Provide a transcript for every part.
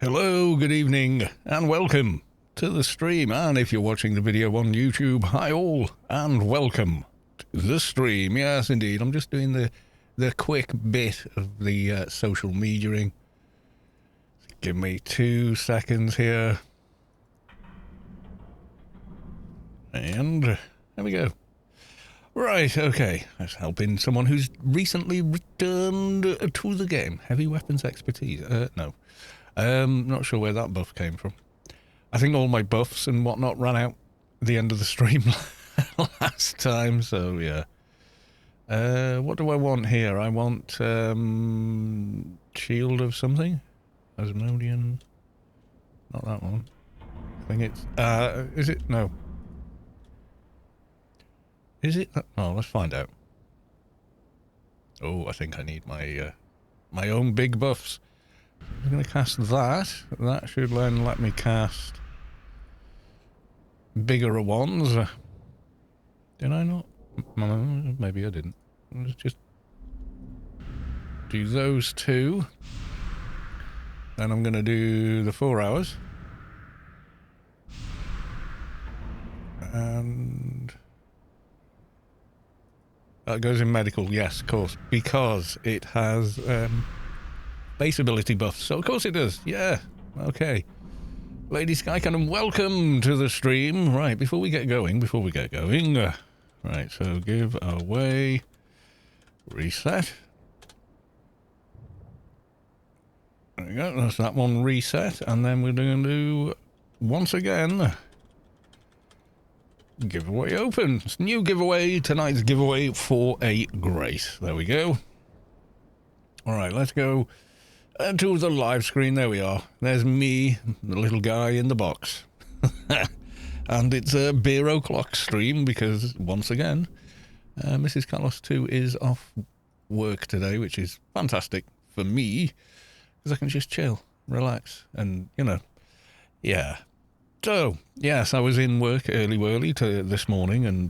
Hello, good evening, and welcome to the stream. And if you're watching the video on YouTube, hi all, and welcome to the stream. Yes, indeed. I'm just doing the quick bit of the social mediaing. Give me 2 seconds here. And there we go. Right, okay. That's helping someone who's recently returned to the game. Heavy weapons expertise. No. Not sure where that buff came from. I think all my buffs and whatnot ran out at the end of the stream last time, so yeah. What do I want here? I want shield of something. Asmodean. Not that one. I think it's is it? No. Is it? Oh, let's find out. Oh, I think I need my my own big buffs. I'm going to cast that. That should then let me cast bigger ones. Did I not? Maybe I didn't. Let's just do those two. Then I'm going to do the 4 hours. And that goes in medical, yes, of course, because it has base ability buffs. So of course it does. Yeah. Okay. Lady Skycannon, welcome to the stream. Right, before we get going. Right, so give away. Reset. There we go. That's that one reset. And then we're going to do, once again, giveaway open. It's new giveaway. Tonight's giveaway for a Grace. There we go. All right, let's go to the live screen. There we are. There's me, the little guy in the box. And it's a beer o'clock stream because, once again, Mrs. Carlos 2 is off work today, which is fantastic for me because I can just chill, relax, and, you know, yeah. So, yes, I was in work early to this morning, and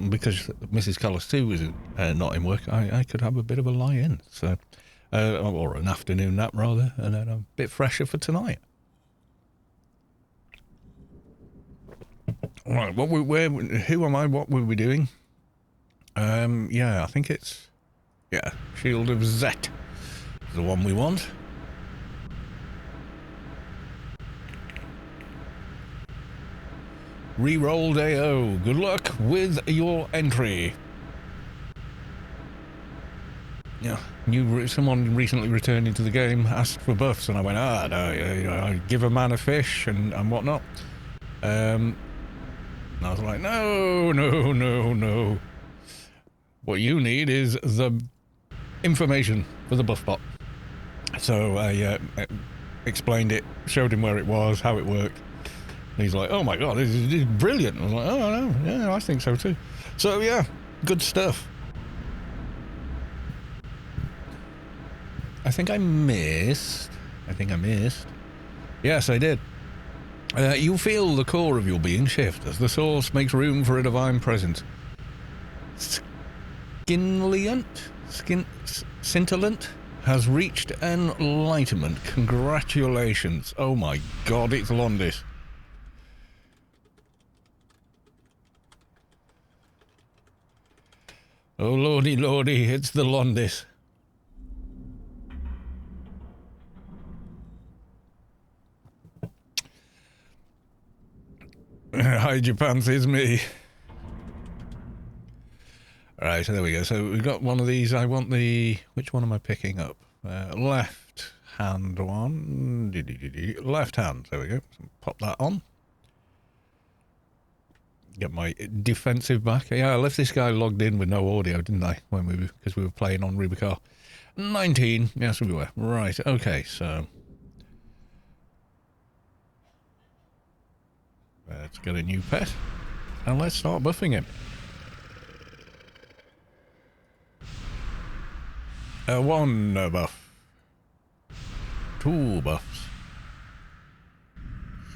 because Mrs. Carlos 2 was not in work, I could have a bit of a lie-in, so... or an afternoon nap, rather, and then a bit fresher for tonight. Right, who am I? What were we doing? Yeah, I think it's... Yeah, Shield of Zet is the one we want. Rerolled AO. Good luck with your entry. Yeah, someone recently returned into the game asked for buffs, and I went, no, I give a man a fish and whatnot. And I was like, no. What you need is the information for the buff bot. So I explained it, showed him where it was, how it worked. And he's like, oh my god, this is brilliant. I was like, oh no, yeah, I think so too. So yeah, good stuff. I think I missed. Yes, I did. You feel the core of your being shift as the source makes room for a divine presence. Scintillant has reached enlightenment. Congratulations. Oh my god, it's Londis. Oh lordy, it's the Londis. Hide your pants, it's me. Alright, so there we go. So we've got one of these. I want the... Which one am I picking up? Left hand one. Left hand. There we go. So pop that on. Get my defensive back. Yeah, I left this guy logged in with no audio, didn't I? Because we were playing on Rubicon. 19. Yes, we were. Right, okay, so... Let's get a new pet, and let's start buffing him. One buff. 2 buffs.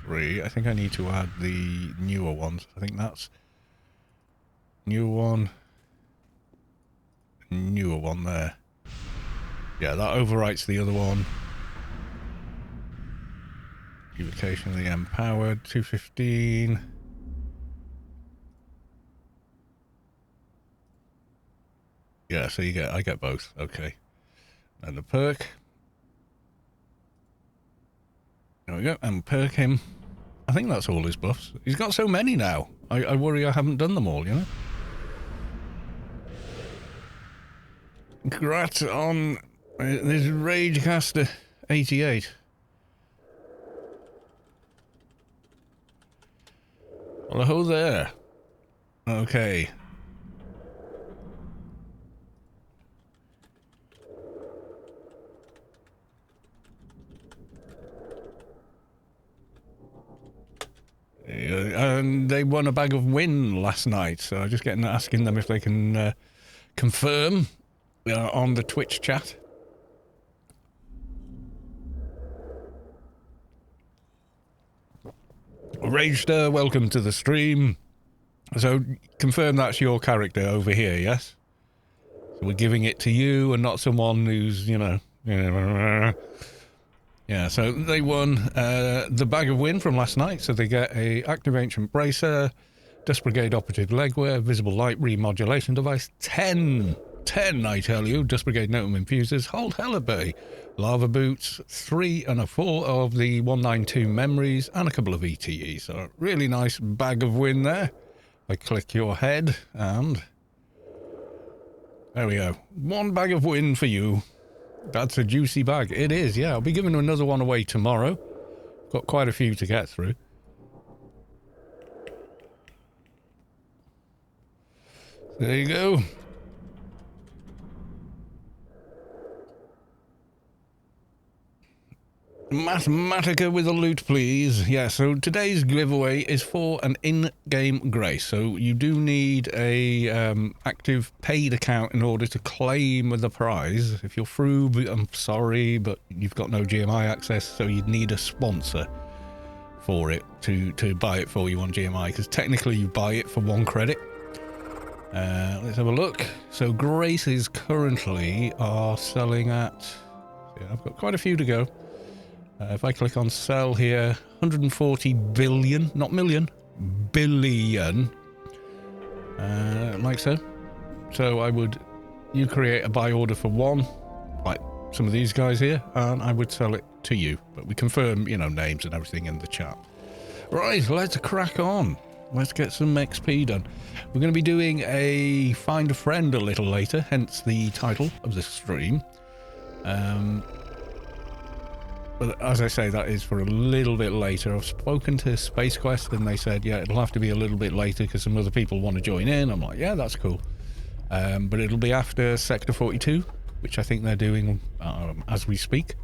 3. I think I need to add the newer ones. I think that's... Newer one there. Yeah, that overwrites the other one. Evocation of the Empowered, 215. Yeah, so I get both. Okay. And the perk. There we go. And perk him. I think that's all his buffs. He's got so many now. I worry I haven't done them all, you know? Congrats on this Ragecaster 88. Well, hello there. Okay. And they won a bag of win last night, so I'm just asking them if they can confirm on the Twitch chat. Ragester, welcome to the stream. So confirm that's your character over here, yes? So we're giving it to you and not someone who's, you know... Yeah, so they won the bag of win from last night, so they get a active ancient bracer, Dust Brigade operative legwear, visible light remodulation device, 10, I tell you, Dust Brigade Notum infusers, hold Hellebay, lava boots, 3 and a 4 of the 192 memories, and a couple of ETEs. So really nice bag of win there. I click your head, and there we go. One bag of win for you. That's a juicy bag. It is, yeah. I'll be giving another one away tomorrow. Got quite a few to get through. There you go. Mathematica with a loot, please. Yeah, so today's giveaway is for an in-game grace. So you do need a active paid account in order to claim the prize. If you're through, I'm sorry, but you've got no GMI access, so you'd need a sponsor for it to buy it for you on GMI, because technically you buy it for 1 credit. Let's have a look. So graces currently are selling at... Yeah, I've got quite a few to go. If I click on sell here, 140 billion, not million, billion, like so. So you create a buy order for 1, like some of these guys here, and I would sell it to you. But we confirm, you know, names and everything in the chat. Right, let's crack on. Let's get some XP done. We're going to be doing a find a friend a little later, hence the title of the stream. But as I say, that is for a little bit later. I've spoken to Spacequest and they said, yeah, it'll have to be a little bit later because some other people want to join in. I'm like, yeah, that's cool. But it'll be after Sector 42, which I think they're doing as we speak.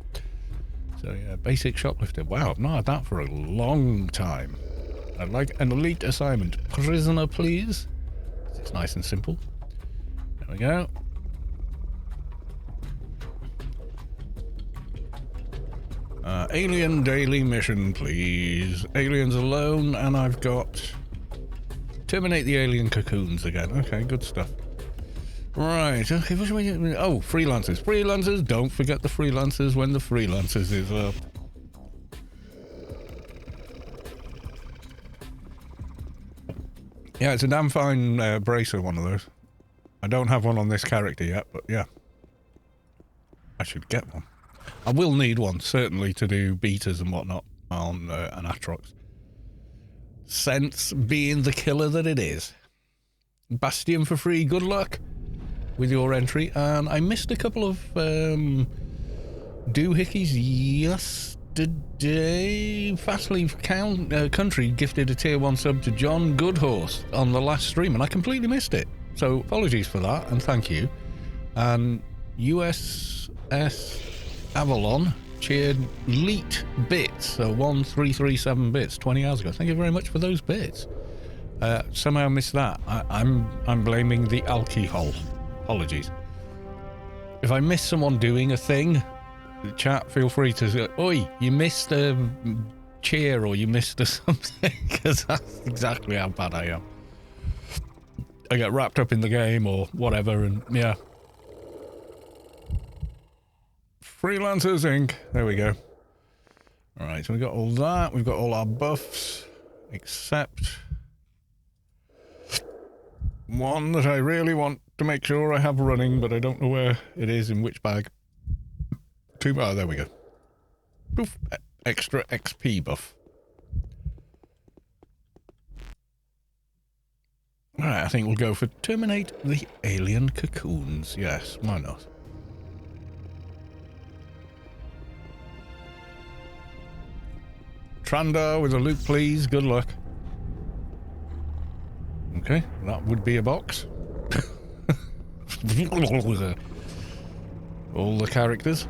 So yeah, basic shoplifter. Wow, I've not had that for a long time. I'd like an elite assignment. Prisoner, please. It's nice and simple. There we go. Alien daily mission, please. Aliens alone, and I've got terminate the alien cocoons again. Okay, good stuff. Right, okay, what should we do? Oh, freelancers. Freelancers, don't forget the freelancers when the freelancers is up. Yeah, it's a damn fine bracer, one of those. I don't have one on this character yet, but yeah. I should get one. I will need one, certainly, to do betas and whatnot on an Atrox. Sense being the killer that it is. Bastion for free, good luck with your entry. And I missed a couple of doohickeys yesterday. Fastleaf Country gifted a tier 1 sub to John Goodhorse on the last stream, and I completely missed it. So apologies for that, and thank you. And USS Avalon cheered Leet Bits, so 1337 bits 20 hours ago. Thank you very much for those bits. Somehow missed that. I'm blaming the alcohol. Apologies. If I miss someone doing a thing, the chat, feel free to say, oi, you missed a cheer or you missed a something, because that's exactly how bad I am. I get wrapped up in the game or whatever, and yeah. Freelancers Inc. There we go. Alright, so we've got all that. We've got all our buffs. Except one that I really want to make sure I have running, but I don't know where it is, in which bag. Oh, there we go. Poof. Extra XP buff. Alright, I think we'll go for Terminate the Alien Cocoons. Yes, why not? Trandar with a loot, please. Good luck. Okay, that would be a box. All the characters.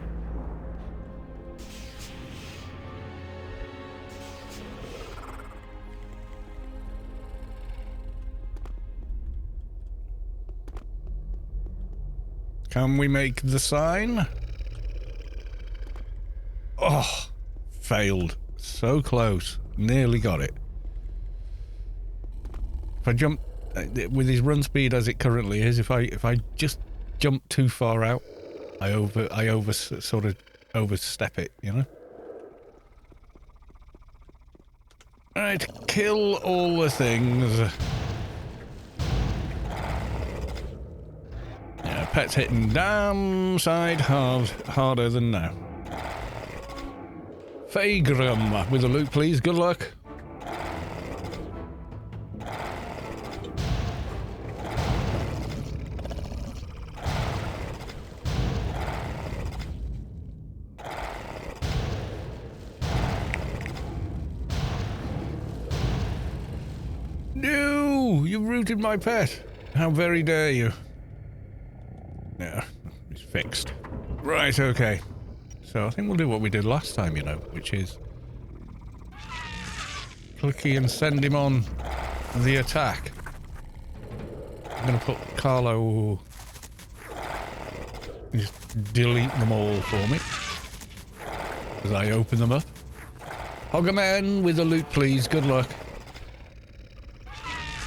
Can we make the sign? Oh, failed. So close. Nearly got it. If I jump with his run speed as it currently is, if I just jump too far out, I sort of overstep it, you know? Alright, kill all the things. Yeah, pet's hitting damn side harder than now. Fagram with a loot, please. Good luck. No! You've rooted my pet. How very dare you. Yeah, it's fixed. Right, okay. So I think we'll do what we did last time, you know, which is clicky and send him on the attack. I'm going to put Carlo... Just delete them all for me as I open them up. Hoggerman with a loot, please. Good luck.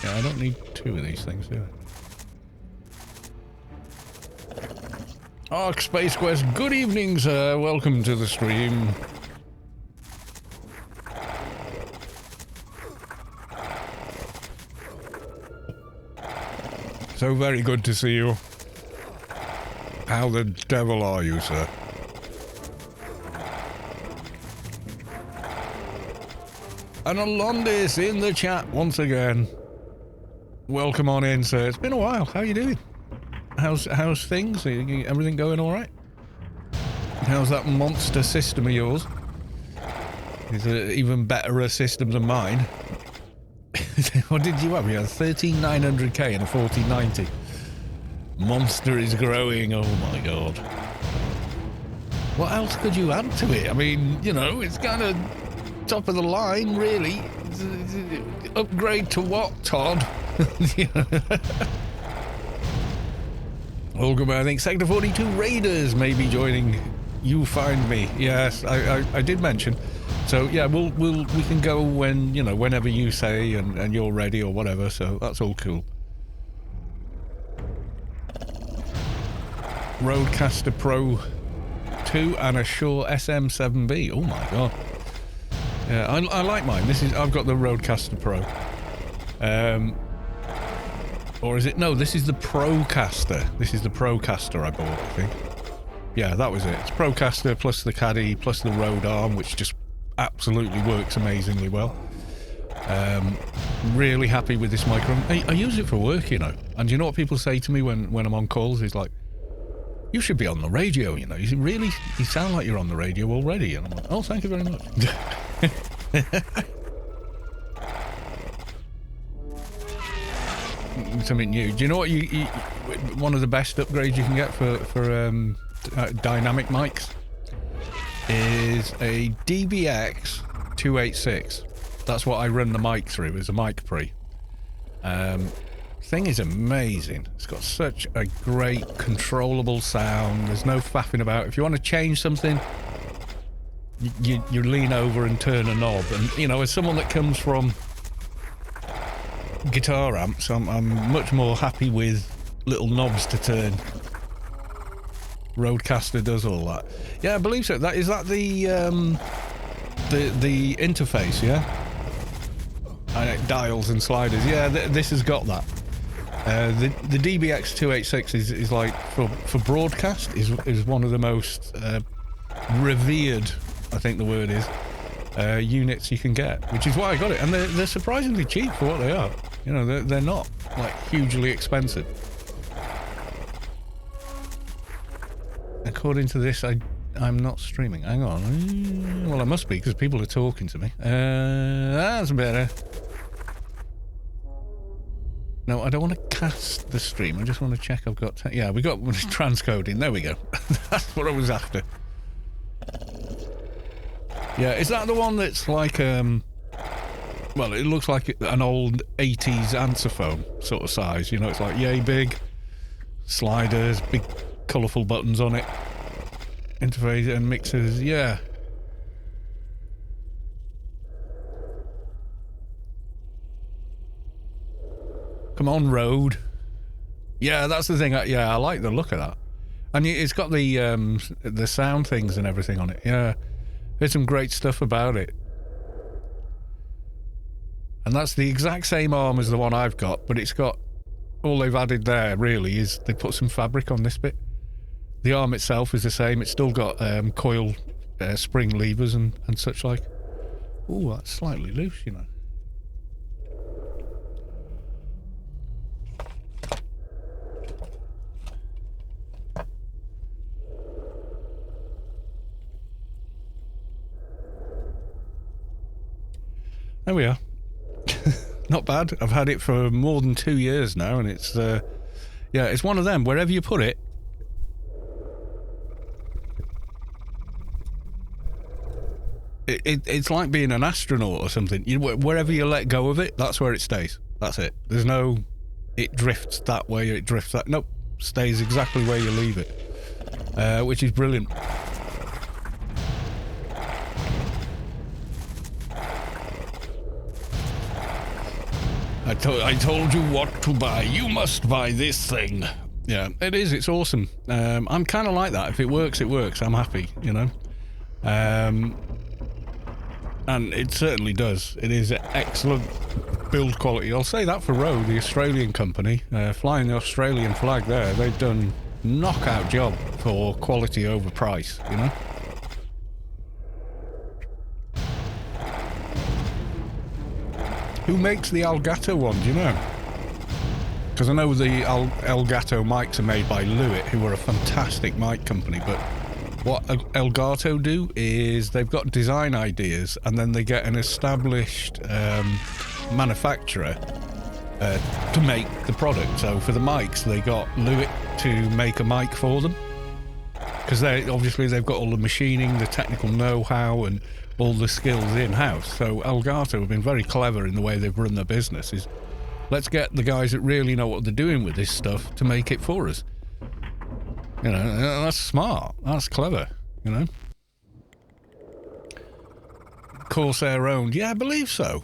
Yeah, I don't need two of these things, do I? Arc Spacequest, good evening, sir. Welcome to the stream. So very good to see you. How the devil are you, sir? And Alondis in the chat once again. Welcome on in, sir. It's been a while. How are you doing? How's things? Everything going all right? How's that monster system of yours? Is it even better a system than mine? What did you have? You had 13900K and a 1490. Monster is growing. Oh my god. What else could you add to it? I mean, you know, it's kind of top of the line, really. Upgrade to what, Todd? All good, I think Sector 42 Raiders may be joining. You find me. Yes, I did mention. So yeah, we can go when, you know, whenever you say and you're ready or whatever. So that's all cool. Roadcaster Pro 2 and a Shure SM7B. Oh my god. Yeah, I like mine. I've got the Roadcaster Pro. Or is it? No, this is the Procaster. This is the Procaster I bought, I think. Yeah, that was it. It's Procaster plus the Caddy plus the Rode arm, which just absolutely works amazingly well. Really happy with this microphone. I use it for work, you know. And you know what people say to me when I'm on calls? It's like, you should be on the radio, you know. You sound like you're on the radio already. And I'm like, oh, thank you very much. Something new. Do you know what one of the best upgrades you can get for dynamic mics is a DBX 286. That's what I run the mic through, is a mic pre. Thing is amazing. It's got such a great controllable sound. There's no faffing about. If you want to change something, you lean over and turn a knob. And you know, as someone that comes from guitar amps, I'm much more happy with little knobs to turn. Roadcaster does all that. Yeah, I believe so. Is that the the interface, yeah? Dials and sliders, yeah, this has got that. The DBX286 is like, for broadcast, is one of the most revered, I think the word is, units you can get, which is why I got it. And they're surprisingly cheap for what they are. You know, they're not, like, hugely expensive. According to this, I'm not streaming. Hang on. Well, I must be, because people are talking to me. That's better. No, I don't want to cast the stream. I just want to check I've got... yeah, we got transcoding. There we go. That's what I was after. Yeah, is that the one that's like... well, it looks like an old 80s answer phone sort of size. You know, it's like yay big. Sliders, big colourful buttons on it. Interface and mixers, yeah. Come on, Road. Yeah, that's the thing. Yeah, I like the look of that. And it's got the sound things and everything on it. Yeah, there's some great stuff about it. And that's the exact same arm as the one I've got, but it's got... all they've added there, really, is they put some fabric on this bit. The arm itself is the same. It's still got coil spring levers and such like. Ooh, that's slightly loose, you know. There we are. Not bad. I've had it for more than 2 years now, and it's yeah, it's one of them. Wherever you put it, it's like being an astronaut or something. Wherever you let go of it, that's where it stays. That's it. There's no, it drifts that way, it drifts that. Nope, stays exactly where you leave it, which is brilliant. I told you what to buy. You must buy this thing. Yeah, it is. It's awesome. I'm kind of like that. If it works, it works. I'm happy, you know. And it certainly does. It is excellent build quality. I'll say that for Rowe, the Australian company, flying the Australian flag there. They've done knockout job for quality over price, you know. Who makes the Elgato one, do you know? Because I know the Elgato mics are made by Lewitt, who are a fantastic mic company, but what Elgato do is they've got design ideas and then they get an established manufacturer to make the product. So for the mics, they got Lewitt to make a mic for them. Because they've got all the machining, the technical know-how, and all the skills in-house. So Elgato have been very clever in the way they've run their business. Is let's get the guys that really know what they're doing with this stuff to make it for us. You know, that's smart. That's clever, you know. Corsair owned. Yeah, I believe so.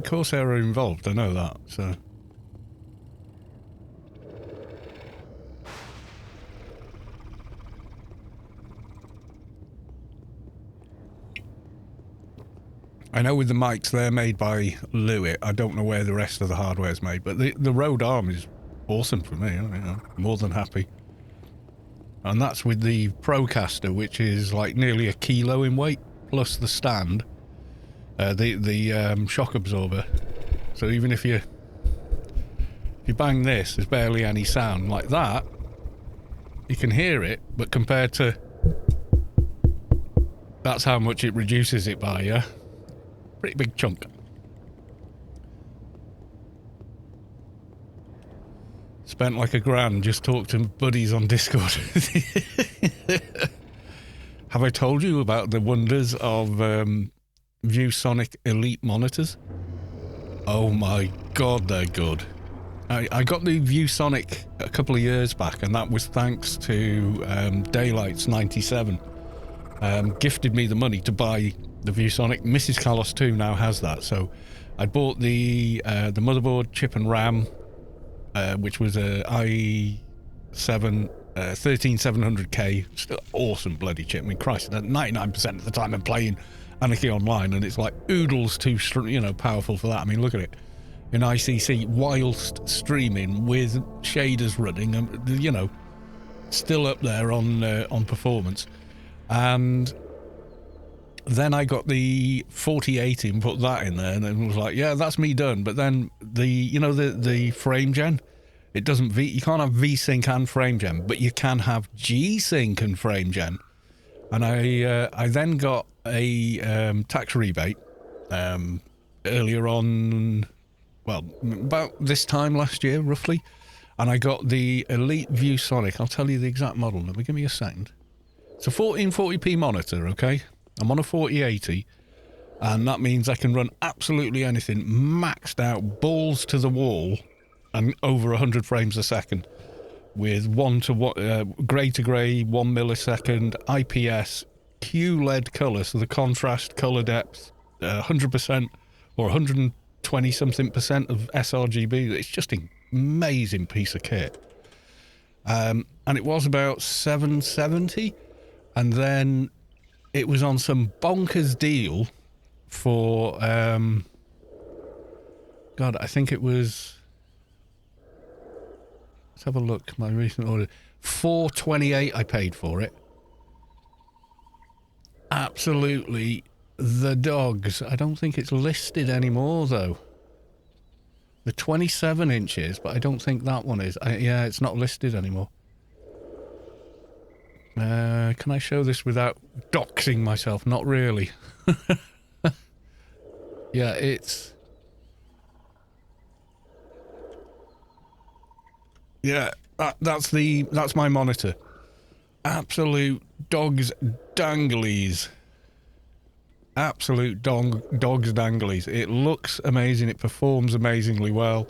Corsair are involved, I know that, so... I know with the mics, they're made by Lewitt. I don't know where the rest of the hardware is made, but the Rode arm is awesome for me. I'm more than happy. And that's with the Procaster, which is like nearly 1 kilo in weight, plus the stand, the shock absorber. So even if you bang this, there's barely any sound. Like that, you can hear it, but compared to... that's how much it reduces it by, yeah? Pretty big chunk. Spent like $1,000, just talked to buddies on Discord. Have I told you about the wonders of ViewSonic Elite monitors? Oh my god, they're good. I got the ViewSonic a couple of years back, and that was thanks to Daylight's 97. Gifted me the money to buy the ViewSonic. Mrs. Carlos 2 now has that, so I bought the motherboard, chip and RAM, which was a i7 13700K. Still awesome bloody chip. I mean, Christ, 99% of the time I'm playing Anarchy Online, and it's like oodles too, powerful for that. I mean, look at it in ICC whilst streaming with shaders running, and still up there on performance. And then I got the 4080 and put that in there, and it was like, yeah, that's me done. But then the frame gen, it doesn't you can't have VSync and frame gen, but you can have G-Sync and frame gen. And I then got a tax rebate earlier on, well, about this time last year, roughly. And I got the Elite View Sonic. I'll tell you the exact model. Let me give me a second. It's a 1440p monitor, okay? I'm on a 4080, and that means I can run absolutely anything, maxed out, balls to the wall, and over 100 frames a second, with grey to grey, 1 millisecond, IPS, QLED colour, so the contrast, colour depth, 100% or 120 something percent of sRGB. It's just an amazing piece of kit. And it was about $770, and then it was on some bonkers deal for, I think it was, let's have a look, my recent order, $428 I paid for it. Absolutely the dogs. I don't think it's listed anymore, though. The 27 inches, but I don't think that one is. Yeah, it's not listed anymore. Can I show this without doxing myself? Not really. Yeah, it's... Yeah, that's my monitor. Absolute dogs danglies. Absolute dogs danglies. It looks amazing. It performs amazingly well.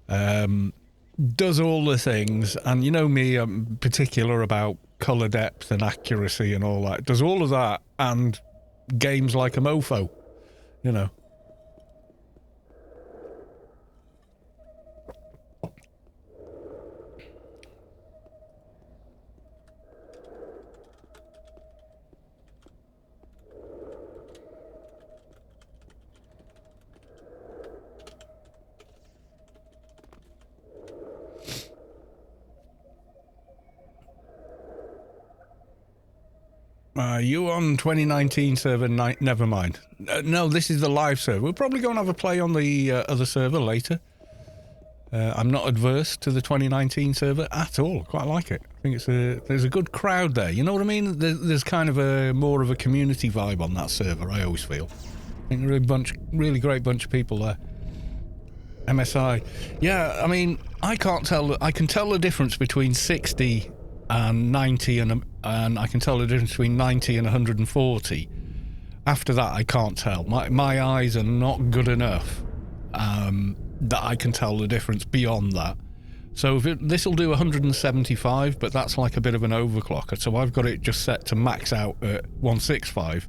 Does all the things. And you know me, I'm particular about colour depth and accuracy and all that. Does all of that and games like a mofo, you know. You on 2019 server? Never mind. No, this is the live server. We'll probably go and have a play on the other server later. I'm not adverse to the 2019 server at all. Quite like it. I think there's a good crowd there. You know what I mean? There's kind of more of a community vibe on that server, I always feel. I think there are really great bunch of people there. MSI. Yeah, I mean, I can tell the difference between 60 and 90 and I can tell the difference between 90 and 140. After that, I can't tell. My eyes are not good enough that I can tell the difference beyond that. So this will do 175, but that's like a bit of an overclocker. So I've got it just set to max out at 165,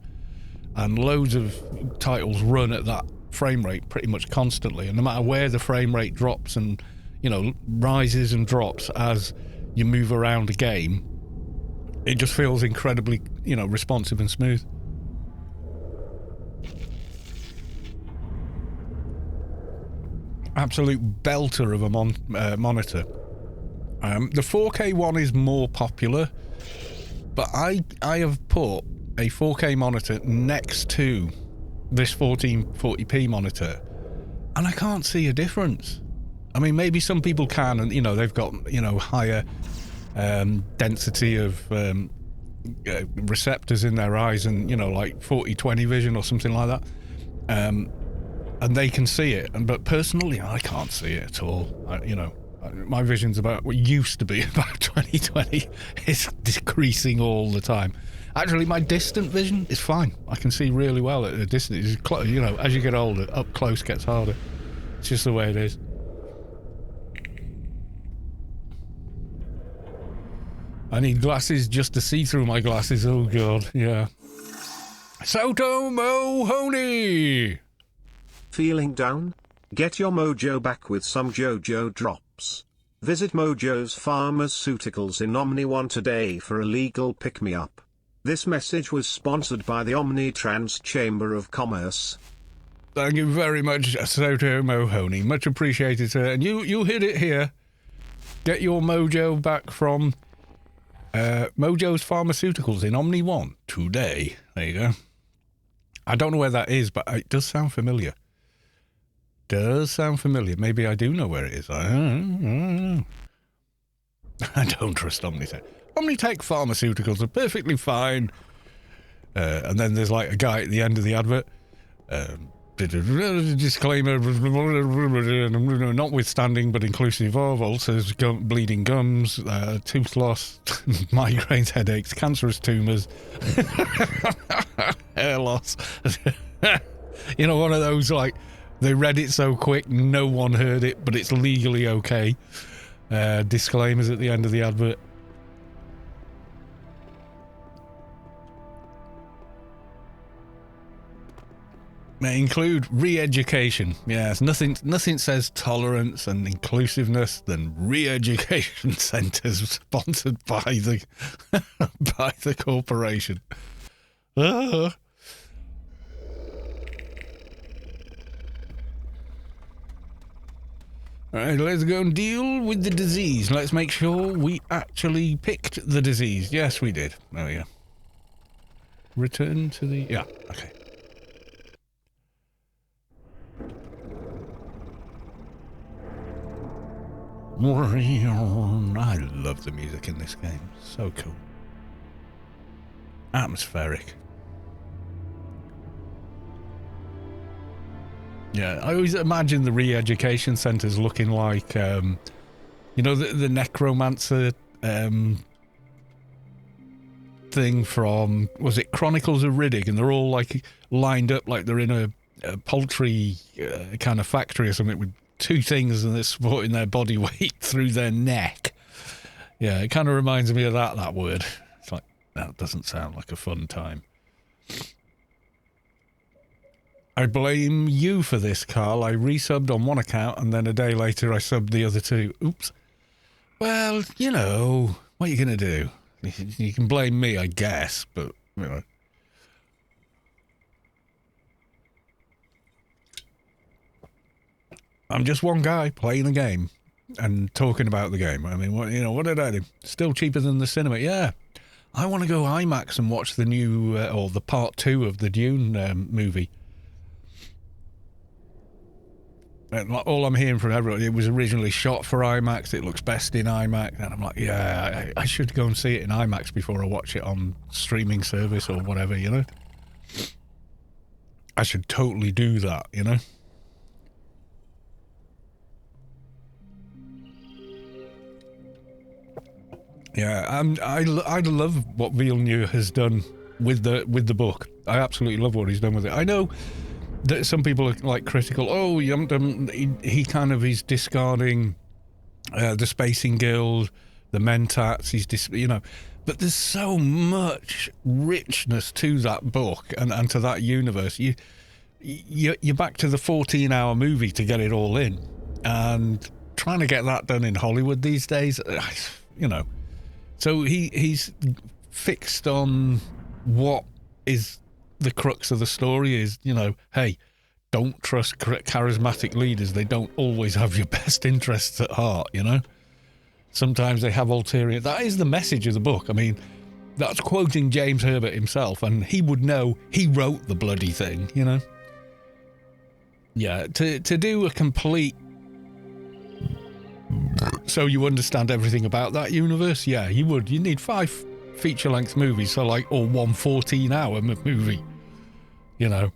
and loads of titles run at that frame rate pretty much constantly. And no matter where the frame rate drops and, you know, rises and drops as you move around a game, it just feels incredibly, you know, responsive and smooth. Absolute belter of a monitor. The 4K one is more popular, but I have put a 4K monitor next to this 1440p monitor, and I can't see a difference. I mean, maybe some people can, and, you know, they've got, you know, higher density of receptors in their eyes, and, you know, like 40/20 vision or something like that, and they can see it. But personally, I can't see it at all. My vision's about what used to be about 20/20. It's decreasing all the time. Actually, my distant vision is fine. I can see really well at a distance. You know, as you get older, up close gets harder. It's just the way it is. I need glasses just to see through my glasses. Oh, God, yeah. Soto Mohoney! Feeling down? Get your mojo back with some JoJo drops. Visit Mojo's Pharmaceuticals in Omni 1 today for a legal pick-me-up. This message was sponsored by the Omnitrans Chamber of Commerce. Thank you very much, Soto Mohoney. Much appreciated, sir. And you hit it here. Get your mojo back from Mojo's Pharmaceuticals in Omni 1 today. There you go. I don't know where that is, but it does sound familiar. Maybe I do know where it is. I don't trust Omnitech. Omnitech Pharmaceuticals are perfectly fine. And then there's like a guy at the end of the advert. Disclaimer, notwithstanding but inclusive of ulcers, bleeding gums, tooth loss, migraines, headaches, cancerous tumours, hair loss. You know, one of those, like, they read it so quick, no one heard it, but it's legally okay. Disclaimers at the end of the advert. May include re-education. Yes, nothing says tolerance and inclusiveness than re-education centres sponsored by the by the corporation. All right, let's go and deal with the disease. Let's make sure we actually picked the disease. Yes, we did. There we go. Return to the... Yeah, okay. I love the music in this game. So cool. Atmospheric. Yeah, I always imagine the re-education centres looking like, you know, the necromancer thing from, was it Chronicles of Riddick? And they're all like lined up like they're in a poultry kind of factory or something with two things and they're supporting their body weight through their neck. Yeah, it kind of reminds me of that word. It's like, that doesn't sound like a fun time. I blame you for this, Carl. I resubbed on one account and then a day later I subbed the other two. Oops. Well, you know, what are you going to do? You can blame me, I guess, but, you know. I'm just one guy playing the game and talking about the game. I mean, what did I do? Still cheaper than the cinema. Yeah. I want to go IMAX and watch the new, or the part 2 of the Dune movie. And all I'm hearing from everyone, it was originally shot for IMAX. It looks best in IMAX. And I'm like, yeah, I should go and see it in IMAX before I watch it on streaming service or whatever, you know? I should totally do that, you know? Yeah, I love what Villeneuve has done with the book. I absolutely love what he's done with it. I know that some people are like critical. Oh, you haven't done. He kind of is discarding the Spacing Guild, the Mentats. You know, but there's so much richness to that book and to that universe. You're back to the 14-hour movie to get it all in, and trying to get that done in Hollywood these days, you know. So he's fixed on what is the crux of the story is, you know, hey, don't trust charismatic leaders. They don't always have your best interests at heart, you know? Sometimes they have ulterior... That is the message of the book. I mean, that's quoting James Herbert himself, and he would know he wrote the bloody thing, you know? Yeah, to do a complete... So you understand everything about that universe? Yeah, you would. You need 5 feature-length movies, so like, or one 14-hour movie, you know,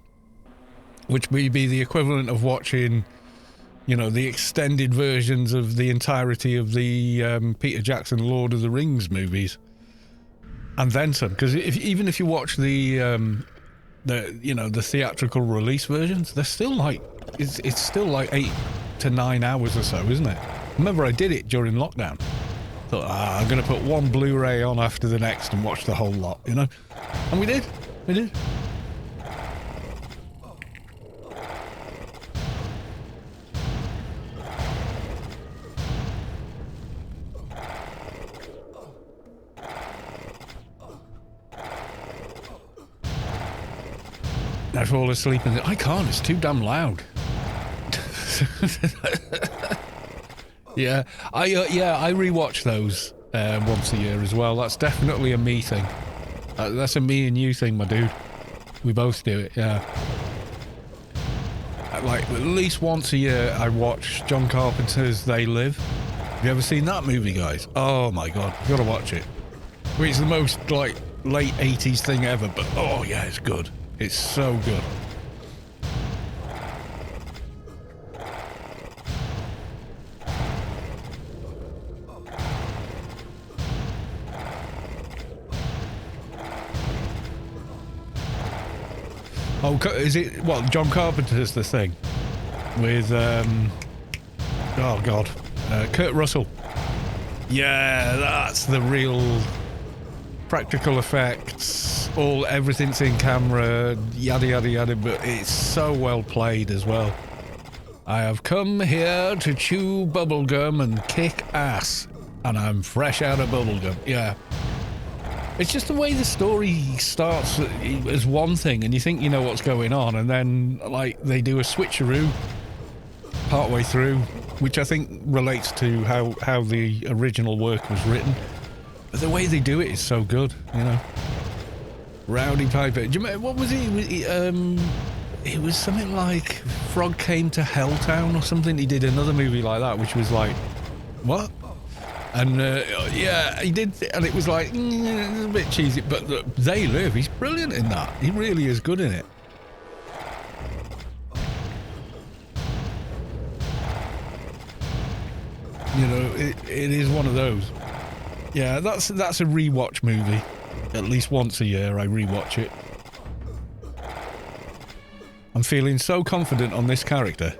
which would be the equivalent of watching, you know, the extended versions of the entirety of the Peter Jackson Lord of the Rings movies, and then some. Because even if you watch the theatrical release versions, they're still like it's still like 8 to 9 hours or so, isn't it? Remember, I did it during lockdown. Thought, I'm going to put one Blu-ray on after the next and watch the whole lot, you know? And we did. We did. I fall asleep and I can't, it's too damn loud. Yeah, I rewatch those once a year as well. That's definitely a me thing. That's a me and you thing, my dude. We both do it, yeah. Like, at least once a year I watch John Carpenter's They Live. Have you ever seen that movie, guys? Oh my god, you gotta watch it. I mean, it's the most, like, late 80s thing ever, but oh yeah, it's good. It's so good. Oh, is it, what, John Carpenter's The Thing? With, oh god, Kurt Russell. Yeah, that's the real practical effects, everything's in camera, yada yada yada, but it's so well played as well. I have come here to chew bubblegum and kick ass, and I'm fresh out of bubblegum. Yeah. It's just the way the story starts as one thing, and you think you know what's going on, and then, like, they do a switcheroo partway through, which I think relates to how the original work was written. But the way they do it is so good, you know. Rowdy Piper. Do you remember, what was he? It was something like Frog Came to Helltown or something. He did another movie like that, which was like, what? And yeah, he did, and it was like, it's a bit cheesy, but They Live, he's brilliant in that. He really is good in it. You know, it is one of those. Yeah, that's a rewatch movie. At least once a year I rewatch it. I'm feeling so confident on this character,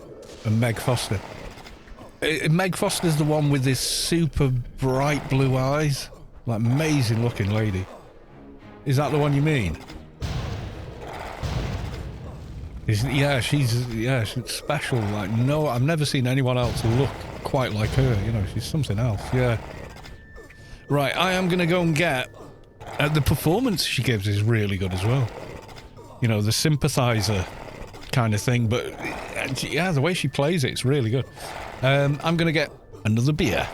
and Meg Foster. Meg Foster's the one with this super bright blue eyes, like amazing looking lady. Is that the one you mean? Yeah, she's special. Like, no, I've never seen anyone else look quite like her. You know, she's something else. Yeah. Right, I am gonna go and get. The performance she gives is really good as well. You know, the sympathizer kind of thing, but yeah, the way she plays it's really good. I'm gonna get another beer.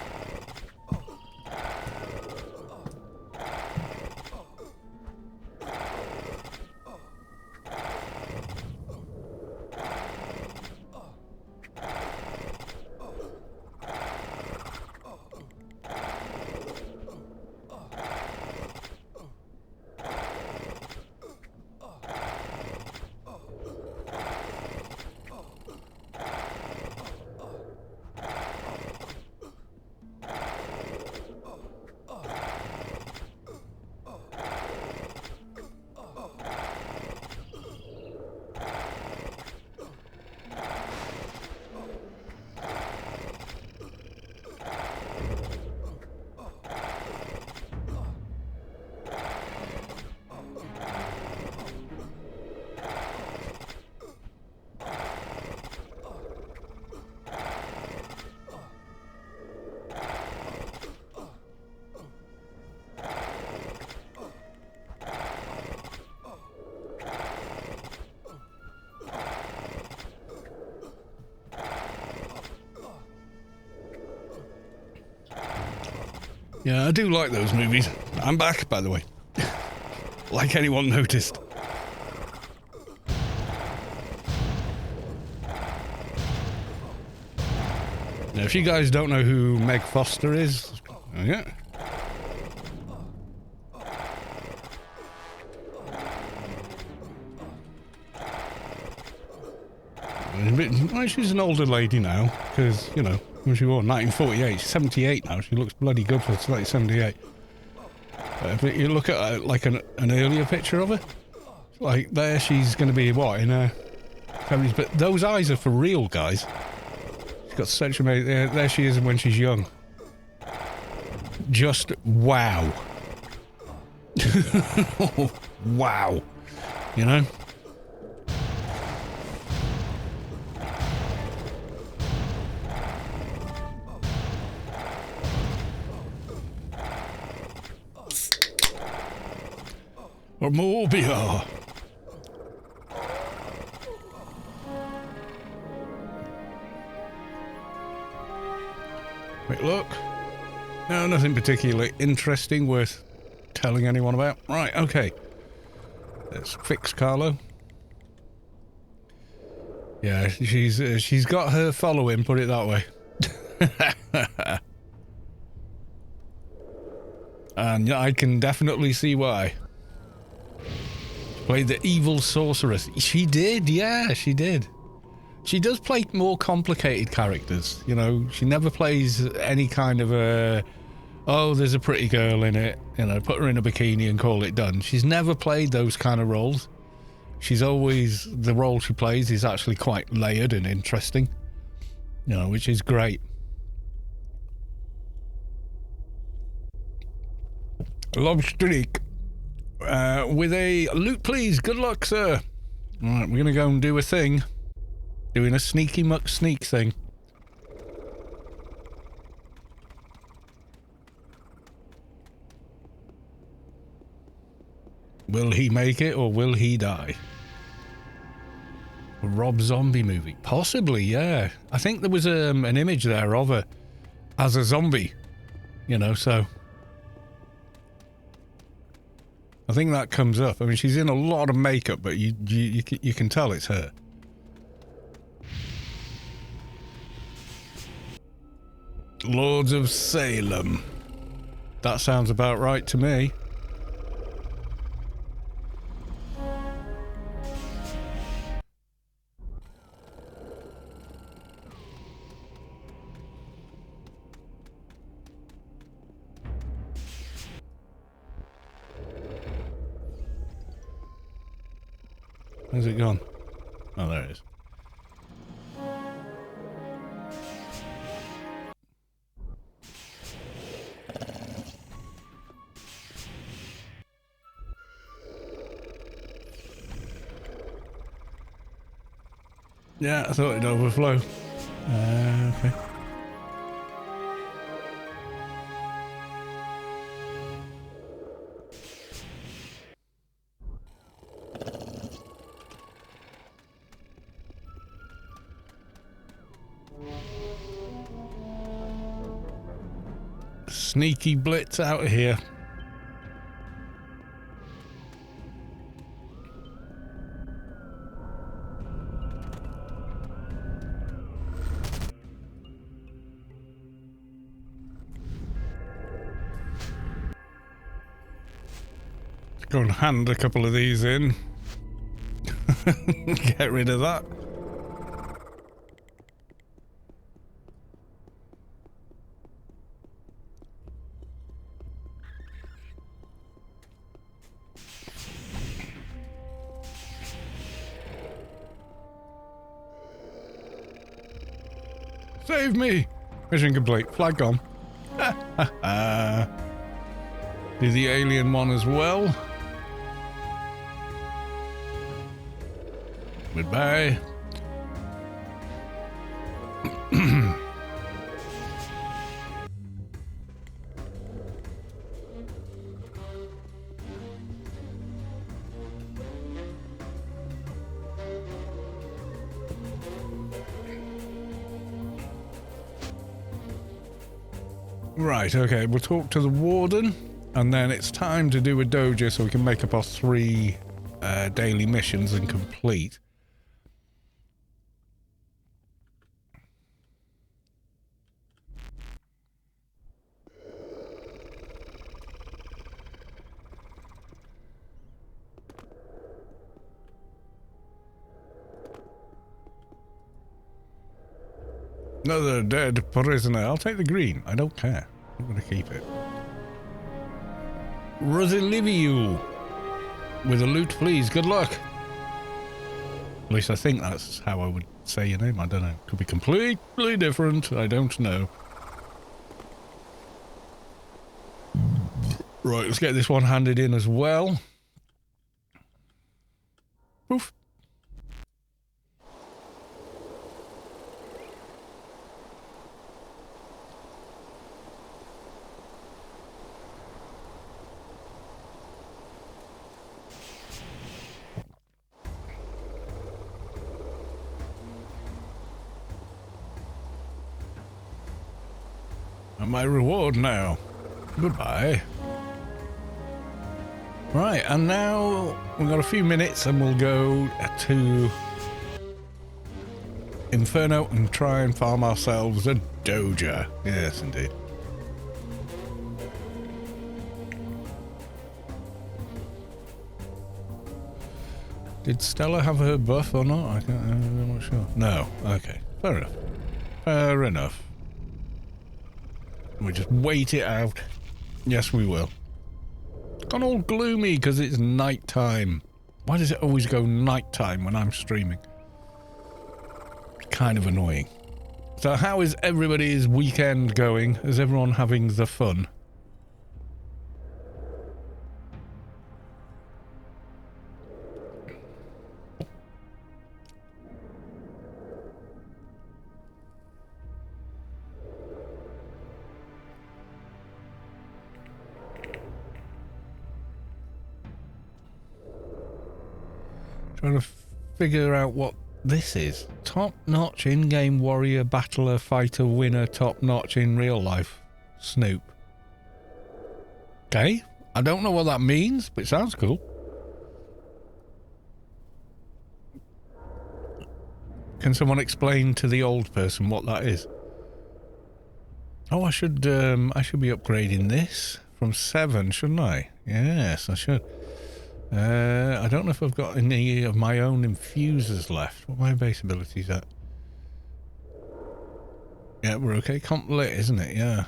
Yeah, I do like those movies. I'm back, by the way. Like anyone noticed. Now, if you guys don't know who Meg Foster is, yeah. Well, she's an older lady now, because, you know, when she was 1948, she's 78 now. She looks bloody good for like 78. But you look at like an earlier picture of her, like there she's going to be what in her 70s. But those eyes are for real, guys. She's got such amazing. There she is when she's young. Just wow. Wow. You know. Or more beer. Quick look. No, nothing particularly interesting worth telling anyone about. Right, okay. Let's fix Carlo. Yeah, she's got her following, put it that way. And I can definitely see why. Played the evil sorceress. She did, yeah, she did. She does play more complicated characters, you know. She never plays any kind of a, oh, there's a pretty girl in it, you know, put her in a bikini and call it done. She's never played those kind of roles. She's always, the role she plays is actually quite layered and interesting, you know, which is great. Love streak. With a loot, please. Good luck, sir. Alright, we're going to go and do a thing. Doing a sneaky muck sneak thing. Will he make it or will he die? A Rob Zombie movie. Possibly, yeah. I think there was an image there of her as a zombie. You know, so... I think that comes up. I mean, she's in a lot of makeup, but you can tell it's her. Lords of Salem. That sounds about right to me. Where's it gone? Oh, there it is. Yeah, I thought it'd overflow. Okay. Sneaky blitz out of here. Let's go and hand a couple of these in. Get rid of that. Save me! Mission complete. Flag gone. Do the alien one as well. Goodbye. Right, okay, we'll talk to the warden, and then it's time to do a Doja so we can make up our 3 daily missions and complete. Another dead prisoner. I'll take the green. I don't care. I'm going to keep it. Rosiliviu. With a loot, please. Good luck. At least I think that's how I would say your name. I don't know. Could be completely different. I don't know. Right, let's get this one handed in as well. Poof. my reward now. Goodbye. Right, and now we've got a few minutes and we'll go to Inferno and try and farm ourselves a Doja. Yes, indeed. Did Stella have her buff or not? I'm not sure. No. Okay. Fair enough. Fair enough. We just wait it out. Yes, we will. It's gone all gloomy because it's night time. Why does it always go night time when I'm streaming? It's kind of annoying. So how is everybody's weekend going? Is everyone having the fun? Trying to figure out what this is. Top-notch in-game warrior, battler, fighter, winner, top-notch in real life. Snoop. Okay. I don't know what that means, but it sounds cool. Can someone explain to the old person what that is? Oh, I should be upgrading this from 7, shouldn't I? Yes, I should. I don't know if I've got any of my own infusers left. What are my base abilities at? Yeah, we're okay. Comp lit, isn't it? Yeah.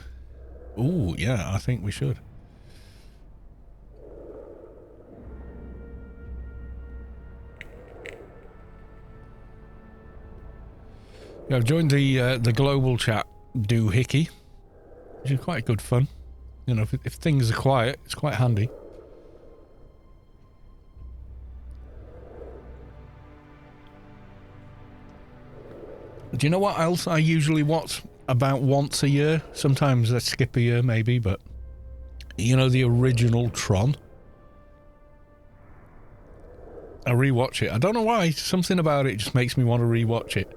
Ooh, yeah, I think we should. Yeah, I've joined the global chat doohickey, which is quite good fun. You know, if things are quiet, it's quite handy. Do you know what else I usually watch about once a year? Sometimes I skip a year maybe, but you know the original Tron? I rewatch it. I don't know why, something about it just makes me want to rewatch it.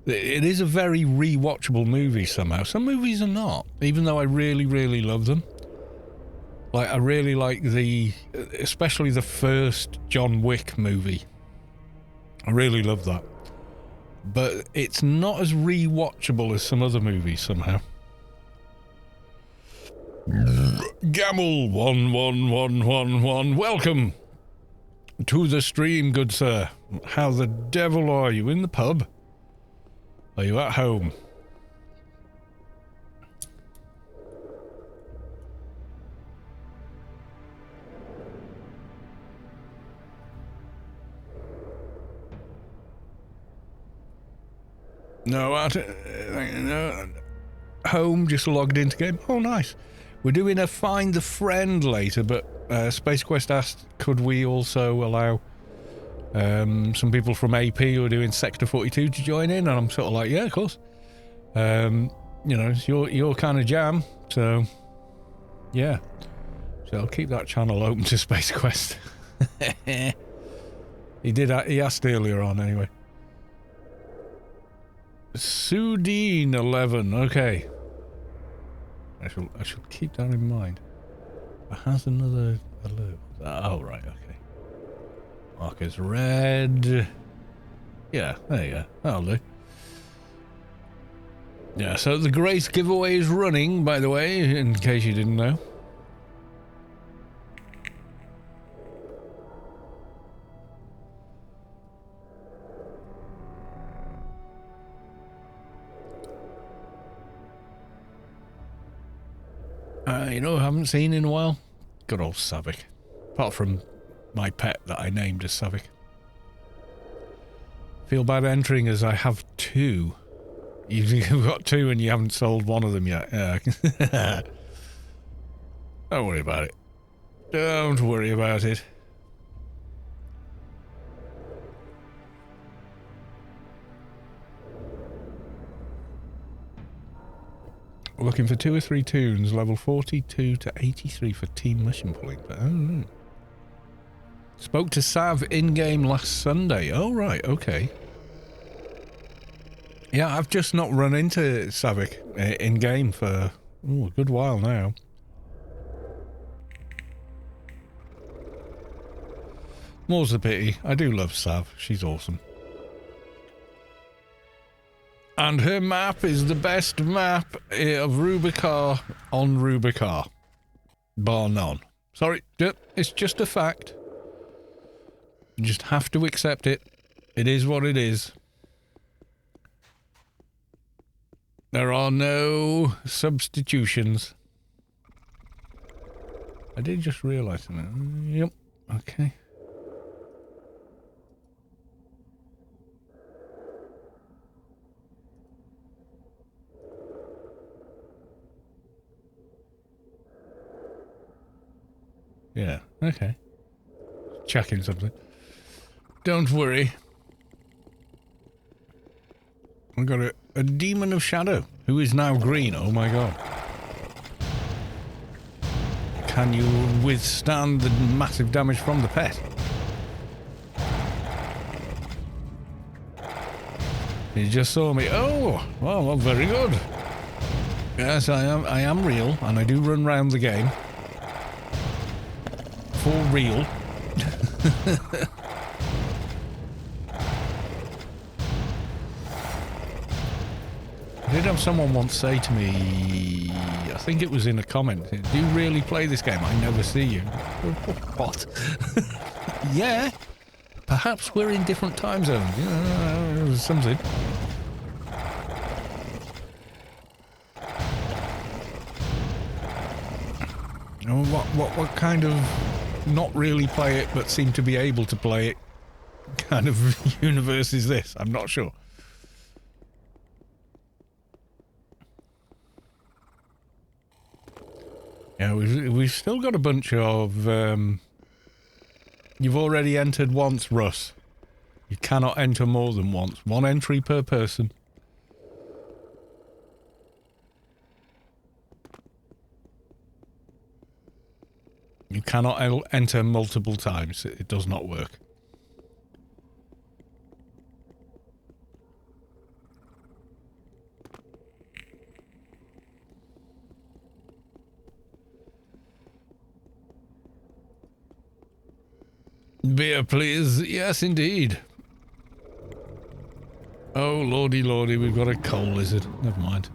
It is a very rewatchable movie somehow. Some movies are not, even though I really, really love them. Like, I really like especially the first John Wick movie. I really love that. But it's not as rewatchable as some other movies somehow. Gamble 11111, welcome to the stream, good sir. How the devil are you? In the pub? Are you at home? No, home, just logged into game. Oh, nice. We're doing a find a friend later, but Spacequest asked, could we also allow some people from AP who are doing Sector 42 to join in? And I'm sort of like, yeah, of course. You know, it's your kind of jam, so yeah. So I'll keep that channel open to Spacequest. He asked earlier on anyway. Sudine 11, okay. I shall keep that in mind. It has another alert. Oh, right, okay. Marker's red. Yeah, there you go. That'll do. Yeah, so the Grace giveaway is running, by the way, in case you didn't know. You know, I haven't seen in a while. Good old Savik. Apart from my pet that I named as Savik. Feel bad entering as I have 2. You've got 2 and you haven't sold one of them yet. Yeah. Don't worry about it. Don't worry about it. Looking for 2 or 3 tunes, level 42 to 83 for team mission pulling. But, oh, Spoke to Sav in-game last Sunday. Oh, right, okay. Yeah, I've just not run into Savic in-game for a good while now. More's the pity. I do love Sav. She's awesome. And her map is the best map of Rubicon on Rubicon. Bar none. Sorry, it's just a fact. You just have to accept it. It is what it is. There are no substitutions. I did just realise something. Yep. Okay. Yeah, okay. Checking something. Don't worry. We've got a demon of shadow who is now green. Oh my god. Can you withstand the massive damage from the pet? He just saw me. Oh, well, very good. Yes, I am real, and I do run round the game. For real. I did have someone once say to me, I think it was in a comment, do you really play this game? I never see you. What? Yeah. Perhaps we're in different time zones. Yeah, something. What kind of not really play it but seem to be able to play it kind of universe is this? I'm not sure. Yeah, we've still got a bunch of you've already entered once, Russ. You cannot enter more than once. One entry per person. You cannot enter multiple times. It does not work. Beer, please. Yes, indeed. Oh, lordy, lordy, we've got a coal lizard. Never mind.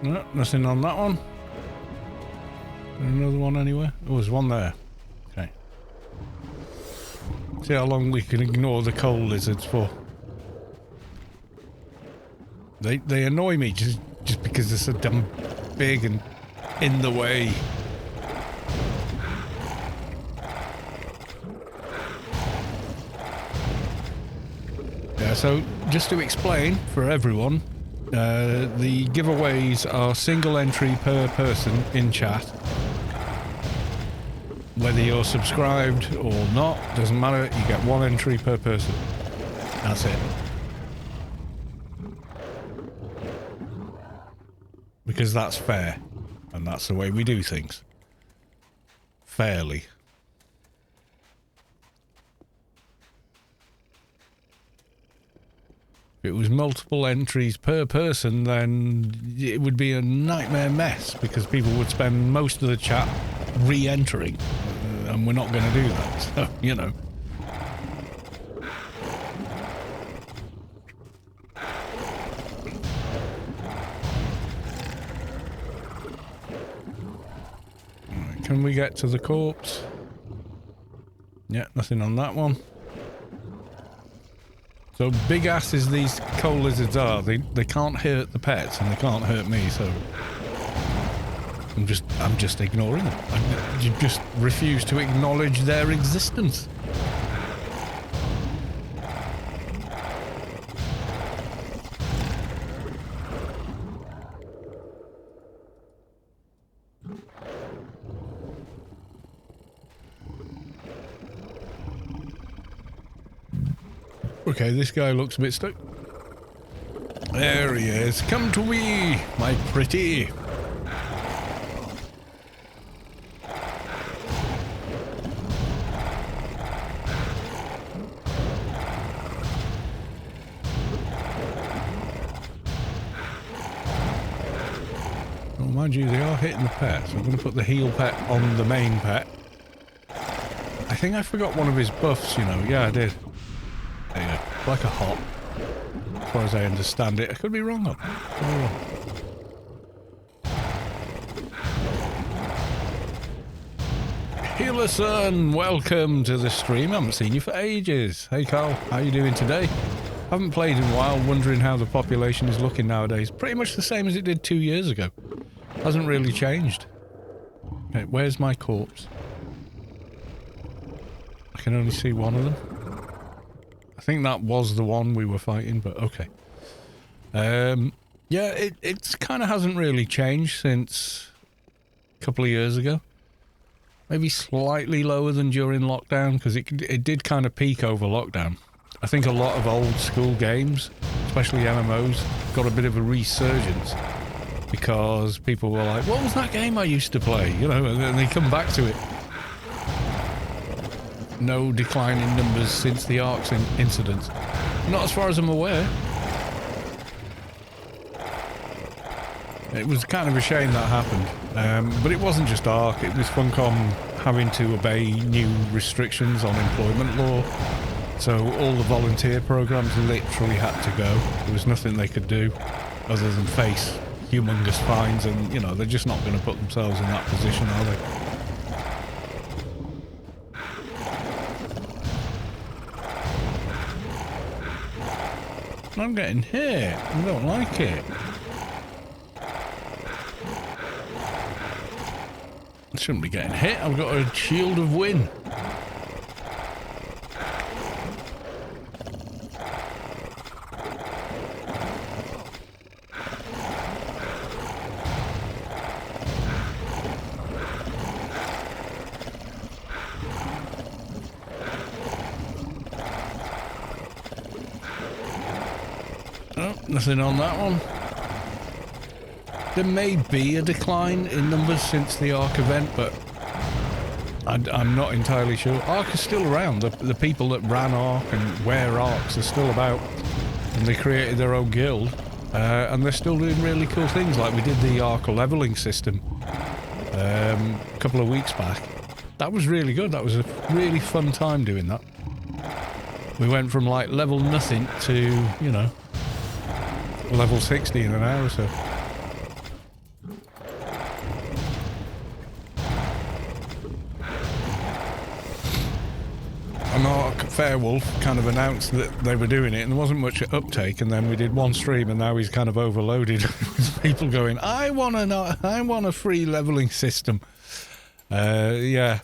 No, nothing on that one. Another one anywhere? Oh, there's one there. Okay. See how long we can ignore the coal lizards for. They annoy me just because they're so damn big and in the way. Yeah, so just to explain for everyone, the giveaways are single entry per person in chat. Whether you're subscribed or not, doesn't matter, you get one entry per person. That's it. Because that's fair. And that's the way we do things. Fairly. If it was multiple entries per person, then it would be a nightmare mess because people would spend most of the chat re-entering. And we're not going to do that, so, you know. Right, can we get to the corpse? Yeah, nothing on that one. So big asses these coal lizards are, they can't hurt the pets and they can't hurt me, so I'm just ignoring them. You just refuse to acknowledge their existence. Okay, this guy looks a bit stuck. There he is. Come to me, my pretty. Oh, mind you, they are hitting the pet, so I'm going to put the heal pet on the main pet. I think I forgot one of his buffs, you know. Yeah, I did. There you go. Like a hop. As far as I understand it. I could be wrong, though. Healerson, welcome to the stream. I haven't seen you for ages. Hey Carl, how you doing today? Haven't played in a while, wondering how the population is looking nowadays. Pretty much the same as it did 2 years ago. Hasn't really changed. Okay, where's my corpse? I can only see one of them. I think that was the one we were fighting, but okay. Yeah, it kind of hasn't really changed since a couple of years ago. Maybe slightly lower than during lockdown, because it did kind of peak over lockdown. I think a lot of old school games, especially MMOs, got a bit of a resurgence because people were like, what was that game I used to play? You know, and then they come back to it. No decline in numbers since the Arcs incident. Not as far as I'm aware. It was kind of a shame that happened. But it wasn't just Arc, it was Funcom having to obey new restrictions on employment law. So all the volunteer programs literally had to go. There was nothing they could do other than face humongous fines, and, you know, they're just not going to put themselves in that position, are they? I'm getting hit. I don't like it. I shouldn't be getting hit. I've got a shield of win. Nothing on that one. There may be a decline in numbers since the Arc event, but I'm not entirely sure. Arc is still around. The people that ran Arc and wear Arcs are still about, and they created their own guild, and they're still doing really cool things. Like we did the Arc leveling system a couple of weeks back. That was really good. That was a really fun time doing that. We went from like level nothing to, you know, level 60 in an hour or so. And Arc Fairwolf kind of announced that they were doing it, and there wasn't much uptake, and then we did one stream, and now he's kind of overloaded with people going, I want a free leveling system. Yeah.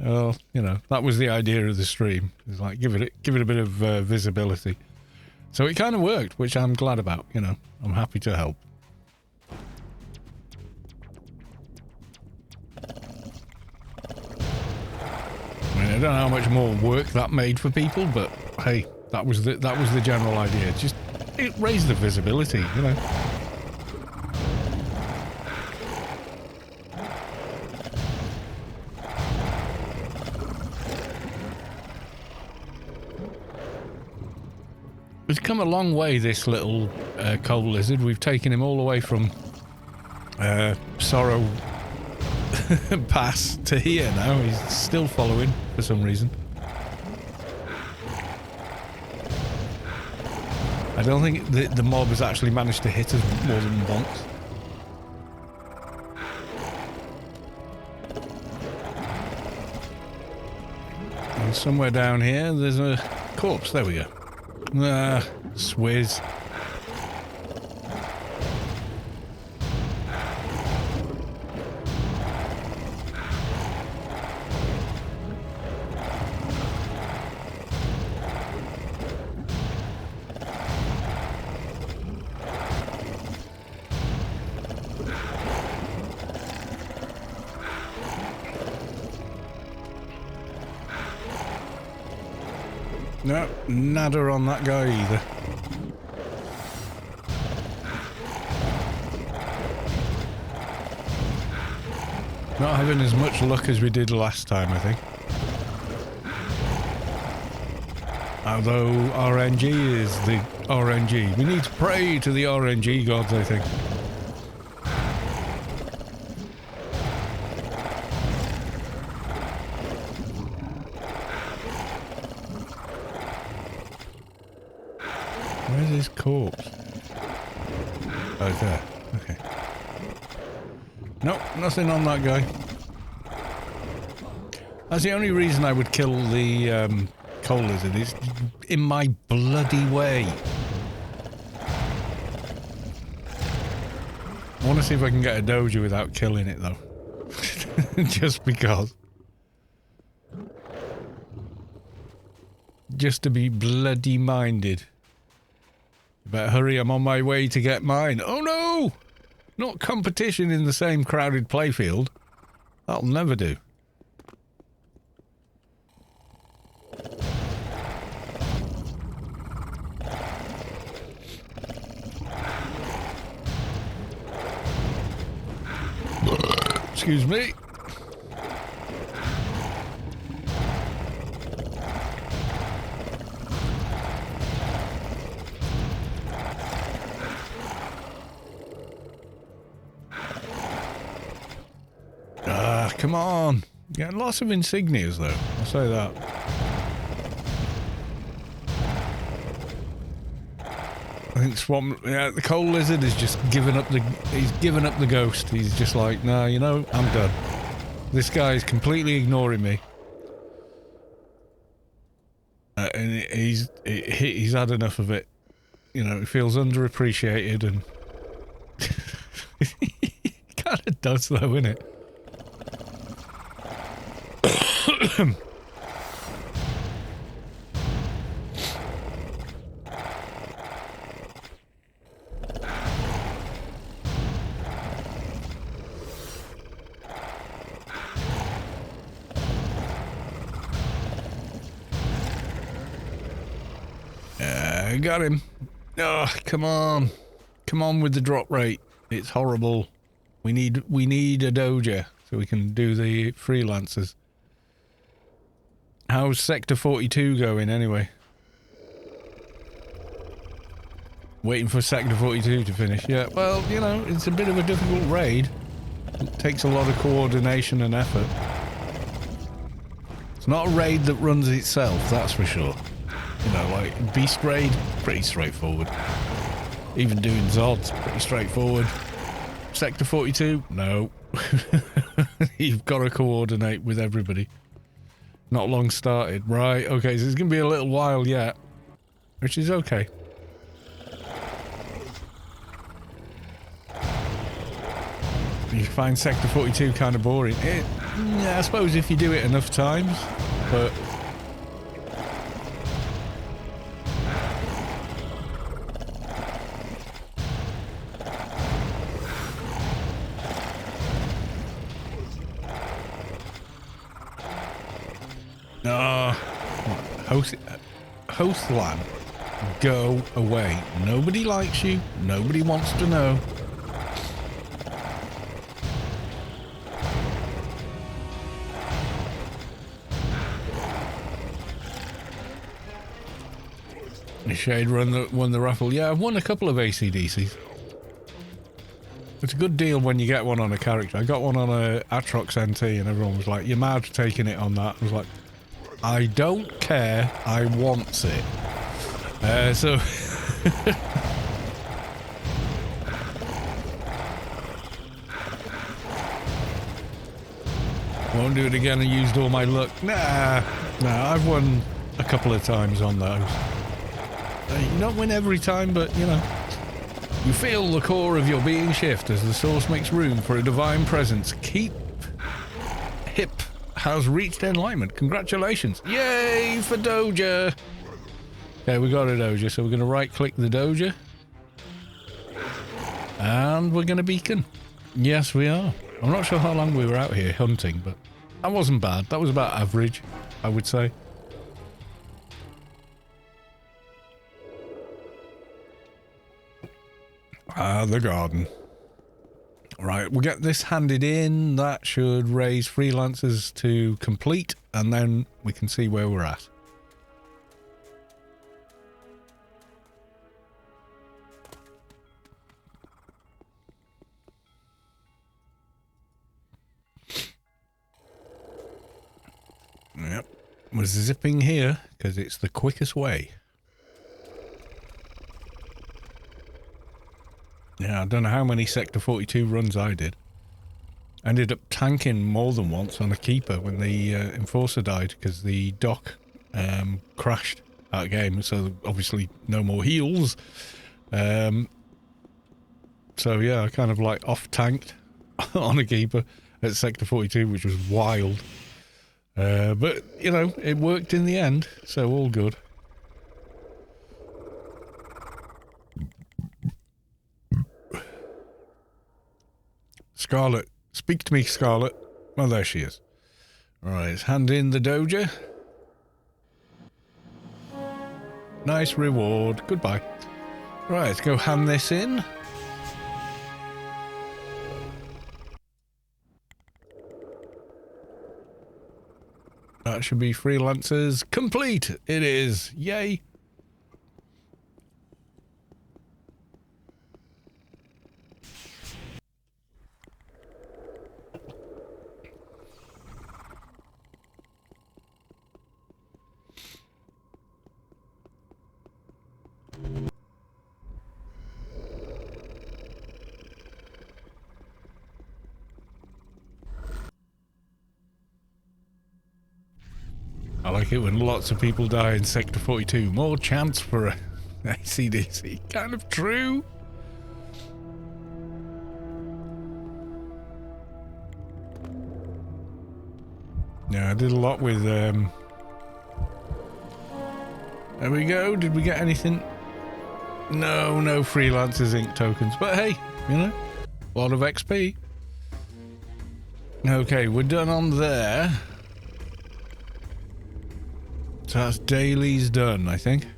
Well, you know, that was the idea of the stream. It's like, give it a bit of visibility. So it kind of worked, which I'm glad about, you know. I'm happy to help. I mean, I don't know how much more work that made for people, but hey, that was the general idea. Just it raised the visibility, you know. We've come a long way, this little coal lizard. We've taken him all the way from Sorrow Pass to here now. He's still following for some reason. I don't think the mob has actually managed to hit us more than once. And somewhere down here, there's a corpse. There we go. Swizz. No, nada on that guy either. Not having as much luck as we did last time, I think. Although RNG is the RNG. We need to pray to the RNG gods, I think. Where's his corpse? Oh, it's there. Okay. Nope, nothing on that guy. That's the only reason I would kill the coal lizard. It's in my bloody way. I want to see if I can get a Doja without killing it, though. Just because. Just to be bloody minded. Better hurry, I'm on my way to get mine. Oh no! Not competition in the same crowded playfield. That'll never do. Excuse me. Come on. Yeah, lots of insignias though. I'll say that. I think Swamp, yeah, the coal lizard is just giving up the, he's given up the ghost. He's just like, nah, you know, I'm done. This guy is completely ignoring me. And he's had enough of it. You know, he feels underappreciated and he kind of does though, innit? Got him. Oh, come on. Come on with the drop rate. It's horrible. We need a Doja so we can do the freelancers. How's Sector 42 going anyway? Waiting for Sector 42 to finish. Yeah, well, you know, it's a bit of a difficult raid. It takes a lot of coordination and effort. It's not a raid that runs itself, that's for sure. You know, like Beast Raid, pretty straightforward. Even doing Zods, pretty straightforward. Sector 42, no. You've got to coordinate with everybody. Not long started. Right, okay, so it's going to be a little while yet. Which is okay. You find Sector 42 kind of boring. Yeah, I suppose if you do it enough times, but... Hostland, go away. Nobody likes you. Nobody wants to know. Shade won the raffle. Yeah, I've won a couple of ACDCs. It's a good deal when you get one on a character. I got one on a Atrox NT and everyone was like, you're mad for taking it on that. I was like, I don't care, I want it. So... Won't do it again, I used all my luck. Nah, I've won a couple of times on those. You don't win every time, but, you know. You feel the core of your being shift as the source makes room for a divine presence. Keep hip has reached enlightenment. Congratulations. Yay for Doja. Okay, we got a Doja, so we're going to right-click the Doja. And we're going to beacon. Yes, we are. I'm not sure how long we were out here hunting, but that wasn't bad. That was about average, I would say. Ah, the garden. Right, we'll get this handed in. That should raise freelancers to complete, and then we can see where we're at. Yep, we're zipping here because it's the quickest way. Yeah, I don't know how many Sector 42 runs I did. Ended up tanking more than once on a keeper when the enforcer died because the dock crashed that game, so obviously no more heals. So yeah, I kind of like off-tanked on a keeper at Sector 42, which was wild. But, you know, it worked in the end, so all good. Scarlet. Speak to me, Scarlet. Well, there she is. Alright, let's hand in the Doja. Nice reward. Goodbye. Right, let's go hand this in. That should be freelancers complete. It is. Yay. I like it when lots of people die in Sector 42. More chance for a ACDC. Kind of true. Yeah, I did a lot with, there we go. Did we get anything? No, no Freelancers Inc. tokens. But hey, you know, a lot of XP. Okay, we're done on there. So that's Daly's done, I think.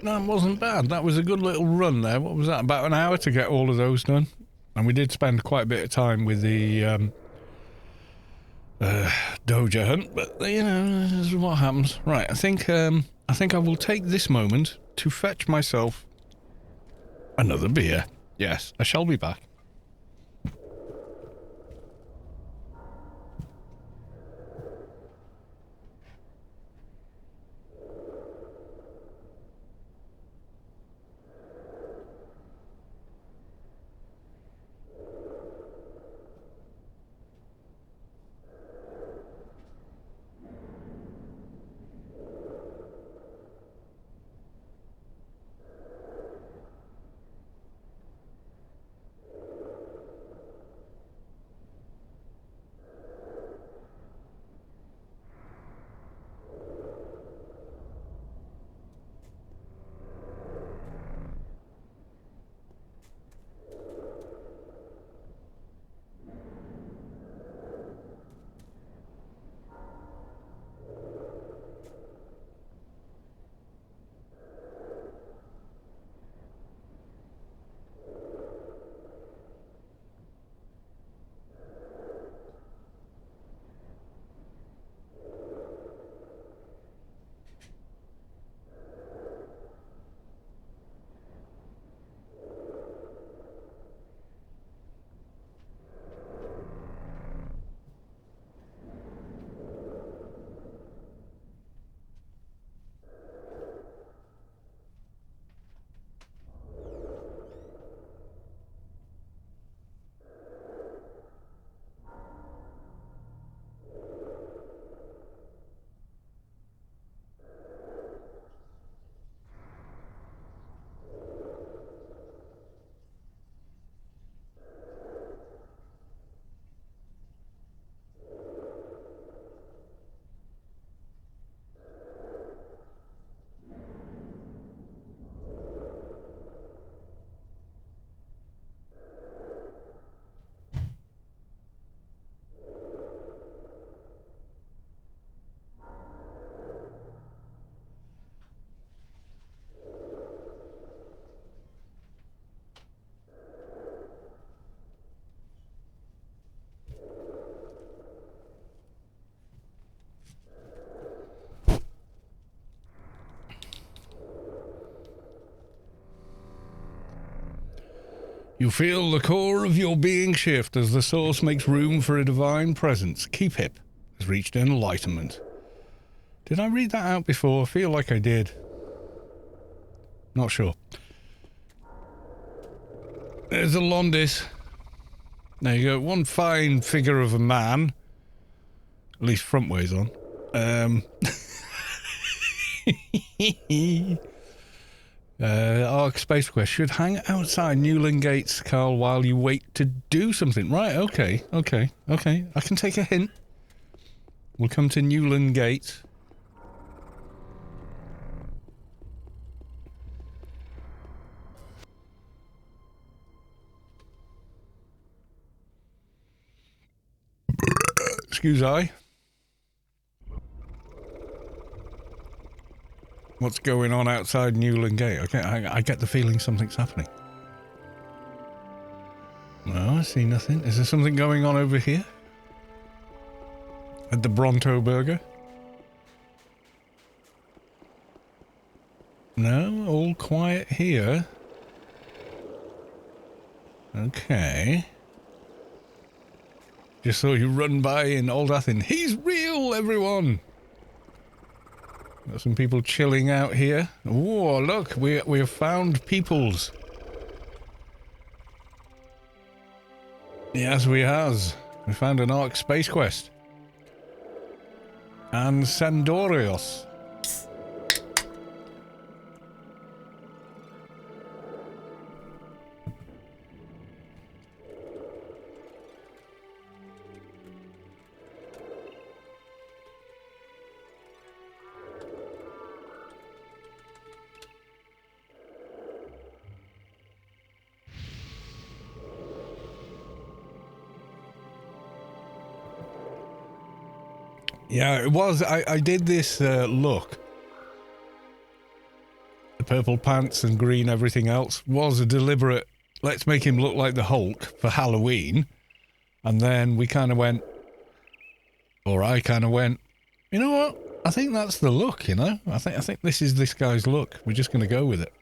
That wasn't bad. That was a good little run there. What was that? About an hour to get all of those done. And we did spend quite a bit of time with the Doja hunt, but you know, this is what happens. Right, I think I will take this moment to fetch myself another beer. Yes, I shall be back. You feel the core of your being shift as the source makes room for a divine presence. Keep Hip has reached enlightenment. Did I read that out before? I feel like I did. Not sure. There's the Londis. There you go. One fine figure of a man. At least front ways on. Arc Spacequest should hang outside Newland Gates, Carl, while you wait to do something. Right, okay. I can take a hint. We'll come to Newland Gates. Excuse I. What's going on outside Newland Gate? Okay, I get the feeling something's happening. No, I see nothing. Is there something going on over here? At the Bronto Burger? No, all quiet here. Okay. Just saw you run by in Old Athens. He's real, everyone! Got some people chilling out here. Oh, look, we have found peoples. Yes, we has. We found an Arc Spacequest. And Sandorios. Yeah, it was. I did this look. The purple pants and green everything else was a deliberate, let's make him look like the Hulk for Halloween. And then we kind of went, or I kind of went, you know what? I think that's the look, you know? I think this is this guy's look. We're just going to go with it.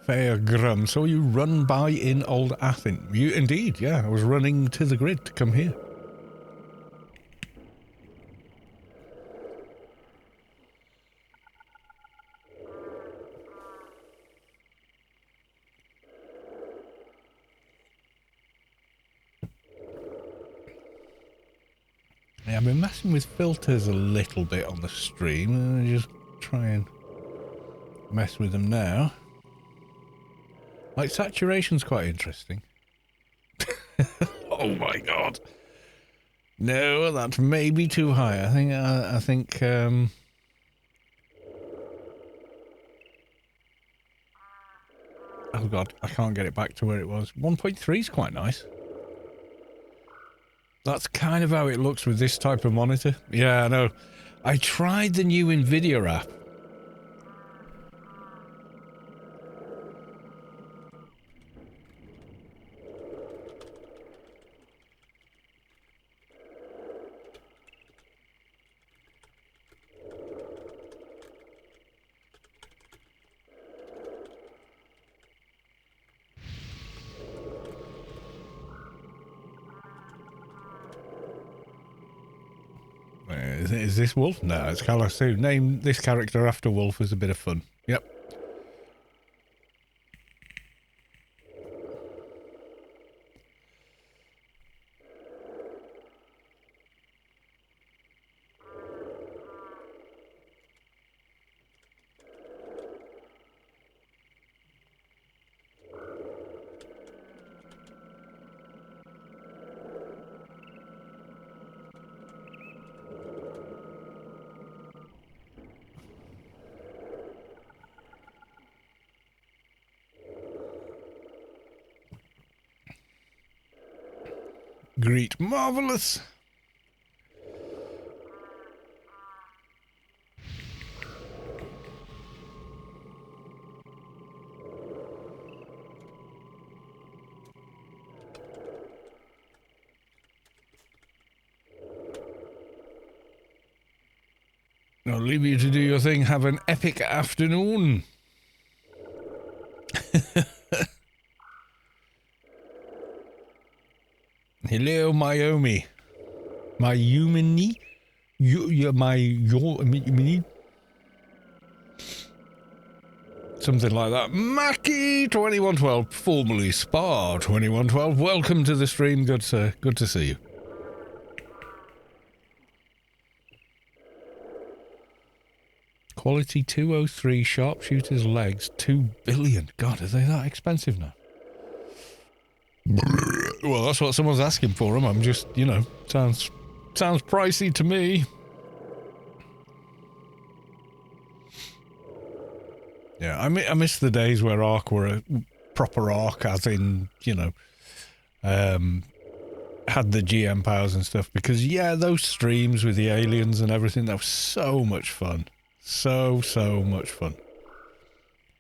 Fair Grum. So you run by in Old Athens. You indeed, yeah. I was running to the grid to come here. Yeah, I've been messing with filters a little bit on the stream. I'll just try and mess with them now. Like, saturation's quite interesting. Oh my god. No, that may be too high. I think, oh god, I can't get it back to where it was. 1.3 is quite nice. That's kind of how it looks with this type of monitor. Yeah, I know. I tried the new NVIDIA app. Is this Wolf? No, it's Calasu. Name this character after Wolf is a bit of fun. Yep. Great, marvelous. I'll leave you to do your thing. Have an epic afternoon. Hello, Myomi. Myumini? Mini? Something like that. Mackie2112, formerly Spar2112. Welcome to the stream. Good to see you. Quality 203 sharpshooter's legs, 2 billion. God, are they that expensive now? Well, that's what someone's asking for them. I'm just, you know, sounds pricey to me. Yeah, I miss the days where Ark were a proper Ark, as in, you know, had the GM powers and stuff. Because, yeah, those streams with the aliens and everything, that was so much fun. So much fun.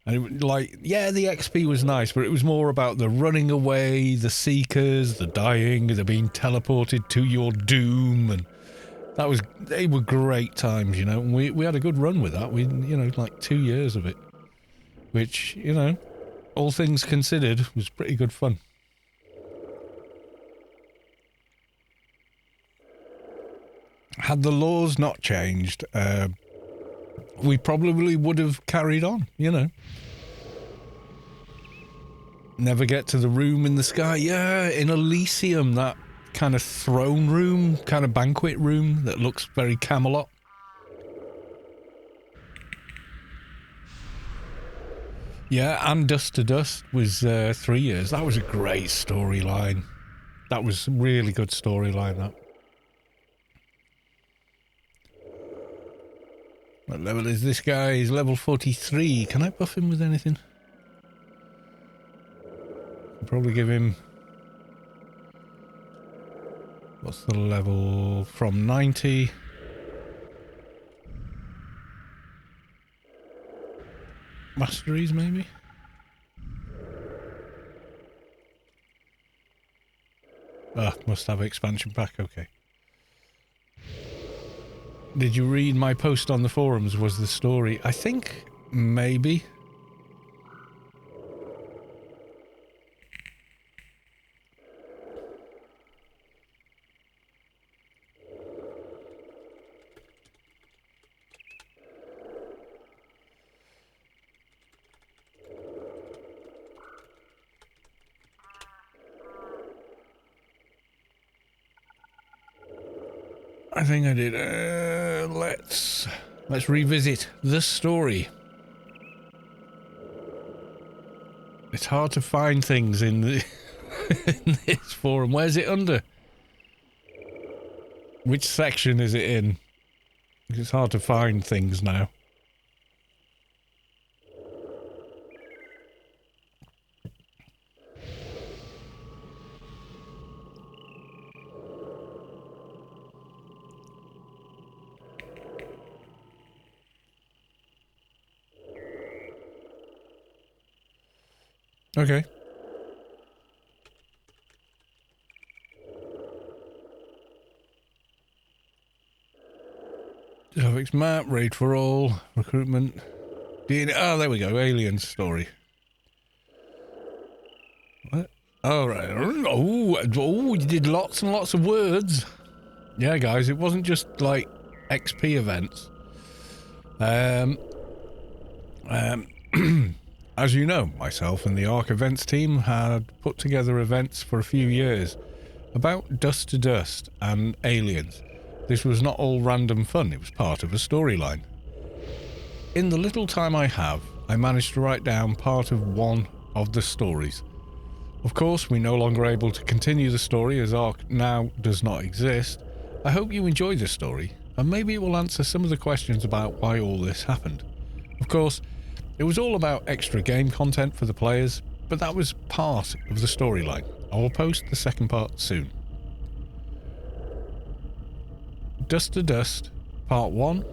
And like, yeah, the XP was nice, but it was more about the running away, the seekers, the dying, the being teleported to your doom, and they were great times, you know. And we had a good run with that. We, you know, like 2 years of it, which, you know, all things considered, was pretty good fun. Had the laws not changed, we probably would have carried on, you know. Never get to the room in the sky. Yeah, in Elysium, that kind of throne room, kind of banquet room that looks very Camelot. Yeah, and Dust to Dust was 3 years. That was a great storyline. That was a really good storyline, that. What level is this guy? He's level 43. Can I buff him with anything? I'll probably give him... What's the level from 90? Masteries, maybe? Ah, must have expansion pack, okay. Did you read my post on the forums? Was the story? I think maybe. I think I did. Let's revisit the story. It's hard to find things in the in this forum. Where's it under? Which section is it in? It's hard to find things now. Okay. Graphics map, raid for all, recruitment, DNA. Oh, there we go. Alien story. What? Oh, right. Oh, you did lots and lots of words. Yeah, guys, it wasn't just like XP events. As you know, myself and the Ark events team had put together events for a few years about Dust to Dust and aliens. This was not all random fun, it was part of a storyline. In the little time I have, I managed to write down part of one of the stories. Of course, we're no longer able to continue the story as Ark now does not exist. I hope you enjoy this story, and maybe it will answer some of the questions about why all this happened. Of course, it was all about extra game content for the players, but that was part of the storyline. I will post the second part soon. Dust to Dust, Part 1.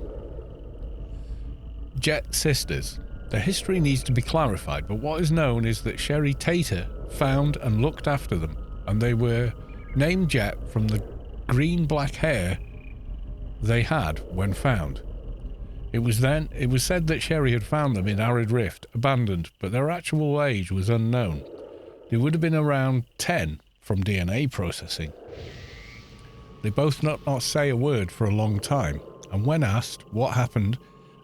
Jet Sisters. Their history needs to be clarified, but what is known is that Sherry Tater found and looked after them, and they were named Jet from the green-black hair they had when found. It was said that Sherry had found them in Arid Rift, abandoned, but their actual age was unknown. They would have been around 10 from DNA processing. They both not say a word for a long time, and when asked what happened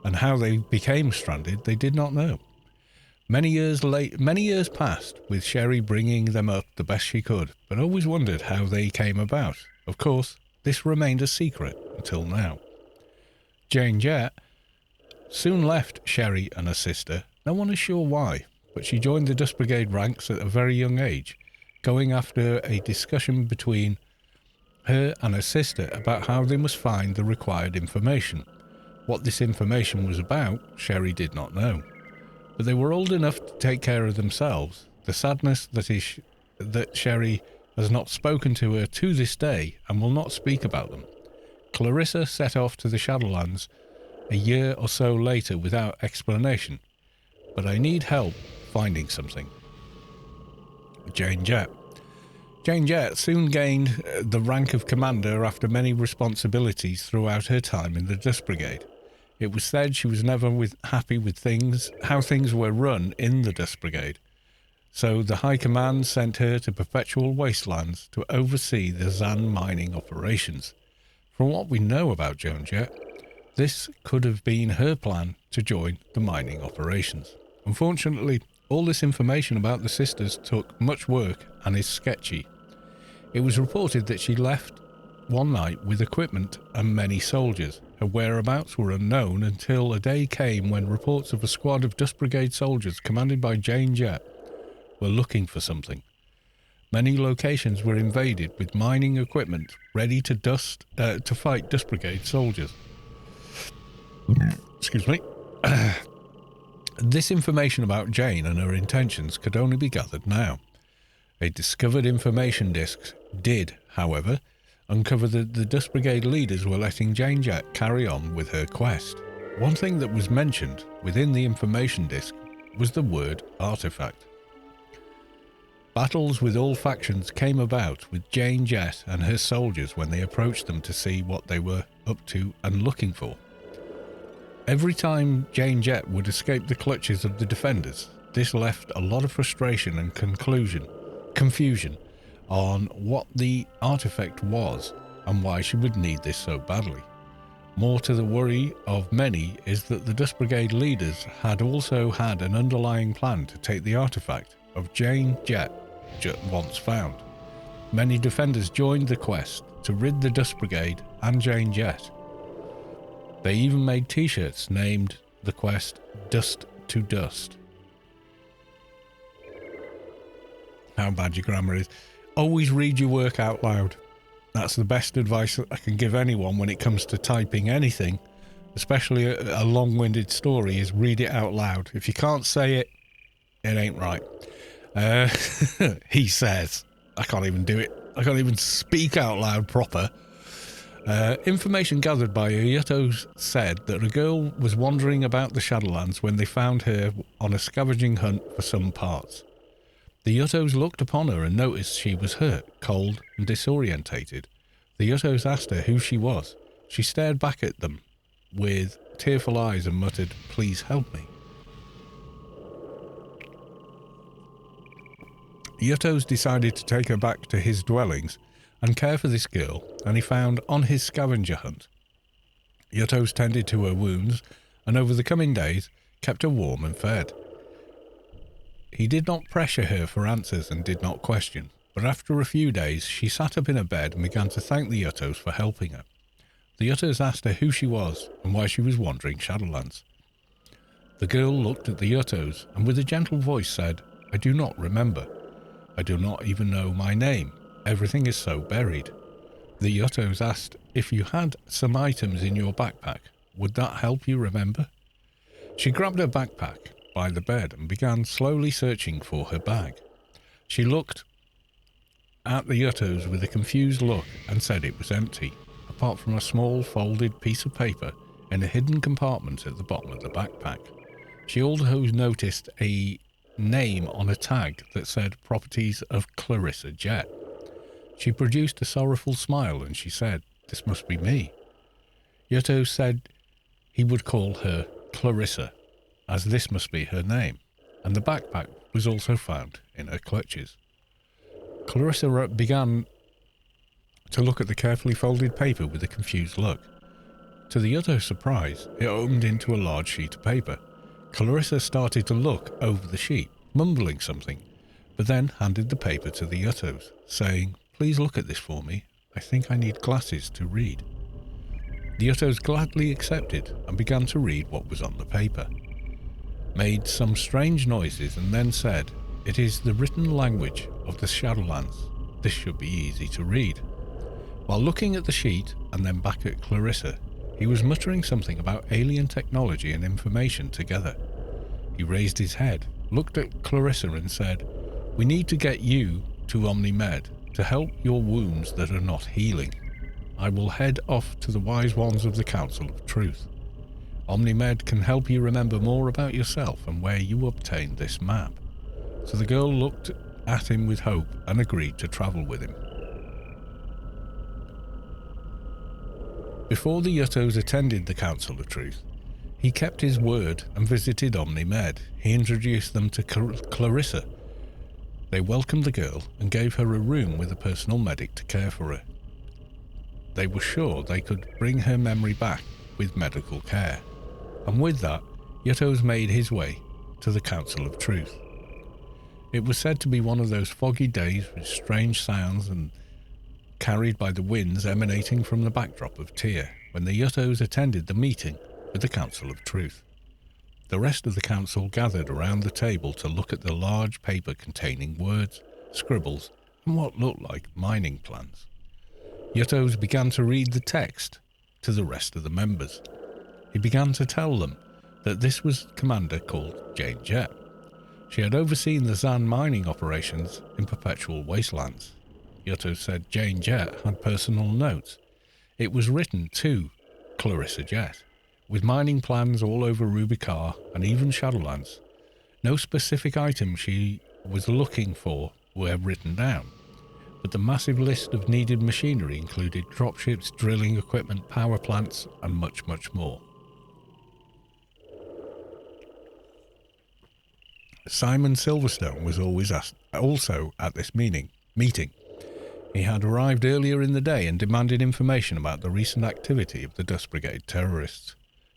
and how they became stranded, they did not know. Many years passed, with Sherry bringing them up the best she could, but always wondered how they came about. Of course, this remained a secret until now. Jane Jett soon left Sherry and her sister. No one is sure why, but she joined the Dust Brigade ranks at a very young age, going after a discussion between her and her sister about how they must find the required information. What this information was about, Sherry did not know. But they were old enough to take care of themselves. The sadness that Sherry has not spoken to her to this day and will not speak about them. Clarissa set off to the Shadowlands a year or so later without explanation. But I need help finding something. Jane Jett. Jane Jett soon gained the rank of commander after many responsibilities throughout her time in the Dust Brigade. It was said she was never happy with how things were run in the Dust Brigade. So the High Command sent her to Perpetual Wastelands to oversee the Zan mining operations. From what we know about Joan Jett, this could have been her plan to join the mining operations. Unfortunately, all this information about the sisters took much work and is sketchy. It was reported that she left one night with equipment and many soldiers. Her whereabouts were unknown until a day came when reports of a squad of Dust Brigade soldiers commanded by Jane Jett were looking for something. Many locations were invaded with mining equipment ready to fight Dust Brigade soldiers. Excuse me. This information about Jane and her intentions could only be gathered now. A discovered information disc did, however, uncover that the Dust Brigade leaders were letting Jane Jett carry on with her quest. One thing that was mentioned within the information disc was the word artifact. Battles with all factions came about with Jane Jett and her soldiers when they approached them to see what they were up to and looking for. Every time Jane Jett would escape the clutches of the defenders, this left a lot of frustration and confusion on what the artifact was and why she would need this so badly. More to the worry of many is that the Dust Brigade leaders had also had an underlying plan to take the artifact of Jane Jett once found. Many defenders joined the quest to rid the Dust Brigade and Jane Jett. They even made t-shirts named the quest Dust to Dust. How bad your grammar is. Always read your work out loud. That's the best advice that I can give anyone when it comes to typing anything, especially a long-winded story, is read it out loud. If you can't say it, it ain't right. He says. I can't even do it. I can't even speak out loud proper. Information gathered by Yuttos said that a girl was wandering about the Shadowlands when they found her on a scavenging hunt for some parts. The Yuttos looked upon her and noticed she was hurt, cold, and disorientated. The Yuttos asked her who she was. She stared back at them with tearful eyes and muttered, "Please help me." Yuttos decided to take her back to his dwellings and care for this girl, and he found on his scavenger hunt. Yuttos tended to her wounds and over the coming days kept her warm and fed. He did not pressure her for answers and did not question, but after a few days she sat up in her bed and began to thank the Yuttos for helping her. The Yuttos asked her who she was and why she was wandering Shadowlands. The girl looked at the Yuttos and with a gentle voice said, "I do not remember. I do not even know my name. Everything is so buried." The Yuttos asked if you had some items in your backpack, would that help you remember? She grabbed her backpack by the bed and began slowly searching for her bag. She looked at the Yuttos with a confused look and said it was empty, apart from a small folded piece of paper in a hidden compartment at the bottom of the backpack. She also noticed a name on a tag that said properties of Clarissa Jett. She produced a sorrowful smile and she said, "This must be me." Yuttos said he would call her Clarissa, as this must be her name, and the backpack was also found in her clutches. Clarissa began to look at the carefully folded paper with a confused look. To the utter surprise, it opened into a large sheet of paper. Clarissa started to look over the sheet, mumbling something, but then handed the paper to the Uttos, saying, "Please look at this for me. I think I need glasses to read." The Uttos gladly accepted and began to read what was on the paper, made some strange noises, and then said, "It is the written language of the Shadowlands. This should be easy to read." While looking at the sheet and then back at Clarissa, he was muttering something about alien technology and information together. He raised his head, looked at Clarissa and said, "We need to get you to OmniMed to help your wounds that are not healing. I will head off to the wise ones of the Council of Truth. OmniMed can help you remember more about yourself and where you obtained this map." So the girl looked at him with hope and agreed to travel with him. Before the Uttos attended the Council of Truth, he kept his word and visited OmniMed. He introduced them to Clarissa. They welcomed the girl and gave her a room with a personal medic to care for her. They were sure they could bring her memory back with medical care. And with that, Uttos made his way to the Council of Truth. It was said to be one of those foggy days with strange sounds and carried by the winds emanating from the backdrop of Tyr, when the Uttos attended the meeting with the Council of Truth. The rest of the council gathered around the table to look at the large paper containing words, scribbles, and what looked like mining plans. Uttos began to read the text to the rest of the members. He began to tell them that this was a commander called Jane Jett. She had overseen the Zan mining operations in Perpetual Wastelands. Uttos said Jane Jett had personal notes. It was written to Clarissa Jett, with mining plans all over Rubicar and even Shadowlands. No specific items she was looking for were written down, but the massive list of needed machinery included dropships, drilling equipment, power plants, and much, much more. Simon Silverstone was also at this meeting. He had arrived earlier in the day and demanded information about the recent activity of the Dust Brigade terrorists.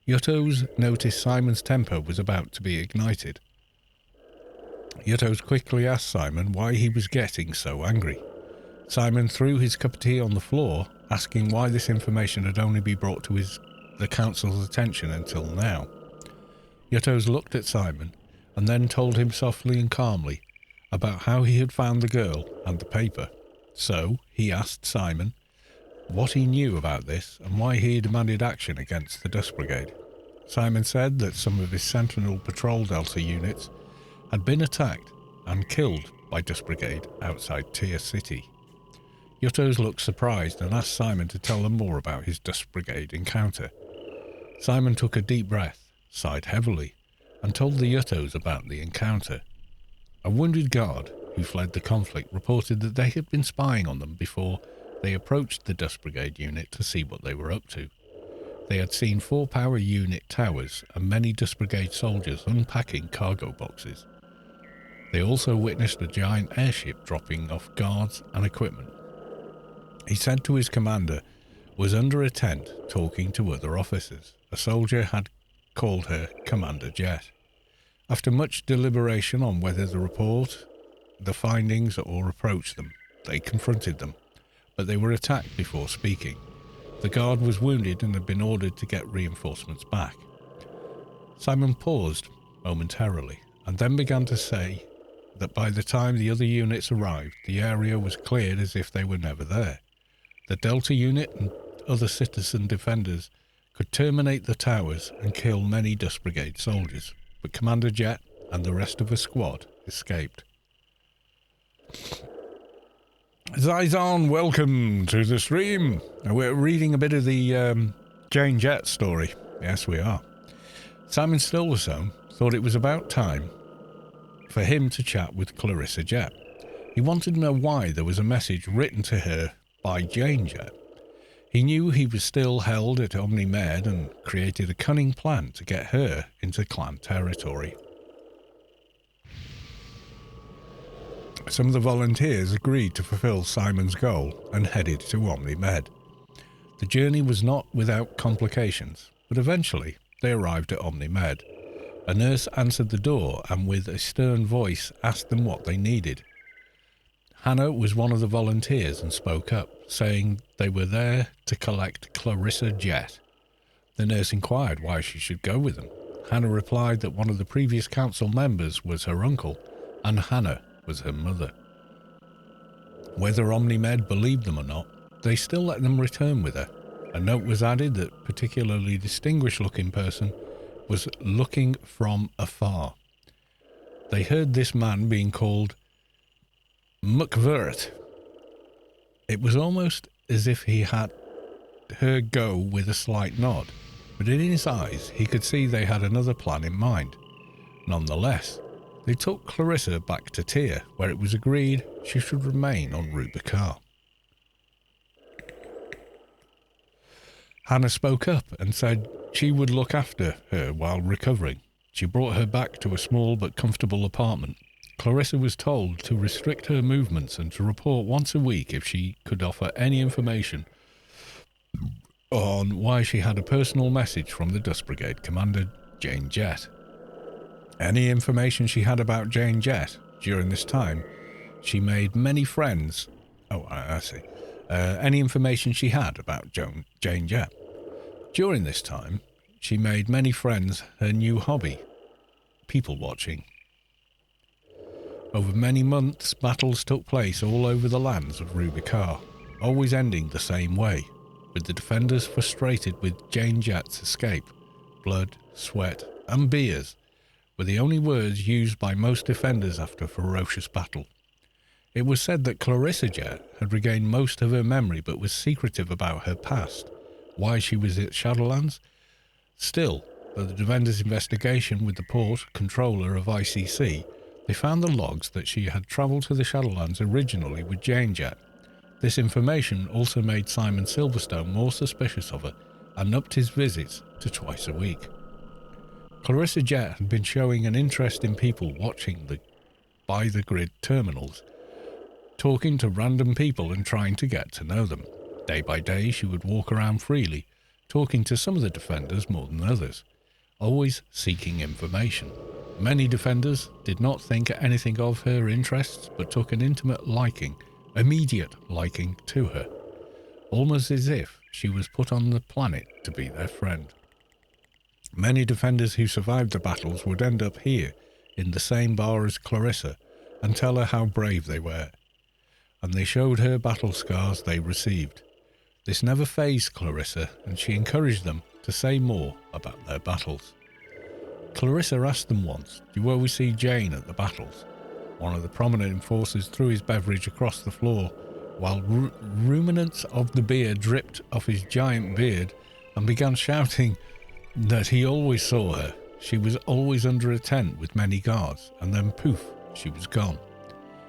Uttos noticed Simon's temper was about to be ignited. Uttos quickly asked Simon why he was getting so angry. Simon threw his cup of tea on the floor, asking why this information had only been brought to the council's attention until now. Uttos looked at Simon and then told him softly and calmly about how he had found the girl and the paper. So he asked Simon what he knew about this and why he demanded action against the Dust Brigade. Simon said that some of his Sentinel Patrol Delta units had been attacked and killed by Dust Brigade outside Tyr City. Uttos looked surprised and asked Simon to tell them more about his Dust Brigade encounter. Simon took a deep breath, sighed heavily, and told the Uttos about the encounter. A wounded guard who fled the conflict reported that they had been spying on them before they approached the Dust Brigade unit to see what they were up to. They had seen 4 power unit towers and many Dust Brigade soldiers unpacking cargo boxes. They also witnessed a giant airship dropping off guards and equipment. He said to his commander was under a tent talking to other officers. A soldier had called her Commander Jett. After much deliberation on whether to report the findings or approach them, they confronted them, but they were attacked before speaking. The guard was wounded and had been ordered to get reinforcements back. Simon paused momentarily and then began to say that by the time the other units arrived, the area was cleared as if they were never there. The Delta unit and other citizen defenders could terminate the towers and kill many Dust Brigade soldiers, but Commander Jett and the rest of the squad escaped. Zizon, welcome to the stream. We're reading a bit of the Jane Jett story. Yes, we are. Simon Silverstone thought it was about time for him to chat with Clarissa Jett. He wanted to know why there was a message written to her by Jane Jett. He knew he was still held at Omni-Med and created a cunning plan to get her into clan territory. Some of the volunteers agreed to fulfill Simon's goal and headed to Omni-Med. The journey was not without complications, but eventually they arrived at Omni-Med. A nurse answered the door and with a stern voice asked them what they needed. Hannah was one of the volunteers and spoke up, saying they were there to collect Clarissa Jett. The nurse inquired why she should go with them. Hannah replied that one of the previous council members was her uncle, and Hannah was her mother. Whether Omni-Med believed them or not, they still let them return with her. A note was added that a particularly distinguished-looking person was looking from afar. They heard this man being called McVert. It was almost as if he had her go with a slight nod, but in his eyes he could see they had another plan in mind. Nonetheless, they took Clarissa back to Tyr, where it was agreed she should remain on Rubicar. Hannah spoke up and said she would look after her while recovering. She brought her back to a small but comfortable apartment. Clarissa was told to restrict her movements and to report once a week if she could offer any information on why she had a personal message from the Dust Brigade Commander Jane Jett. Any information she had about Jane Jett during this time, she made many friends. Oh, I see. Any information she had about Jane Jett. During this time, she made many friends her new hobby, people watching. Over many months, battles took place all over the lands of Rubicar, always ending the same way, with the defenders frustrated with Jane Jett's escape. Blood, sweat, and beers were the only words used by most defenders after a ferocious battle. It was said that Clarissa Jett had regained most of her memory but was secretive about her past, why she was at Shadowlands. Still, by the defenders' investigation with the port controller of ICC, they found the logs that she had travelled to the Shadowlands originally with Jane Jett. This information also made Simon Silverstone more suspicious of her and upped his visits to twice a week. Clarissa Jett had been showing an interest in people watching the by-the-grid terminals, talking to random people and trying to get to know them. Day by day, she would walk around freely, talking to some of the defenders more than others, always seeking information. Many defenders did not think anything of her interests, but took an immediate liking to her, almost as if she was put on the planet to be their friend. Many defenders who survived the battles would end up here, in the same bar as Clarissa, and tell her how brave they were, and they showed her battle scars they received. This never fazed Clarissa, and she encouraged them to say more about their battles. Clarissa asked them once, "Do you always see Jane at the battles?" One of the prominent enforcers threw his beverage across the floor, while ruminants of the beer dripped off his giant beard, and began shouting that he always saw her. She was always under a tent with many guards, and then poof, she was gone.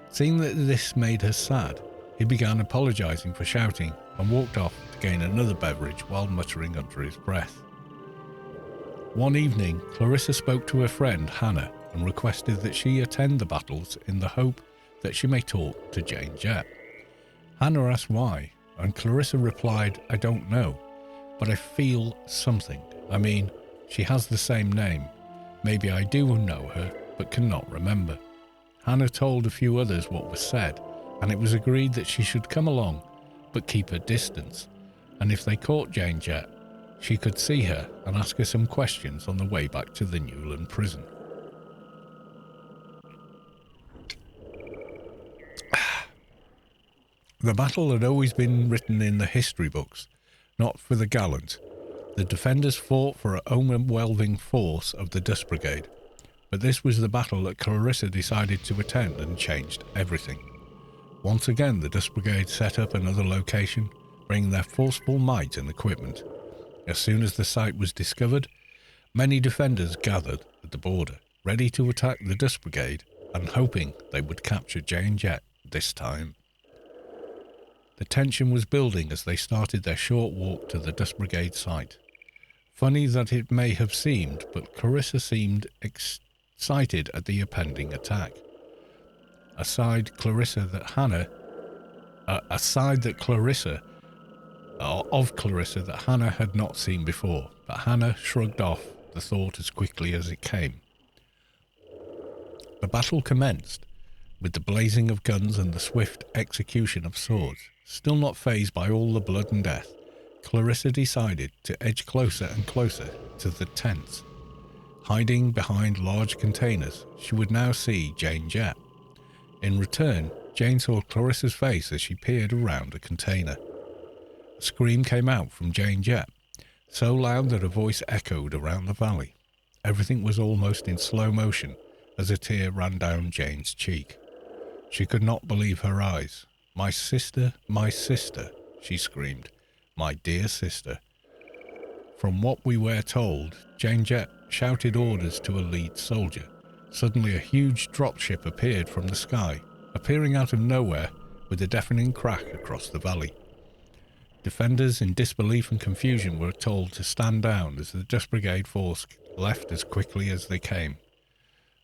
Seeing that this made her sad, he began apologising for shouting and walked off to gain another beverage while muttering under his breath. One evening, Clarissa spoke to her friend Hannah and requested that she attend the battles in the hope that she may talk to Jane Jett. Hannah asked why, and Clarissa replied, "I don't know, but I feel something. I mean, she has the same name. Maybe I do know her, but cannot remember." Hannah told a few others what was said, and it was agreed that she should come along, but keep her distance, and if they caught Jane Jett, she could see her and ask her some questions on the way back to the Newland prison. The battle had always been written in the history books, not for the gallant. The defenders fought for an overwhelming force of the Dust Brigade, but this was the battle that Clarissa decided to attend and changed everything. Once again, the Dust Brigade set up another location, bringing their forceful might and equipment. As soon as the site was discovered, many defenders gathered at the border, ready to attack the Dust Brigade and hoping they would capture Jane Jett this time. The tension was building as they started their short walk to the Dust Brigade site. Funny that it may have seemed, but Clarissa seemed excited at the impending attack. A side that Clarissa that Hannah had not seen before, but Hannah shrugged off the thought as quickly as it came. The battle commenced, with the blazing of guns and the swift execution of swords. Still not fazed by all the blood and death, Clarissa decided to edge closer and closer to the tents. Hiding behind large containers, she would now see Jane Jett. In return, Jane saw Clarissa's face as she peered around a container. A scream came out from Jane Jett, so loud that her voice echoed around the valley. Everything was almost in slow motion as a tear ran down Jane's cheek. She could not believe her eyes. My sister, she screamed. My dear sister. From what we were told, Jane Jett shouted orders to a lead soldier. Suddenly a huge dropship appeared from the sky, appearing out of nowhere with a deafening crack across the valley. Defenders in disbelief and confusion were told to stand down as the Dust Brigade force left as quickly as they came.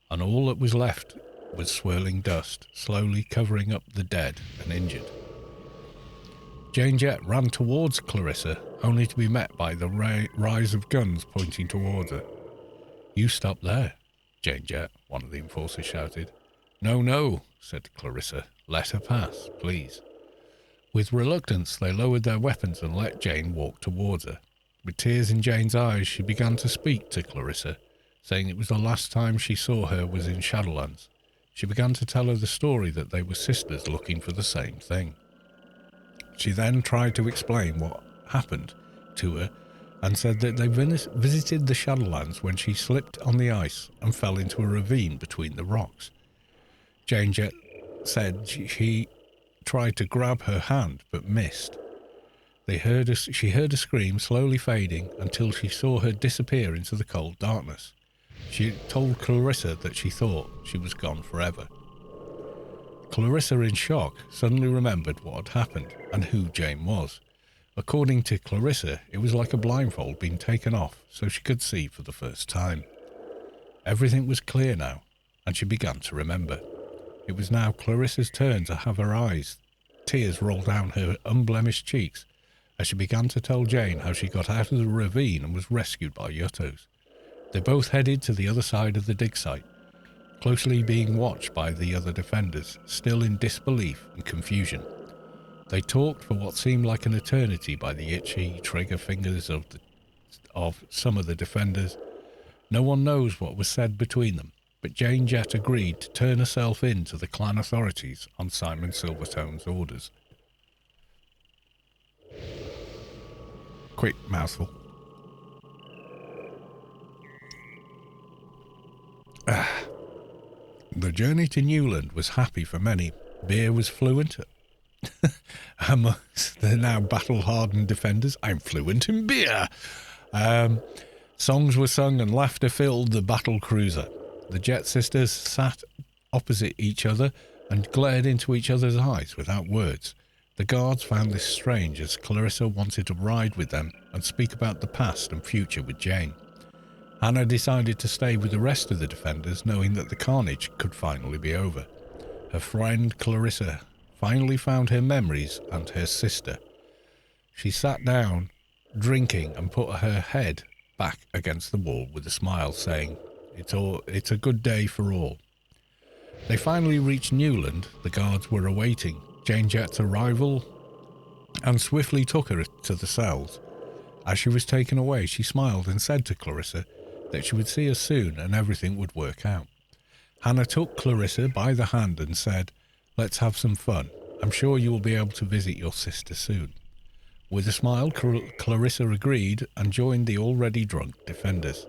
And all that was left was swirling dust, slowly covering up the dead and injured. Jane Jett ran towards Clarissa, only to be met by the rise of guns pointing towards her. "You stop there, Jane Jett," one of the enforcers shouted. No, said Clarissa. "Let her pass, please." With reluctance, they lowered their weapons and let Jane walk towards her. With tears in Jane's eyes, she began to speak to Clarissa, saying it was the last time she saw her was in Shadowlands. She began to tell her the story that they were sisters looking for the same thing. She then tried to explain what happened to her and said that they visited the Shadowlands when she slipped on the ice and fell into a ravine between the rocks. Jane Jett said she tried to grab her hand but missed. She heard a scream slowly fading until she saw her disappear into the cold darkness. She told Clarissa that she thought she was gone forever. Clarissa, in shock, suddenly remembered what had happened and who Jane was. According to Clarissa, it was like a blindfold being taken off so she could see for the first time. Everything was clear now, and she began to remember. It was now Clarissa's turn to have her eyes. Tears rolled down her unblemished cheeks as she began to tell Jane how she got out of the ravine and was rescued by Yuttos. They both headed to the other side of the dig site, closely being watched by the other defenders, still in disbelief and confusion. They talked for what seemed like an eternity by the itchy trigger fingers of some of the defenders. No one knows what was said between them, but Jane Jett agreed to turn herself in to the clan authorities on Simon Silvertone's orders. Quick mouthful. The journey to Newland was happy for many. Beer was fluent. Amongst the now battle-hardened defenders, I'm fluent in beer. Songs were sung and laughter filled the battle cruiser. The Jett sisters sat opposite each other and glared into each other's eyes without words. The guards found this strange as Clarissa wanted to ride with them and speak about the past and future with Jane. Hannah decided to stay with the rest of the defenders, knowing that the carnage could finally be over. Her friend Clarissa finally found her memories and her sister. She sat down, drinking, and put her head back against the wall with a smile, saying, It's a good day for all. They finally reached Newland. The guards were awaiting Jane Jett's arrival and swiftly took her to the cells. As she was taken away, she smiled and said to Clarissa that she would see her soon and everything would work out. Hannah took Clarissa by the hand and said, "Let's have some fun. I'm sure you will be able to visit your sister soon." With a smile, Clarissa agreed and joined the already drunk defenders.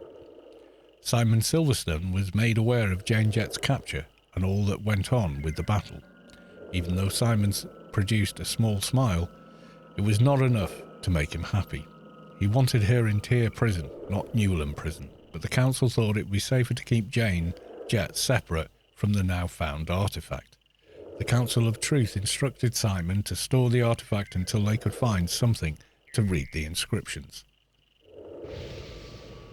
Simon Silverstone was made aware of Jane Jett's capture and all that went on with the battle. Even though Simon produced a small smile, it was not enough to make him happy. He wanted her in Tyr prison, not Newland prison, but the council thought it would be safer to keep Jane Jett separate from the now found artifact. The Council of Truth instructed Simon to store the artifact until they could find something to read the inscriptions.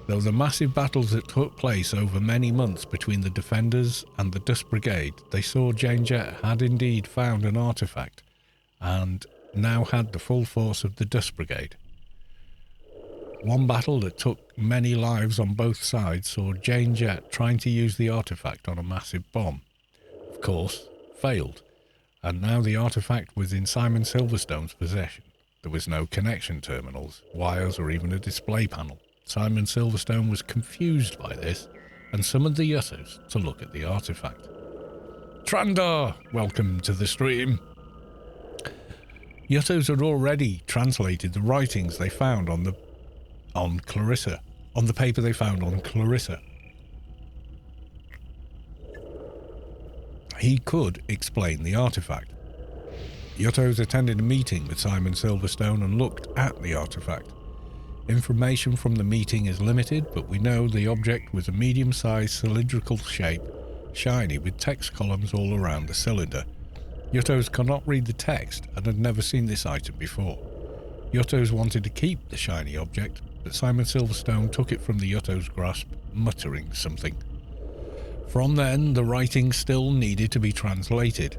Though the massive battles that took place over many months between the Defenders and the Dust Brigade, they saw Jane Jet had indeed found an artifact and now had the full force of the Dust Brigade. One battle that took many lives on both sides saw Jane Jet trying to use the artifact on a massive bomb. Of course, failed, and now the artifact was in Simon Silverstone's possession. There was no connection terminals, wires, or even a display panel. Simon Silverstone was confused by this and summoned the Yuttos to look at the artifact. Trandar, welcome to the stream. Yuttos had already translated the writings they found on the paper they found on Clarissa. He could explain the artifact. Yuttos attended a meeting with Simon Silverstone and looked at the artifact. Information from the meeting is limited, but we know the object was a medium-sized cylindrical shape, shiny with text columns all around the cylinder. Yuttos could not read the text and had never seen this item before. Yuttos wanted to keep the shiny object, but Simon Silverstone took it from the Yuttos' grasp, muttering something. From then, the writing still needed to be translated,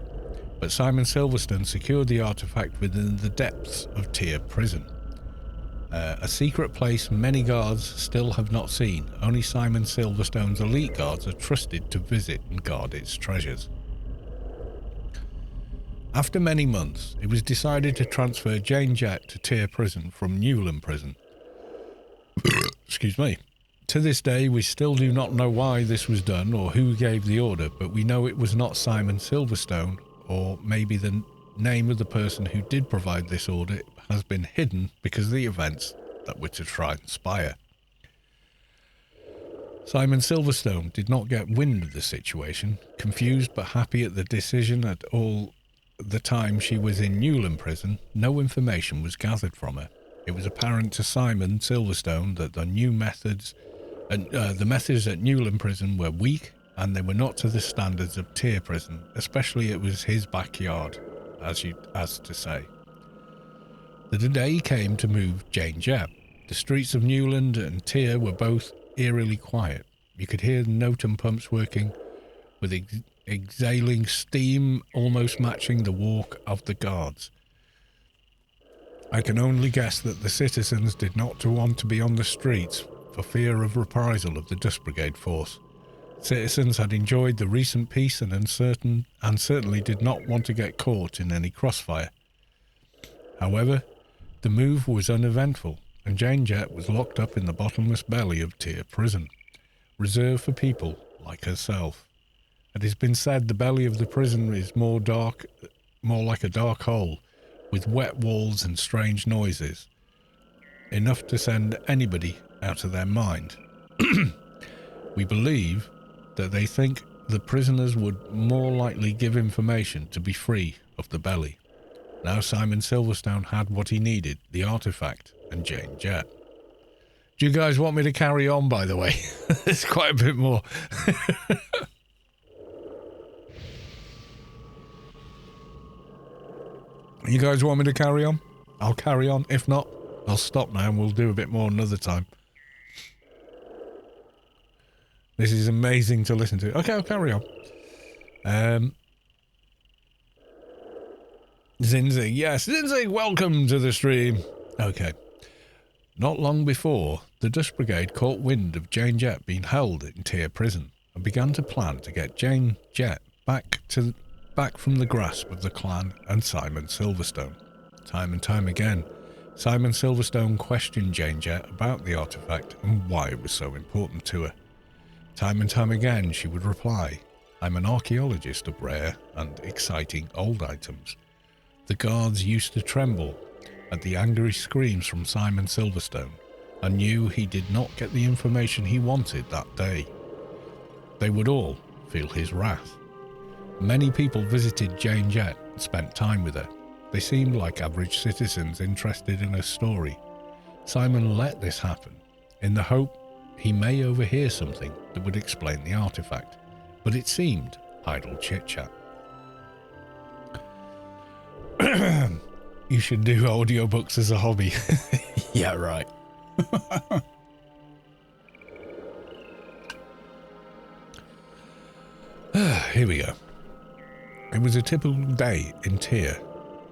but Simon Silverstone secured the artifact within the depths of Tyr Prison. A secret place many guards still have not seen. Only Simon Silverstone's elite guards are trusted to visit and guard its treasures. After many months, it was decided to transfer Jane Jet to Tyr Prison from Newland Prison. Excuse me. To this day, we still do not know why this was done or who gave the order, but we know it was not Simon Silverstone, or maybe the name of the person who did provide this order has been hidden because of the events that were to transpire. Simon Silverstone did not get wind of the situation, confused but happy at the decision. At all the time she was in Newland Prison, no information was gathered from her. It was apparent to Simon Silverstone that the methods at Newland Prison were weak, and they were not to the standards of Tyr Prison, especially it was his backyard, as to say. The day came to move Jane Jet. The streets of Newland and Tyr were both eerily quiet. You could hear the Notum pumps working, with exhaling steam almost matching the walk of the guards. I can only guess that the citizens did not want to be on the streets for fear of reprisal of the Dust Brigade force. Citizens had enjoyed the recent peace and certainly did not want to get caught in any crossfire. However, the move was uneventful, and Jane Jet was locked up in the bottomless belly of Tyr Prison, reserved for people like herself. It has been said the belly of the prison is more like a dark hole, with wet walls and strange noises, enough to send anybody out of their mind. We believe that they think the prisoners would more likely give information to be free of the belly. Now Simon Silverstone had what he needed, the artifact and Jane Jet. Do you guys want me to carry on, by the way? There's quite a bit more. You guys want me to carry on? I'll carry on. If not, I'll stop now and we'll do a bit more another time. This is amazing to listen to. Okay, I'll carry on. Zinzig, yes. Zinzig, welcome to the stream. Okay. Not long before, the Dust Brigade caught wind of Jane Jet being held in Tyr Prison and began to plan to get Jane Jet back from the grasp of the clan and Simon Silverstone. Time and time again, Simon Silverstone questioned Jane Jet about the artifact and why it was so important to her. Time and time again, she would reply, "I'm an archaeologist of rare and exciting old items." The guards used to tremble at the angry screams from Simon Silverstone and knew he did not get the information he wanted that day. They would all feel his wrath. Many people visited Jane Jet and spent time with her. They seemed like average citizens interested in her story. Simon let this happen, in the hope he may overhear something that would explain the artifact, but it seemed idle chit-chat. You should do audiobooks as a hobby. Yeah, right. Here we go. It was a typical day in Tyr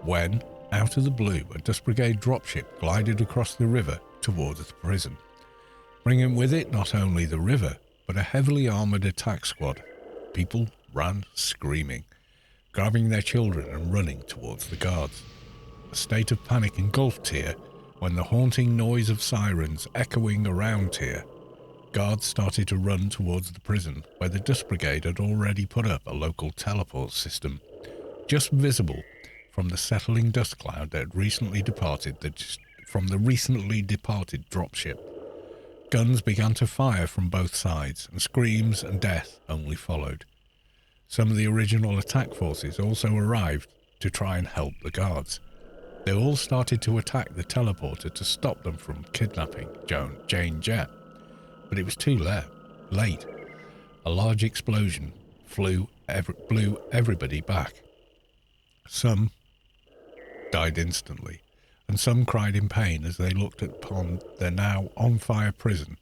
when, out of the blue, a Dust Brigade dropship glided across the river towards the prison, bringing with it not only the river, but a heavily armoured attack squad. People ran screaming, grabbing their children and running towards the guards. A state of panic engulfed Tyr when the haunting noise of sirens echoing around Tyr. Guards started to run towards the prison, where the Dust Brigade had already put up a local teleport system, just visible from the settling dust cloud that had recently departed from the recently departed dropship. Guns began to fire from both sides, and screams and death only followed. Some of the original attack forces also arrived to try and help the guards. They all started to attack the teleporter to stop them from kidnapping Jane Jet. But it was too late. A large explosion blew everybody back. Some died instantly, and some cried in pain as they looked upon their now on-fire prison.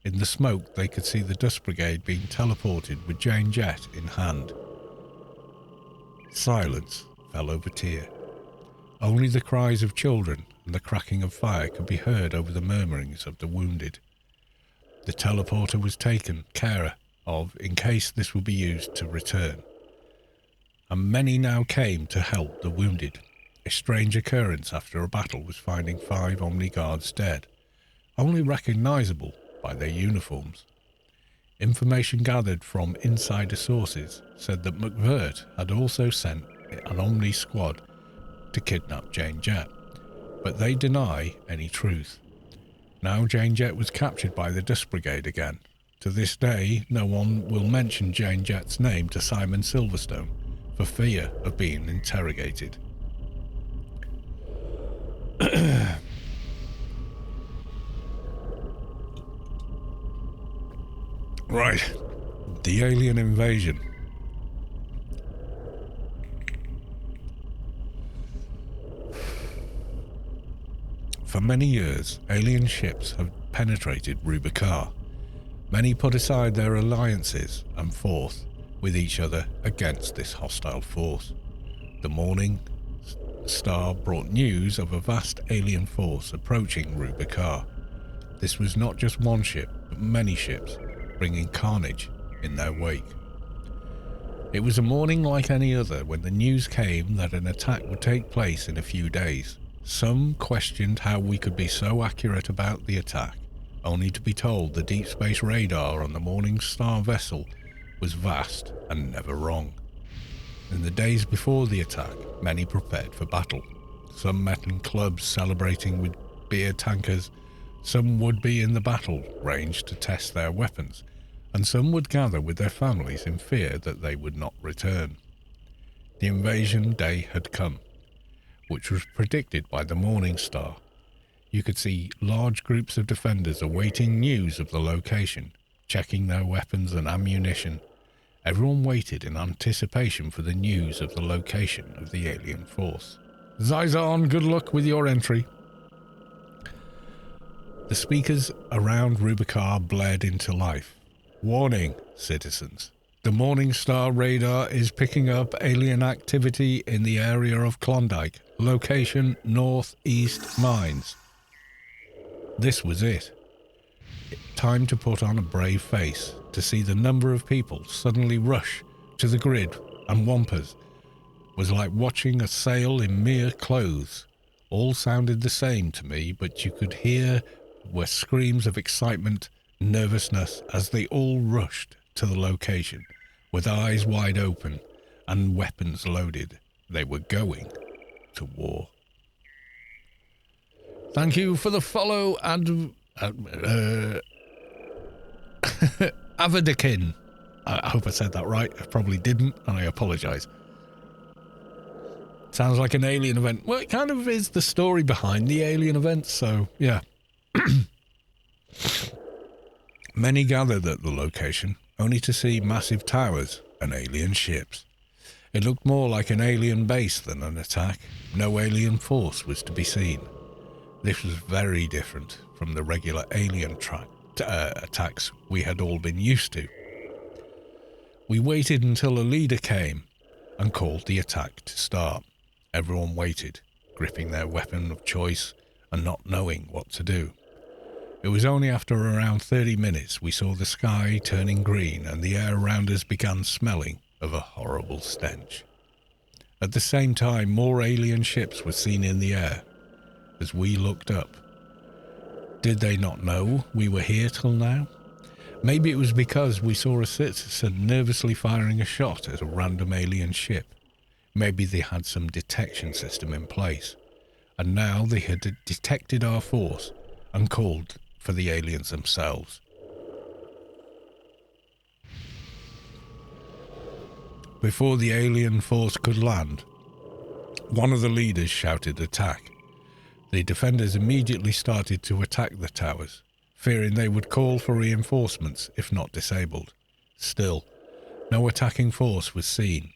In the smoke, they could see the Dust Brigade being teleported with Jane Jet in hand. Silence fell over Tyr. Only the cries of children and the cracking of fire could be heard over the murmurings of the wounded. The teleporter was taken care of in case this would be used to return. And many now came to help the wounded. A strange occurrence after a battle was finding 5 Omni Guards dead, only recognisable by their uniforms. Information gathered from insider sources said that McVirt had also sent an Omni squad to kidnap Jane Jet, but they deny any truth. Now Jane Jet was captured by the Dust Brigade again. To this day, no one will mention Jane Jet's name to Simon Silverstone for fear of being interrogated. Right, the alien invasion. For many years, alien ships have penetrated Rubicar. Many put aside their alliances and fought with each other against this hostile force. The Morning Star brought news of a vast alien force approaching Rubicar. This was not just one ship, but many ships, bringing carnage in their wake. It was a morning like any other when the news came that an attack would take place in a few days. Some questioned how we could be so accurate about the attack, only to be told the deep space radar on the Morning Star vessel was vast and never wrong. In the days before the attack, many prepared for battle. Some met in clubs celebrating with beer tankers, some would be in the battle range to test their weapons, and some would gather with their families in fear that they would not return. The invasion day had come, which was predicted by the Morning Star. You could see large groups of defenders awaiting news of the location, checking their weapons and ammunition. Everyone waited in anticipation for the news of the location of the alien force. Zizon, good luck with your entry. The speakers around Rubicar blared into life. Warning, citizens. The Morning Star radar is picking up alien activity in the area of Klondike. Location northeast mines. This was it. Time to put on a brave face to see the number of people suddenly rush to the grid and Wampers was like watching a sail in mere clothes. All sounded the same to me, but you could hear were screams of excitement, nervousness as they all rushed to the location with eyes wide open and weapons loaded. They were going to war. Thank you for the follow and Avadikiah. I hope I said that right. I probably didn't, and I apologise. Sounds like an alien event. Well, it kind of is the story behind the alien event, so yeah. Many gathered at the location, only to see massive towers and alien ships. It looked more like an alien base than an attack. No alien force was to be seen. This was very different from the regular alien attacks we had all been used to. We waited until a leader came and called the attack to start. Everyone waited, gripping their weapon of choice and not knowing what to do. It was only after around 30 minutes we saw the sky turning green and the air around us began smelling of a horrible stench. At the same time, more alien ships were seen in the air. As we looked up, did they not know we were here till now? Maybe it was because we saw a citizen nervously firing a shot at a random alien ship. Maybe they had some detection system in place, and now they had detected our force and called for the aliens themselves. Before the alien force could land, one of the leaders shouted attack. The defenders immediately started to attack the towers, fearing they would call for reinforcements if not disabled. Still, no attacking force was seen.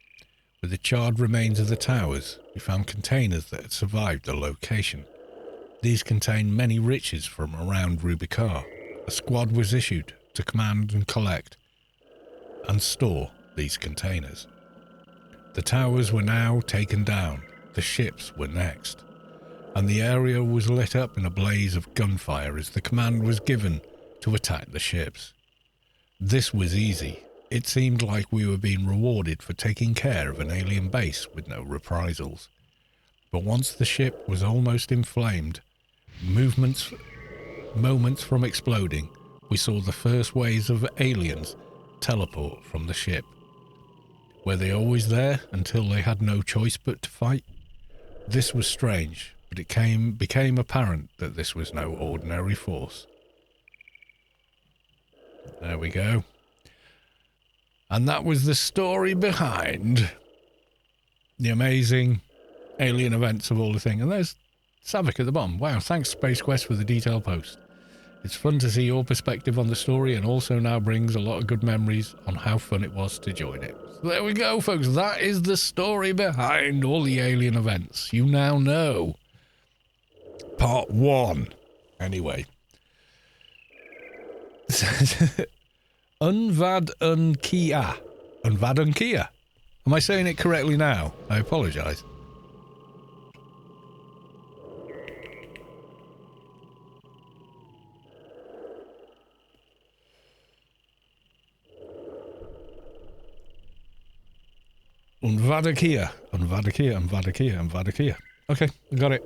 With the charred remains of the towers, we found containers that had survived the location. These contained many riches from around Avadikiah. A squad was issued to command and collect and store these containers. The towers were now taken down. The ships were next, and the area was lit up in a blaze of gunfire as the command was given to attack the ships. This was easy. It seemed like we were being rewarded for taking care of an alien base with no reprisals. But once the ship was almost inflamed, moments from exploding, we saw the first waves of aliens teleport from the ship. Were they always there until they had no choice but to fight? This was strange, but it became apparent that this was no ordinary force. There we go. And that was the story behind the amazing alien events of all the thing. And there's Savik at the bottom. Wow, thanks Spacequest for the detailed post. It's fun to see your perspective on the story and also now brings a lot of good memories on how fun it was to join it. So there we go, folks. That is the story behind all the alien events. You now know. Part 1. Anyway. Avadikiah. Avadikiah. Am I saying it correctly now? I apologise. Avadikiah. Okay, I got it.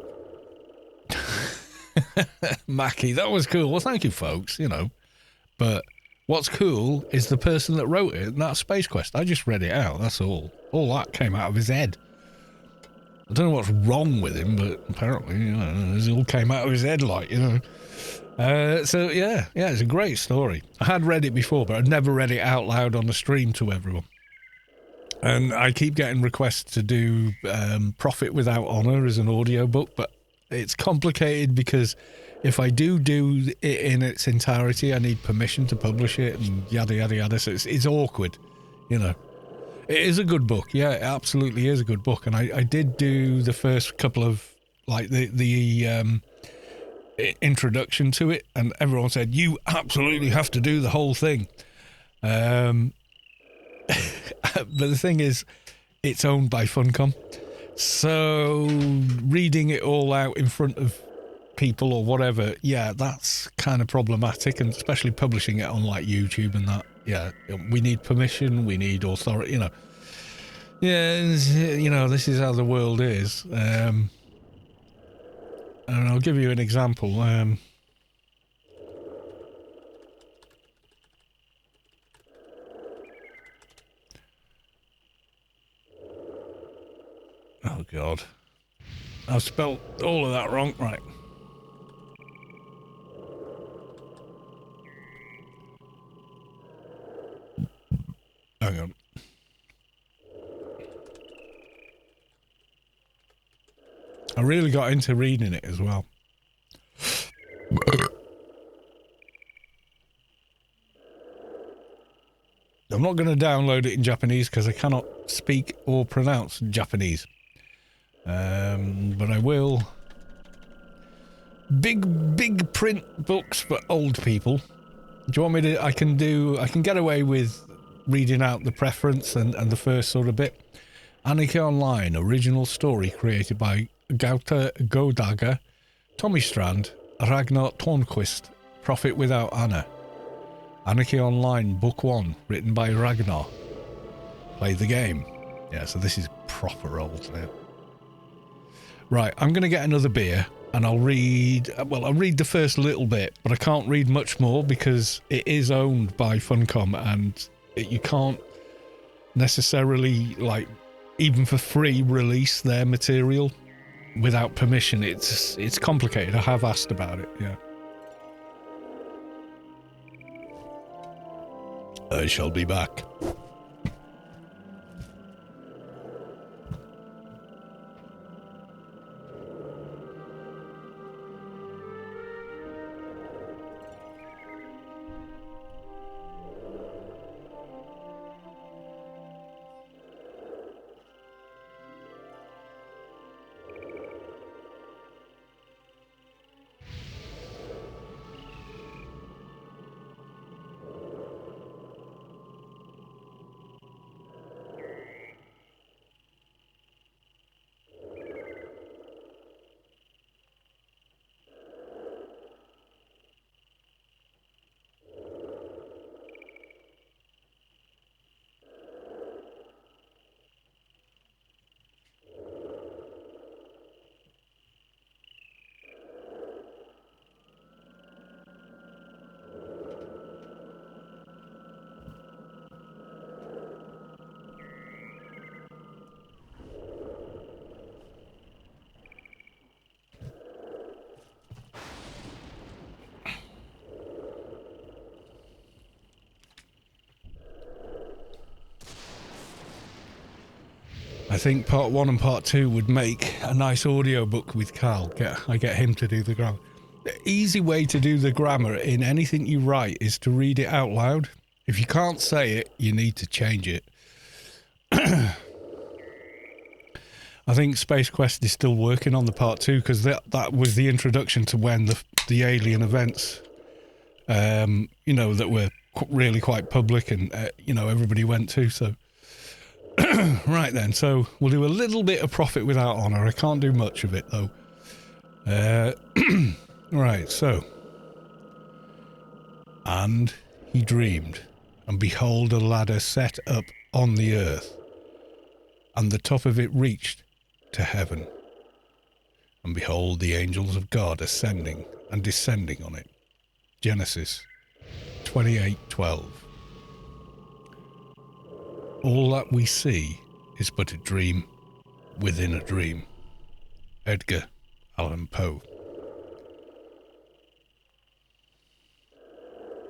Mackie, that was cool. Well, thank you, folks, you know. But what's cool is the person that wrote it, and that's Spacequest. I just read it out, that's all. All that came out of his head. I don't know what's wrong with him, but apparently, you know, it all came out of his head, like, you know. So, yeah, it's a great story. I had read it before, but I'd never read it out loud on the stream to everyone. And I keep getting requests to do Profit Without Honor as an audiobook, but it's complicated because if I do it in its entirety, I need permission to publish it and yada, yada, yada. So it's awkward, you know. It is a good book. Yeah, it absolutely is a good book. And I did do the first couple of, like, the introduction to it, and everyone said, you absolutely have to do the whole thing. But the thing is, it's owned by Funcom, so reading it all out in front of people or whatever, yeah, that's kind of problematic, and especially publishing it on like YouTube and that, yeah, we need permission, we need authority, you know. Yeah, you know, this is how the world is. And I'll give you an example. Oh, God. I've spelled all of that wrong. Right. Hang on. I really got into reading it as well. I'm not going to download it in Japanese because I cannot speak or pronounce Japanese. But I will. Big print books for old people. Do you want me to? I can get away with reading out the preference and the first sort of bit. Anarchy Online, original story created by Gauta Godaga, Tommy Strand, Ragnar Tornquist, Prophet Without Anna. Anarchy Online, Book 1, written by Ragnar. Play the game. Yeah, so this is proper old now. Right, I'm going to get another beer and I'll read the first little bit, but I can't read much more because it is owned by Funcom and you can't necessarily, like, even for free, release their material without permission. It's complicated. I have asked about it, yeah. I shall be back. I think part 1 and part 2 would make a nice audiobook with Carl. I get him to do the grammar. The easy way to do the grammar in anything you write is to read it out loud. If you can't say it, you need to change it. I think Spacequest is still working on the part 2 because that was the introduction to when the alien events, that were really quite public and, everybody went to, so... Right then, so we'll do a little bit of Prophet Without Honor. I can't do much of it, though. Right, so. And he dreamed, and behold a ladder set up on the earth, and the top of it reached to heaven. And behold the angels of God ascending and descending on it. Genesis 28:12. All that we see is but a dream within a dream. Edgar Allan Poe.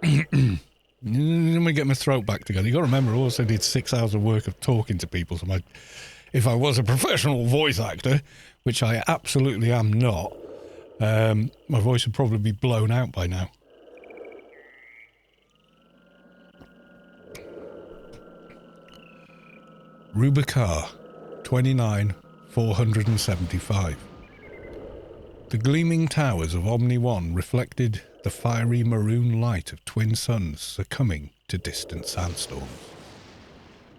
Let me get my throat back together. You got to remember, I also did 6 hours of work of talking to people. So if I was a professional voice actor, which I absolutely am not, my voice would probably be blown out by now. Rubicar 29,475. The gleaming towers of Omni 1 reflected the fiery maroon light of twin suns succumbing to distant sandstorms.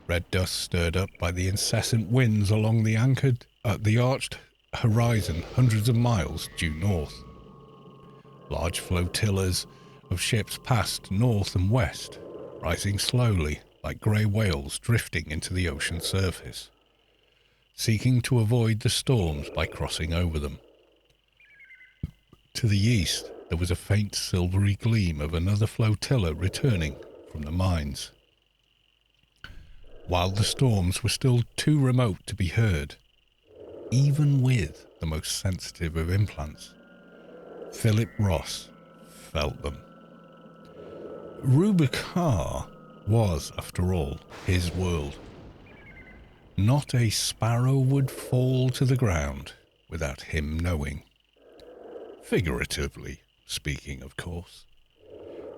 Red dust stirred up by the incessant winds along the arched horizon hundreds of miles due north. Large flotillas of ships passed north and west, rising slowly like grey whales drifting into the ocean surface, seeking to avoid the storms by crossing over them. To the east, there was a faint silvery gleam of another flotilla returning from the mines. While the storms were still too remote to be heard, even with the most sensitive of implants, Philip Ross felt them. Rubicar was, after all, his world. Not a sparrow would fall to the ground without him knowing. Figuratively speaking, of course.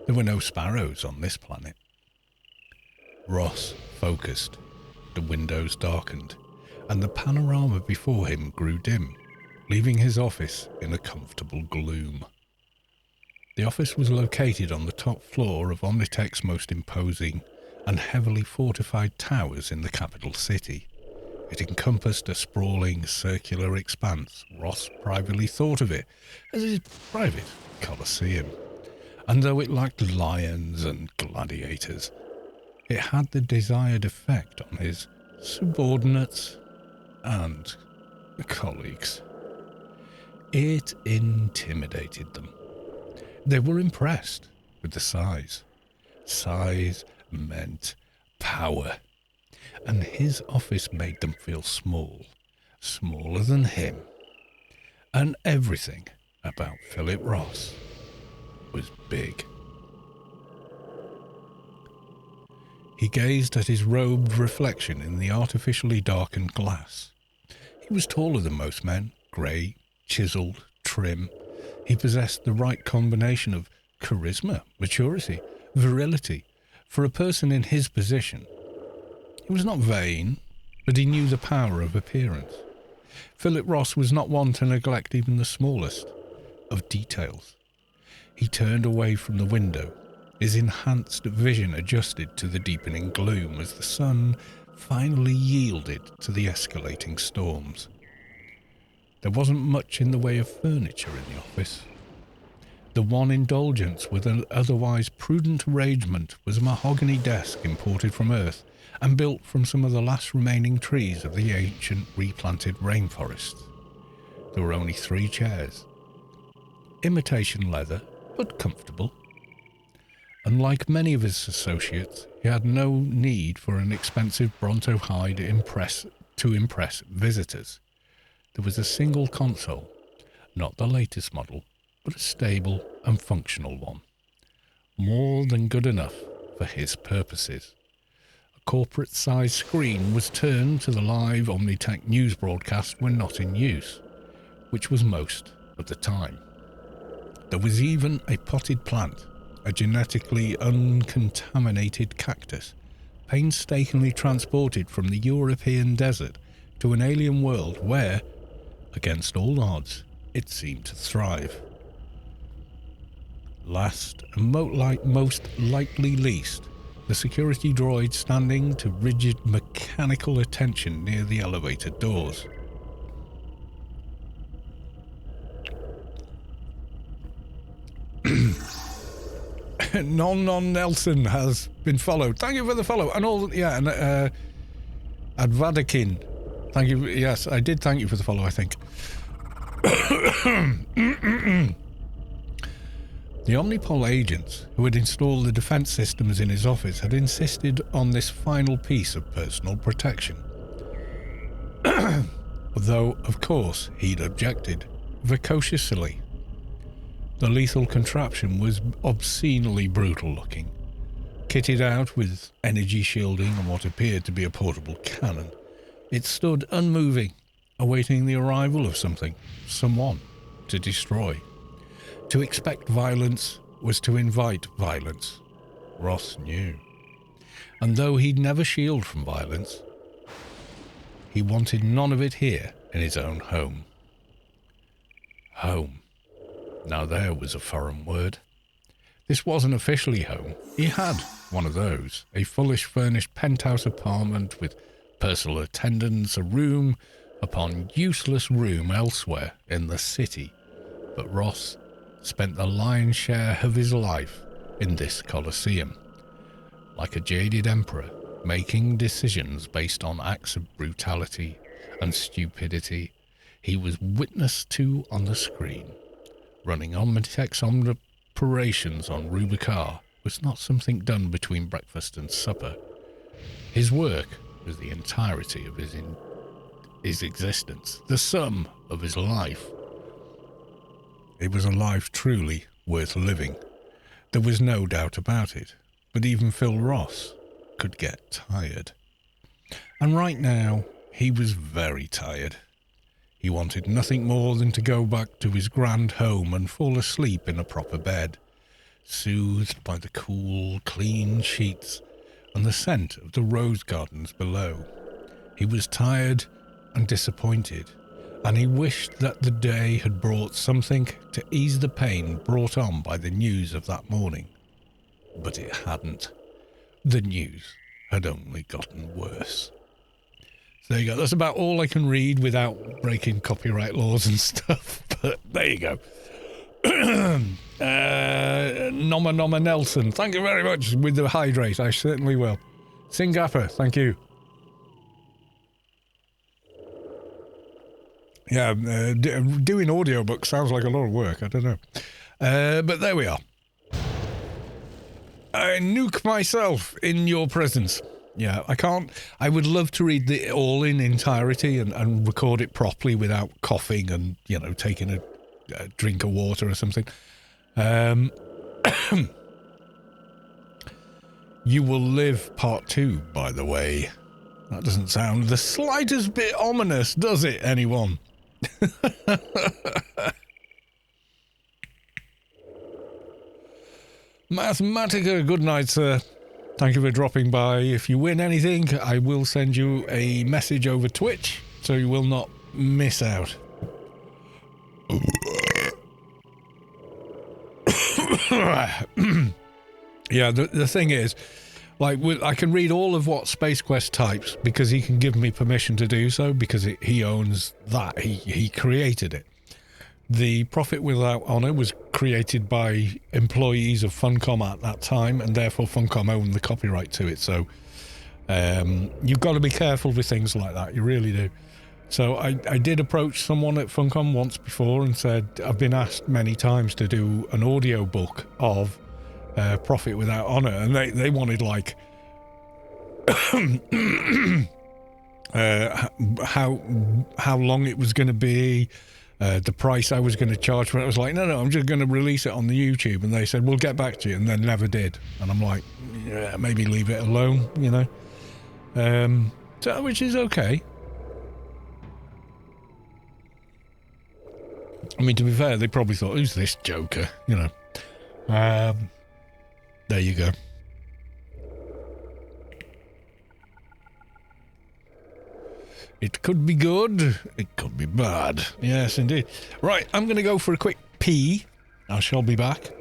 There were no sparrows on this planet. Ross focused. The windows darkened, and the panorama before him grew dim, leaving his office in a comfortable gloom. The office was located on the top floor of Omnitech's most imposing and heavily fortified towers in the capital city. It encompassed a sprawling circular expanse. Ross privately thought of it as his private Colosseum, and though it lacked lions and gladiators, it had the desired effect on his subordinates and colleagues. It intimidated them. They were impressed with the size. Size meant power, and his office made them feel small, smaller than him. And everything about Philip Ross was big. He gazed at his robed reflection in the artificially darkened glass. He was taller than most men, grey, chiselled, trim. He possessed the right combination of charisma, maturity, virility for a person in his position. He was not vain, but he knew the power of appearance. Philip Ross was not one to neglect even the smallest of details. He turned away from the window, his enhanced vision adjusted to the deepening gloom as the sun finally yielded to the escalating storms. There wasn't much in the way of furniture in the office. The one indulgence with an otherwise prudent arrangement was a mahogany desk imported from Earth and built from some of the last remaining trees of the ancient replanted rainforests. There were only 3 chairs. Imitation leather, but comfortable. Unlike many of his associates, he had no need for an expensive Bronto hide to impress visitors. There was a single console, not the latest model, but a stable and functional one. More than good enough for his purposes. A corporate-sized screen was turned to the live Omnitech news broadcast when not in use, which was most of the time. There was even a potted plant, a genetically uncontaminated cactus, painstakingly transported from the European desert to an alien world where, against all odds, it seemed to thrive. Last and most likely least, the security droid standing to rigid mechanical attention near the elevator doors. Non Nelson has been followed. Thank you for the follow. And all, yeah, and Avadikiah. Thank you. Yes, I did thank you for the follow, I think. The Omnipol agents who had installed the defense systems in his office had insisted on this final piece of personal protection. Though, of course, he'd objected, viciously. The lethal contraption was obscenely brutal looking, kitted out with energy shielding and what appeared to be a portable cannon. It stood unmoving, awaiting the arrival of someone to destroy. To expect violence was to invite violence. Ross knew. And though he'd never shield from violence, he wanted none of it here in his own home. Home. Now there was a foreign word. This wasn't officially home. He had one of those, a fully furnished penthouse apartment with personal attendants, a room upon useless room elsewhere in the city. But Ross spent the lion's share of his life in this Colosseum, like a jaded emperor, making decisions based on acts of brutality and stupidity he was witness to on the screen. Running Omnitech's operations on Rubicar was not something done between breakfast and supper. His work was the entirety of his existence, the sum of his life. It was a life truly worth living. There was no doubt about it, but even Phil Ross could get tired. And right now, he was very tired. He wanted nothing more than to go back to his grand home and fall asleep in a proper bed, soothed by the cool, clean sheets, and the scent of the rose gardens below. He was tired and disappointed, and he wished that the day had brought something to ease the pain brought on by the news of that morning. But it hadn't. The news had only gotten worse. So there you go. That's about all I can read without breaking copyright laws and stuff. But there you go. Noma Nelson, thank you very much with the hydrate. I certainly will. Singapore, thank you. Yeah, doing audiobooks sounds like a lot of work. I don't know. But there we are. I nuke myself in your presence. Yeah, I can't. I would love to read it all in entirety and record it properly without coughing and, taking a drink of water or something. You Will Live Part 2, by the way. That doesn't sound the slightest bit ominous, does it, anyone? Mathematica, good night, sir. Thank you for dropping by. If you win anything, I will send you a message over Twitch, so you will not miss out. Yeah, the thing is, I can read all of what Spacequest types because he can give me permission to do so because he owns that. He created it. The Profit Without Honor was created by employees of Funcom at that time, and therefore Funcom owned the copyright to it. So you've got to be careful with things like that. You really do. So I did approach someone at Funcom once before and said, I've been asked many times to do an audio book of Profit Without Honor, and they wanted how long it was going to be, the price I was going to charge for it. I was like, no, I'm just going to release it on the YouTube. And they said, we'll get back to you, and then never did. And I'm like, yeah, maybe leave it alone, so, which is okay. I mean, to be fair, they probably thought, who's this joker, there you go. It could be good, it could be bad. Yes, indeed. Right, I'm going to go for a quick pee. I shall be back.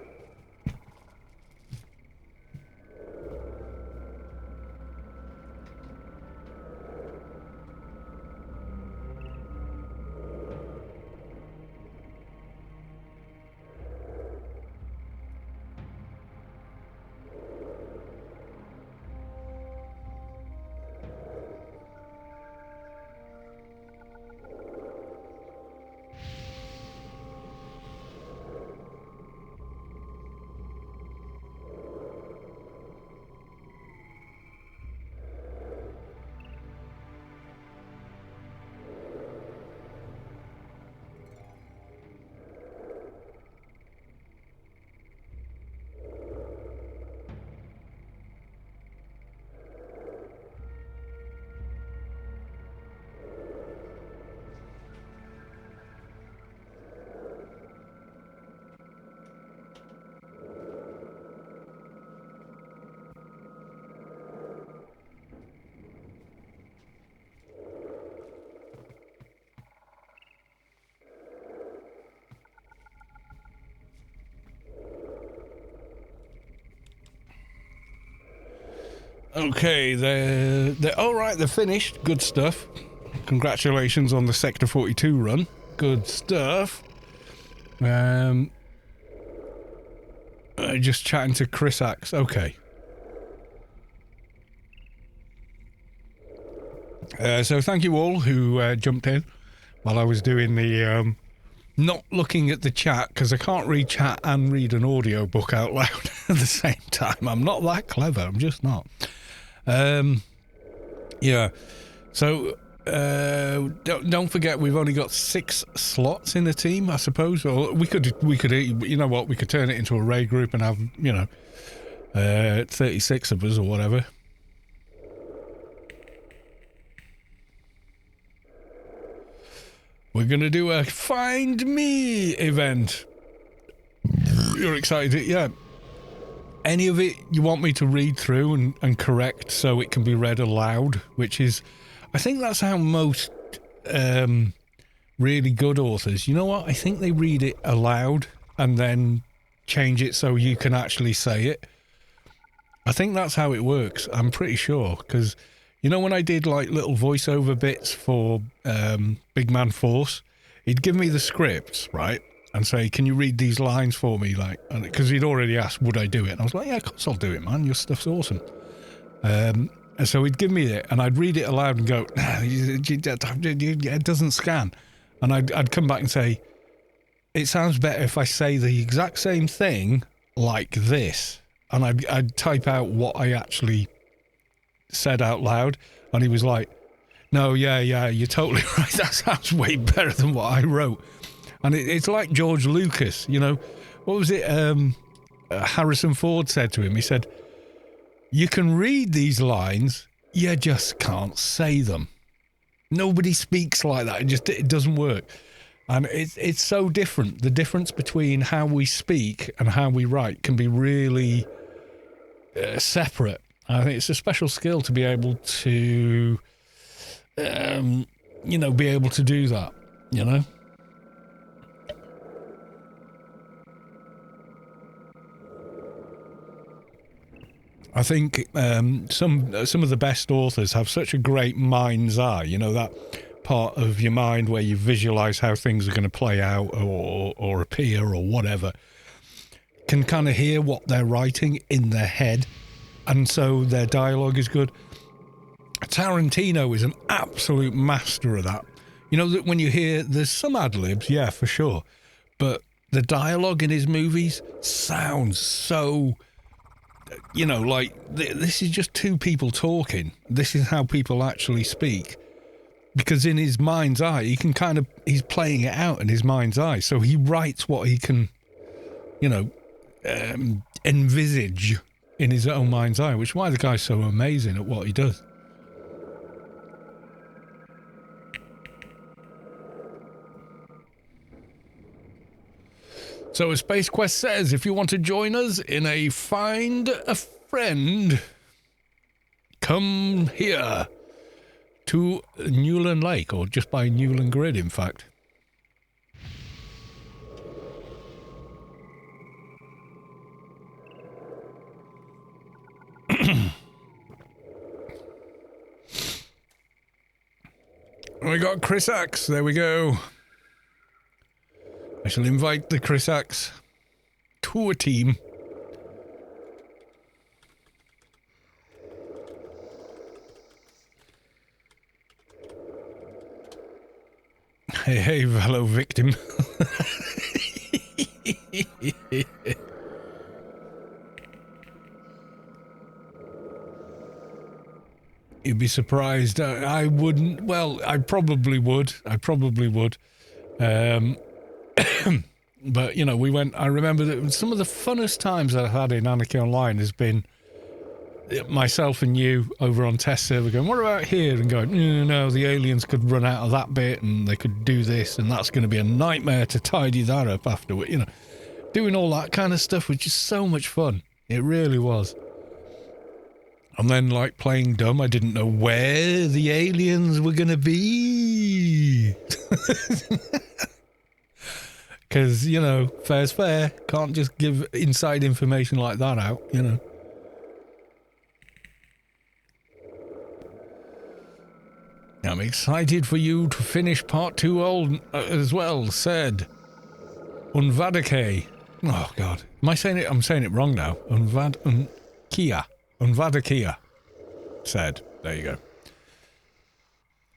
Okay, they're all right. They're finished. Good stuff. Congratulations on the Sector 42 run. Good stuff. Just chatting to Chris Axe. Okay. So thank you all who jumped in while I was doing the not looking at the chat, because I can't read chat and read an audio book out loud at the same time. I'm not that clever. I'm just not. Yeah. So don't forget, we've only got 6 slots in the team, I suppose. Or we could, you know what? We could turn it into a raid group and have 36 of us or whatever. We're going to do a Find Me event. You're excited? Yeah. any of it you want me to read through and correct so it can be read aloud, which is, I think that's how most really good authors, you know what, I think they read it aloud and then change it so you can actually say it. I think that's how it works, I'm pretty sure, because you know when I did like little voiceover bits for Big Man Force, he'd give me the scripts, right, and say, can you read these lines for me, like, because he'd already asked would I do it, and I was like, yeah, of course I'll do it, man, your stuff's awesome. And so he'd give me it and I'd read it aloud and go, nah, it doesn't scan, and I'd come back and say, it sounds better if I say the exact same thing like this, and I'd type out what I actually said out loud, and he was like, no, yeah, you're totally right, that sounds way better than what I wrote. And it's like George Lucas, you know, what was it Harrison Ford said to him, he said, you can read these lines, you just can't say them. Nobody speaks like that, it doesn't work. And it's so different. The difference between how we speak and how we write can be really separate. I think it's a special skill to be able to, you know, be able to do that, you know? I think some of the best authors have such a great mind's eye, you know, that part of your mind where you visualize how things are going to play out or appear or whatever, can kind of hear what they're writing in their head, and so their dialogue is good. Tarantino is an absolute master of that. You know, that when you hear there's some ad-libs, yeah, for sure, but the dialogue in his movies sounds so, you know, like this is just two people talking. This is how people actually speak. Because in his mind's eye, he's playing it out in his mind's eye. So he writes what he can, you know, envisage in his own mind's eye, which is why the guy's so amazing at what he does. So as Spacequest says, if you want to join us in a Find a Friend, come here to Newland Lake, or just by Newland Grid, in fact. We got Chris Axe, there we go. I shall invite the Chris Axe tour team. Hey, hello, victim. You'd be surprised. I wouldn't. Well, I probably would. But, you know, we went. I remember that some of the funnest times I've had in Anarchy Online has been myself and you over on test server going, what about here? And going, no, the aliens could run out of that bit and they could do this, and that's going to be a nightmare to tidy that up afterward. You know, doing all that kind of stuff, which is so much fun. It really was. And then, like, playing dumb, I didn't know where the aliens were going to be. Because, you know, fair's fair. Can't just give inside information like that out, you know. I'm excited for you to finish part 2 as well, said Avadikiah. Oh, God. Am I saying it? I'm saying it wrong now. Avadikiah said. There you go.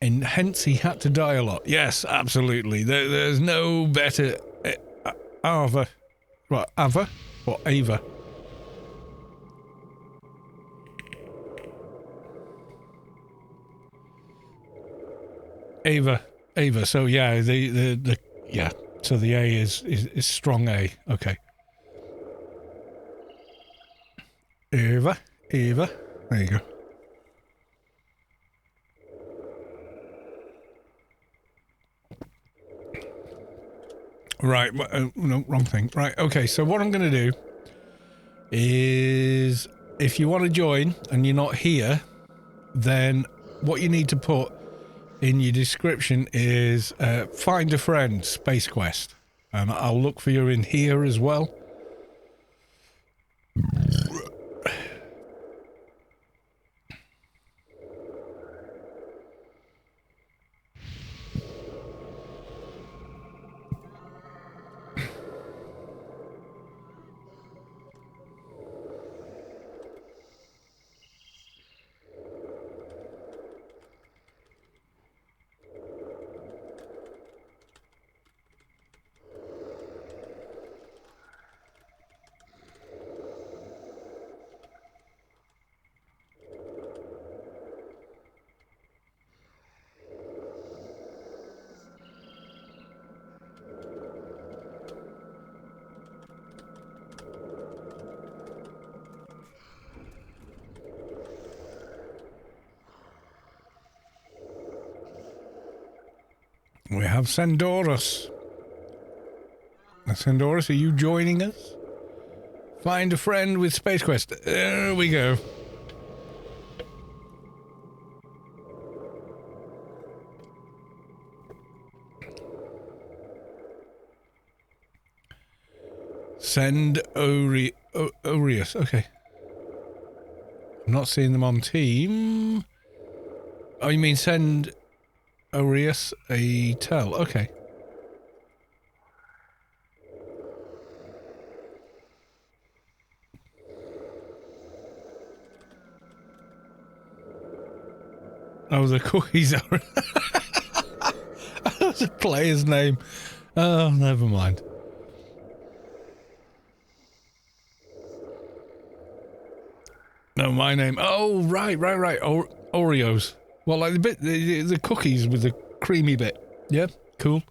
And hence he had to die a lot. Yes, absolutely. There's no better... Ava. What, Ava? What, Ava? Ava. So yeah, the yeah. So the A is strong A. Okay. Ava. There you go. Right. No, wrong thing. Right. Okay. So what I'm going to do is if you want to join and you're not here, then what you need to put in your description is find a friend, Spacequest. And I'll look for you in here as well. We have Sendorus. Sendorus, are you joining us? Find a friend with Spacequest. There we go. Send Orius. Okay. I'm not seeing them on team. Oh, you mean send Orius a tell? Okay. Oh, the cookies are... That's a player's name. Oh, never mind. No, my name. Oh, right. Oreos. Well, like the cookies with the creamy bit. Yeah, cool.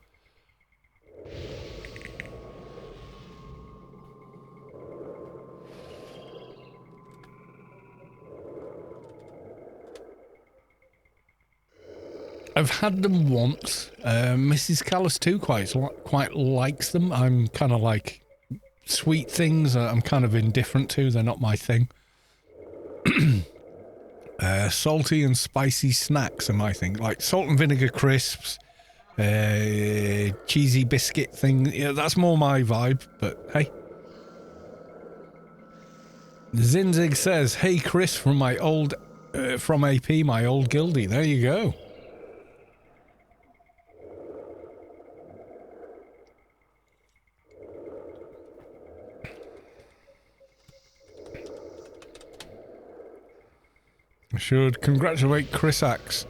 I've had them once. Mrs. Callis too quite likes them. I'm kind of like sweet things. I'm kind of indifferent to. They're not my thing. Salty and spicy snacks are my thing, like salt and vinegar crisps, cheesy biscuit thing. Yeah, that's more my vibe. But hey, Zinzig says, "Hey Chris, from my old, from AP, my old guildie." There you go. I should congratulate Chris Axe.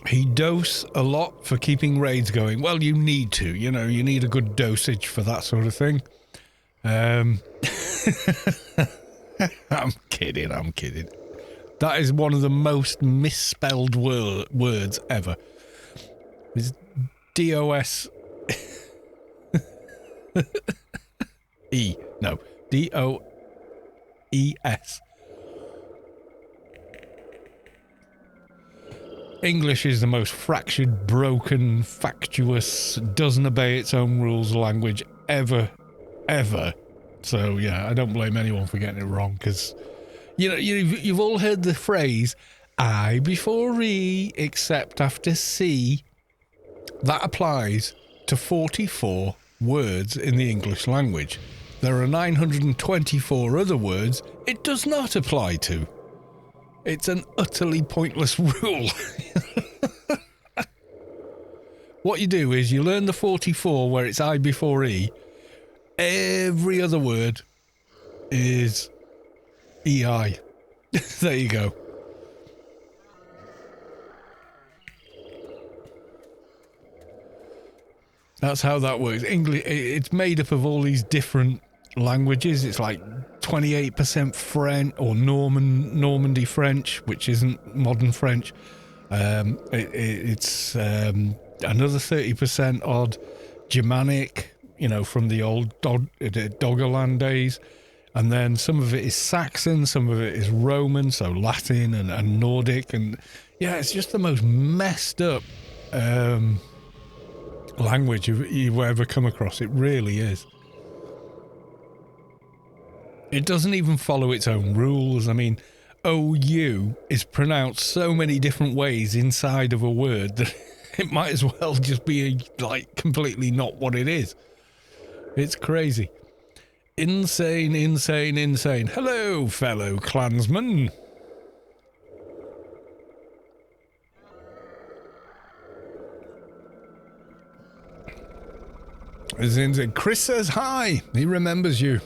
He dose a lot for keeping raids going. Well, you need to, you know, you need a good dosage for that sort of thing. I'm kidding. That is one of the most misspelled words ever. It's DOS E. No, DOES. English is the most fractured, broken, factious, doesn't obey its own rules language ever. So, yeah, I don't blame anyone for getting it wrong, because, you know, you've all heard the phrase, I before E, except after C. That applies to 44 words in the English language. There are 924 other words it does not apply to. It's an utterly pointless rule. What you do is you learn the 44 where it's I before E. Every other word is EI. There you go. That's how that works. English, it's made up of all these different languages. It's like 28% French or Normandy French, which isn't modern French. It's another 30% odd Germanic, you know, from the old Doggerland days. And then some of it is Saxon, some of it is Roman, so Latin and Nordic. And yeah, it's just the most messed up language you've ever come across. It really is. It doesn't even follow its own rules. I mean, OU is pronounced so many different ways inside of a word that it might as well just be like completely not what it is. It's crazy. Insane, insane, insane. Hello, fellow clansmen. Chris says hi. He remembers you.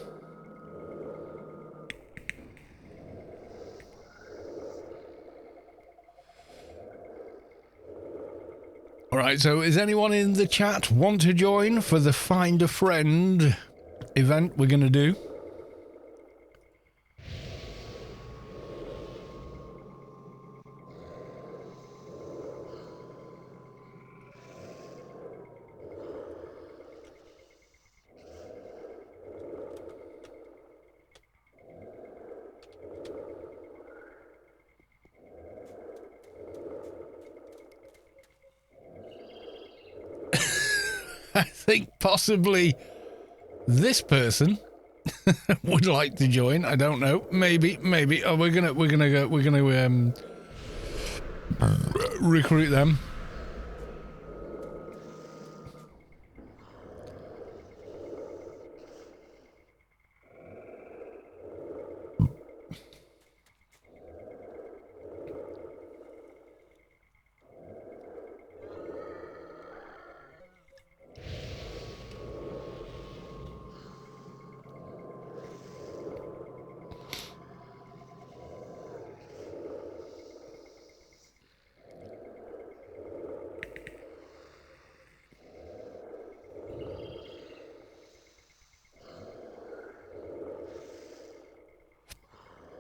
Alright, so is anyone in the chat want to join for the Find a Friend event we're going to do? I think possibly this person would like to join. I don't know. Maybe. Oh, we're gonna recruit them.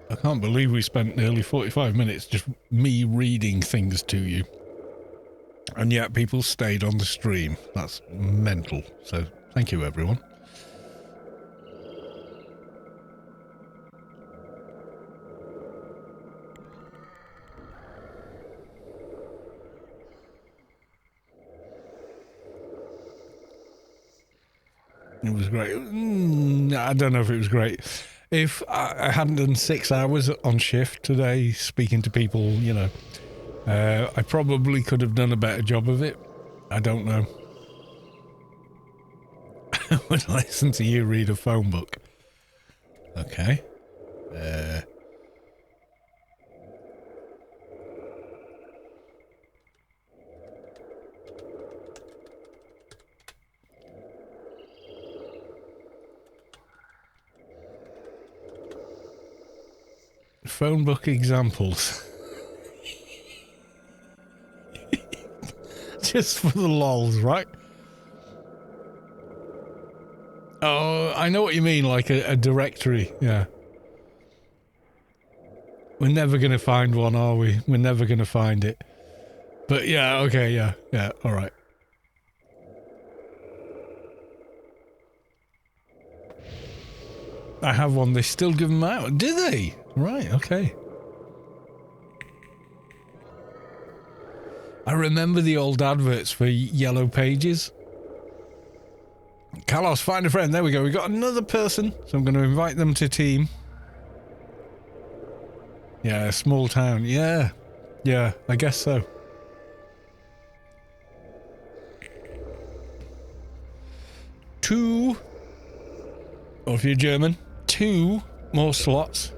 I can't believe we spent nearly 45 minutes just me reading things to you. And yet people stayed on the stream. That's mental. So thank you, everyone. It was great. I don't know if it was great. If I hadn't done 6 hours on shift today speaking to people, you know, I probably could have done a better job of it. I don't know. I would listen to you read a phone book. Okay. Phone book examples. Just for the lols, right? Oh, I know what you mean, like a directory, yeah. We're never going to find one, are we? We're never going to find it. But yeah, okay, yeah, alright. I have one, they still give them out. Do they? Right, okay. I remember the old adverts for Yellow Pages. Carlos, find a friend. There we go. We got another person. So I'm going to invite them to team. Yeah, small town. Yeah, I guess so. Two, or if you're German, 2 more slots.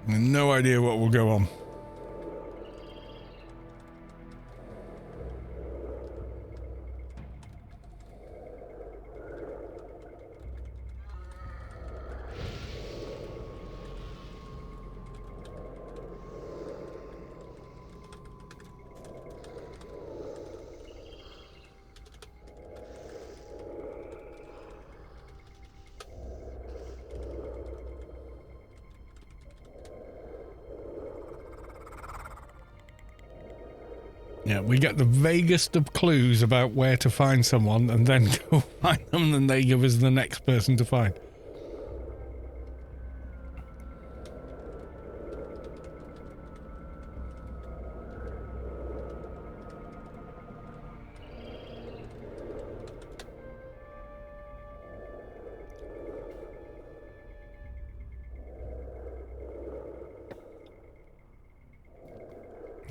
No idea what will go on. Yeah, we get the vaguest of clues about where to find someone and then go find them, and they give us the next person to find.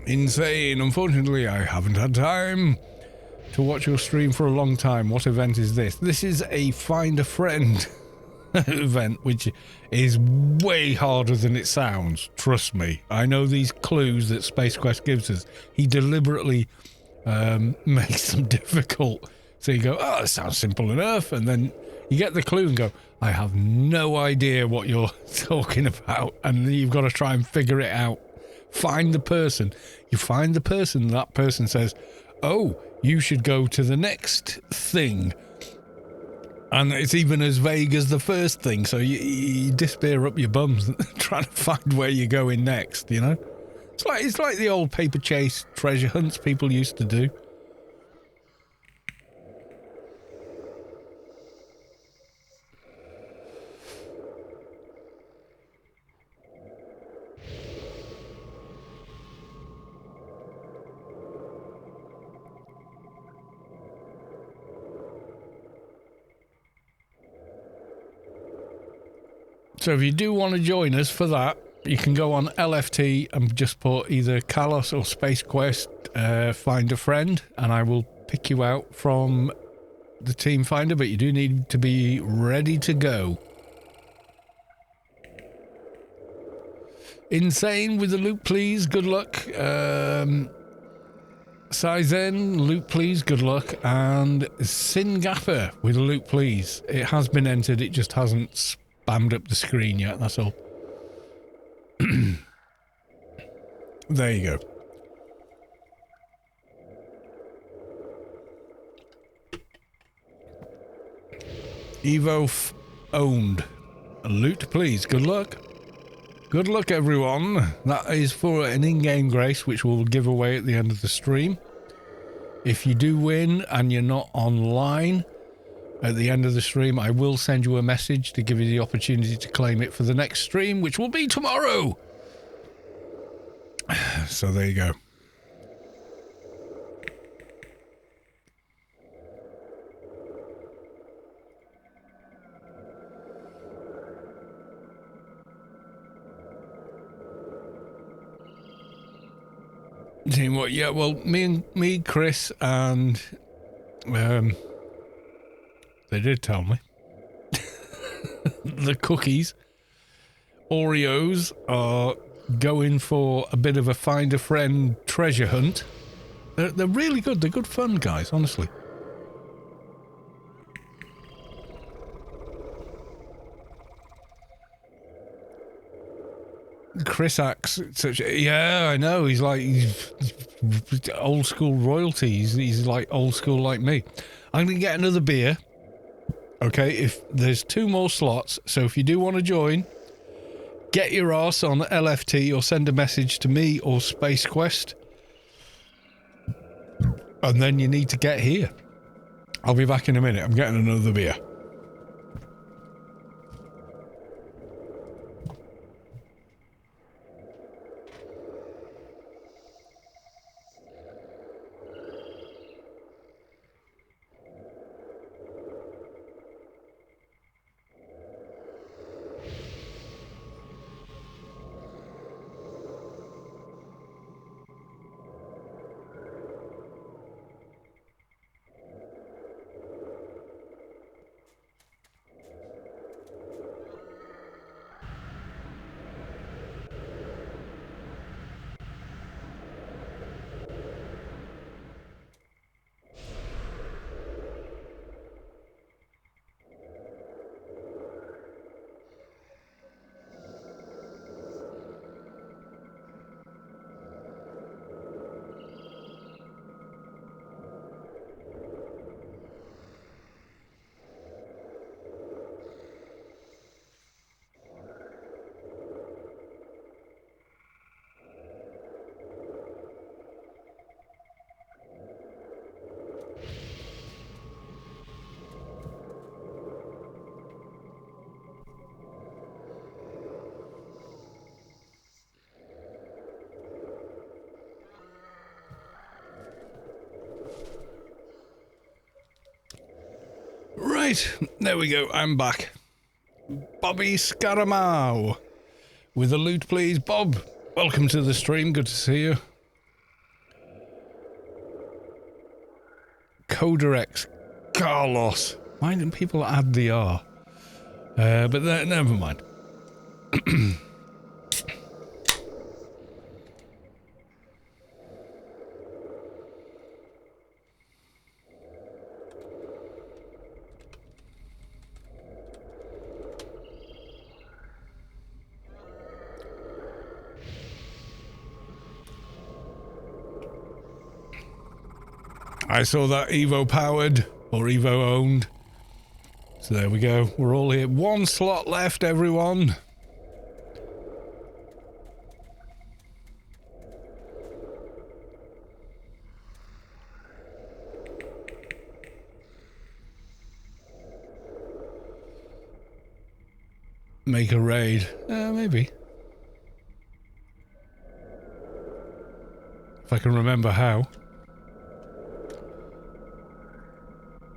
Insane. Unfortunately, I haven't had time to watch your stream for a long time. What event is this? This is a Find a Friend event, which is way harder than it sounds. Trust me. I know these clues that Spacequest gives us. He deliberately makes them difficult. So you go, oh, that sounds simple enough. And then you get the clue and go, I have no idea what you're talking about. And then you've got to try and figure it out. Find the person. You find the person. That person says, oh, you should go to the next thing. And it's even as vague as the first thing. So you disappear up your bums trying to find where you're going next, you know? It's like the old paper chase treasure hunts people used to do. So if you do want to join us for that, you can go on LFT and just put either Kalos or Spacequest, find a friend, and I will pick you out from the team finder, but you do need to be ready to go. Insane with the loot, please. Good luck. Saizen, loot, please. Good luck. And Singapper with a loot, please. It has been entered. It just hasn't spammed up the screen yet. That's all. There you go. Evo owned. A loot, please. Good luck. Good luck, everyone. That is for an in-game grace, which we'll give away at the end of the stream. If you do win and you're not online at the end of the stream, I will send you a message to give you the opportunity to claim it for the next stream, which will be tomorrow. So there you go. Team what? Yeah, well, me, Chris, and they did tell me the cookies, Oreos, are going for a bit of a find a friend treasure hunt. They're really good. They're good fun, guys. Honestly. Chris acts such. Yeah, I know. He's old school royalty. He's like old school like me. I'm gonna get another beer. Okay, if there's 2 more slots, so if you do want to join, get your ass on LFT or send a message to me or Spacequest, and then you need to get here. I'll be back in a minute. I'm getting another beer. Right, there we go. I'm back. Bobby Scaramau with a loot, please. Bob, welcome to the stream. Good to see you. Coderex Carlos. Why didn't people add the R? But never mind. I saw that Evo powered, or Evo owned. So there we go. We're all here. One slot left, everyone. Make a raid. Maybe. If I can remember how.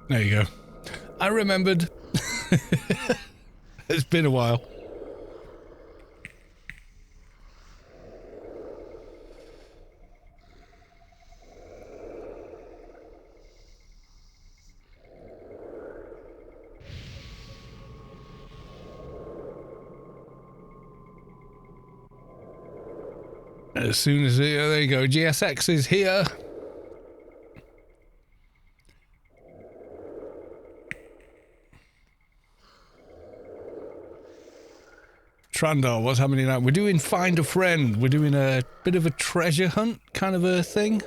There you go. I remembered. It's been a while. As soon as there you go, GSX is here. Trandar, what's happening now? We're doing Find a Friend. We're doing a bit of a treasure hunt kind of a thing.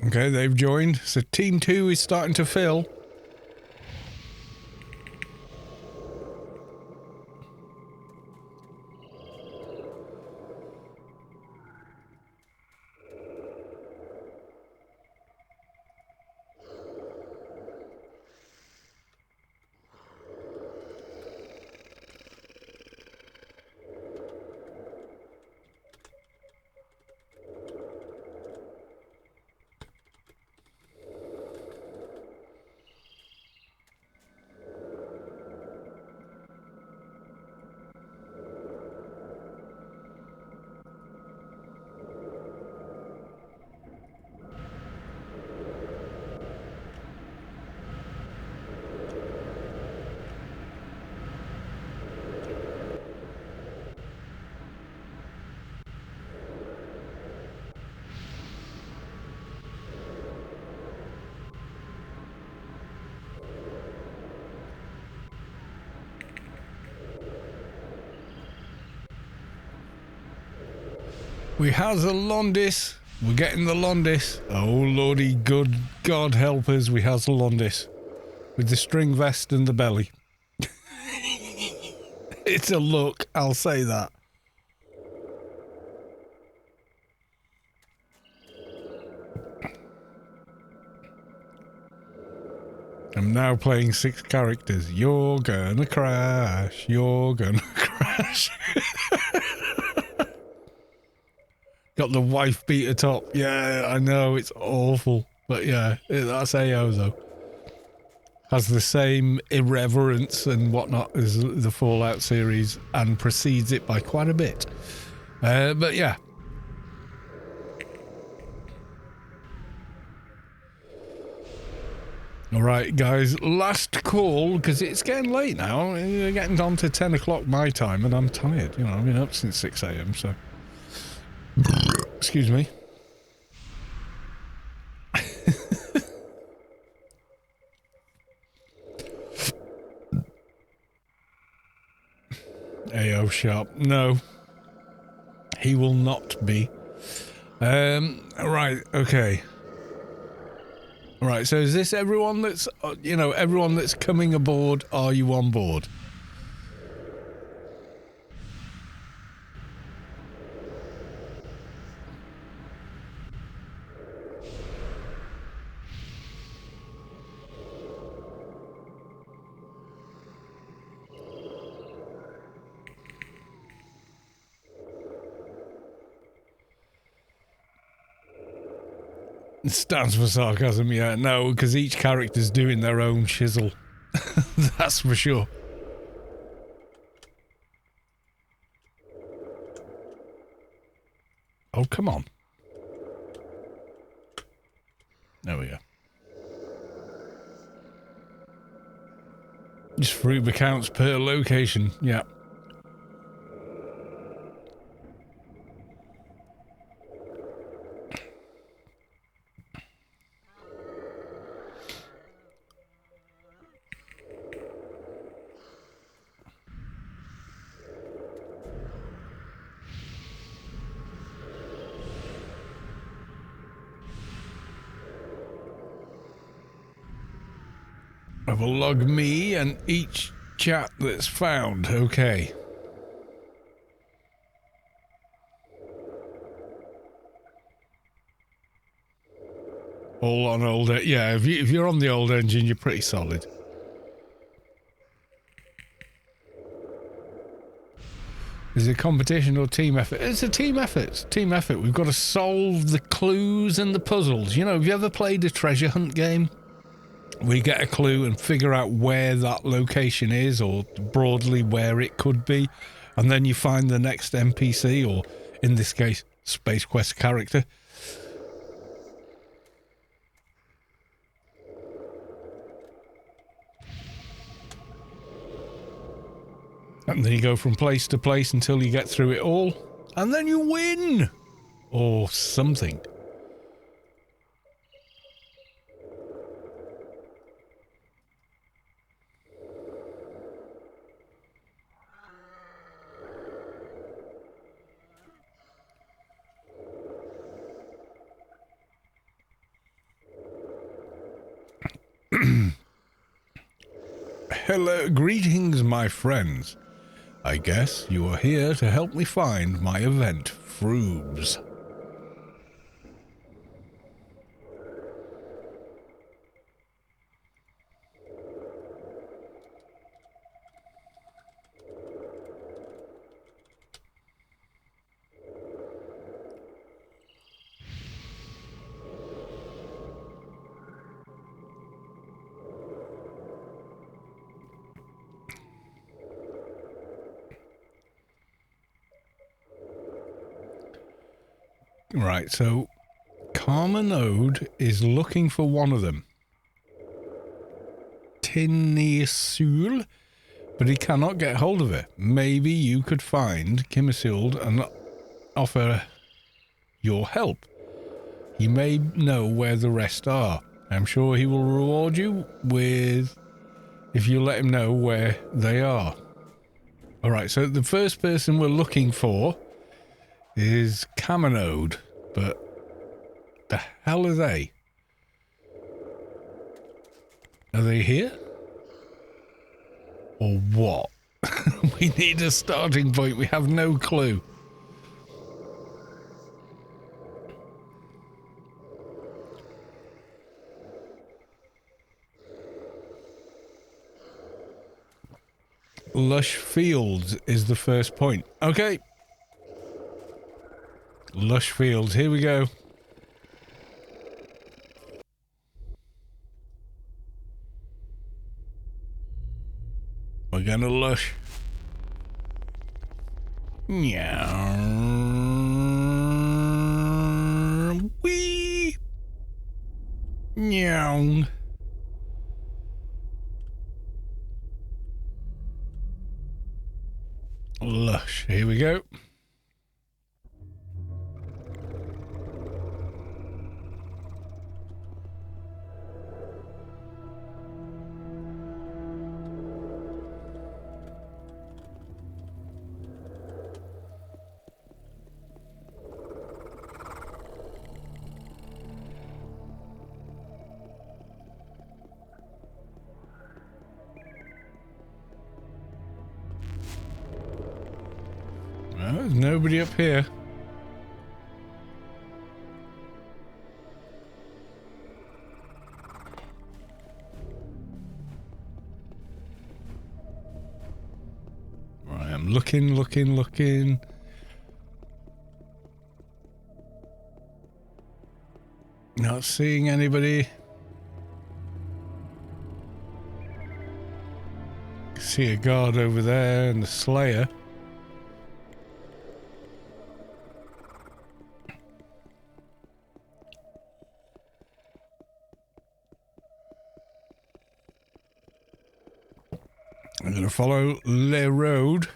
Okay, they've joined. So Team 2 is starting to fill. We have the Londis. We're getting the Londis. Oh lordy, good God help us, we have the Londis. With the string vest and the belly. It's a look, I'll say that. I'm now playing 6 characters. You're gonna crash. You're gonna crash. Got the wife beater top. Yeah, I know, it's awful. But yeah, that's AO though. Has the same irreverence and whatnot as the Fallout series and precedes it by quite a bit. But yeah. Alright guys, last call, because it's getting late now. We're getting on to 10 o'clock my time and I'm tired. You know, I've been up since 6 AM, so... Excuse me. AO sharp. No. He will not be. Right, okay. Right, so is this everyone that's, you know, everyone that's coming aboard, are you on board? It stands for sarcasm, yeah. No, because each character's doing their own shizzle. That's for sure. Oh, come on. There we go. Just fruit accounts per location, yeah. I will log me and each chat that's found. Okay. All on old... Yeah, if you're on the old engine, you're pretty solid. Is it a competition or team effort? It's a team effort. It's a team effort. We've got to solve the clues and the puzzles. You know, have you ever played a treasure hunt game? We get a clue and figure out where that location is, or broadly where it could be, and then you find the next NPC, or in this case, Spacequest character. And then you go from place to place until you get through it all, and then you win! Or something. Hello, greetings, my friends. I guess you are here to help me find my event, Froobs. Right, so Carmenode is looking for one of them. Tinisul, but he cannot get hold of her. Maybe you could find Kimisild and offer your help. He may know where the rest are. I'm sure he will reward you with if you let him know where they are. Alright, so the first person we're looking for is Carmenode, but the hell are they? Are they here? Or what? We need a starting point. We have no clue. Lush Fields is the first point. Okay. Lush Fields, here we go. We're gonna lush. Meow. Wee. Meow. Lush, here we go. There's nobody up here. Right, I'm looking. Not seeing anybody. See a guard over there and the Slayer. I'm going to follow Le Road.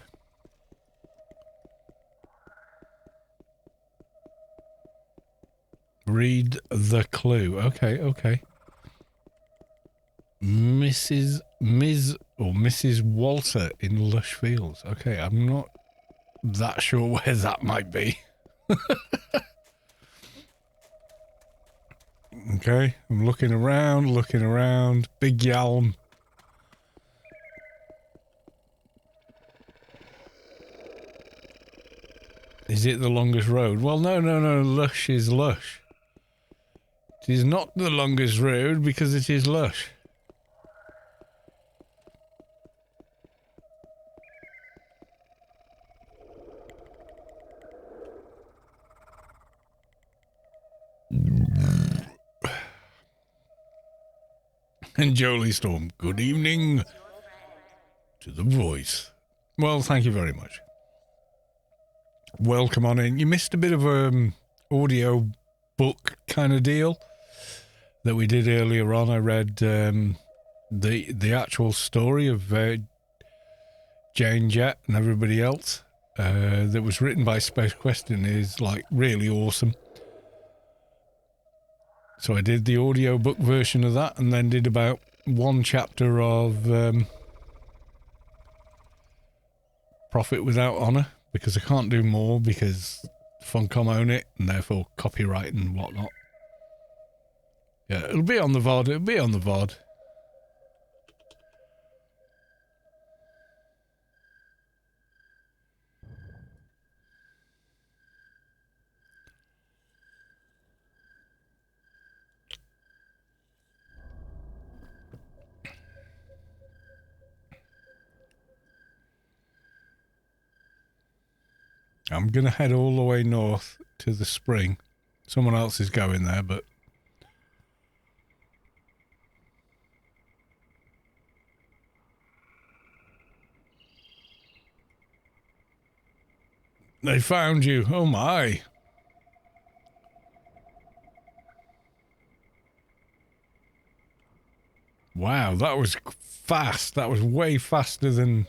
Read the clue. Okay, okay. Mrs. Walter in Lush Fields. Okay, I'm not that sure where that might be. Okay, I'm looking around. Big Yalm. Is it the longest road? Well, no. Lush is Lush. It is not the longest road because it is Lush. And Jolie Storm, good evening to the voice. Well, thank you very much. Welcome on in. You missed a bit of audio book kind of deal that we did earlier on. I read the actual story of Jane Jett and everybody else that was written by Spacequest and is like really awesome. So I did the audio book version of that and then did about one chapter of Profit Without Honor, because I can't do more because Funcom own it and therefore copyright and whatnot. Yeah, it'll be on the VOD. It'll be on the VOD. I'm going to head all the way north to the spring. Someone else is going there, but... They found you. Oh my. Wow, that was fast. That was way faster than...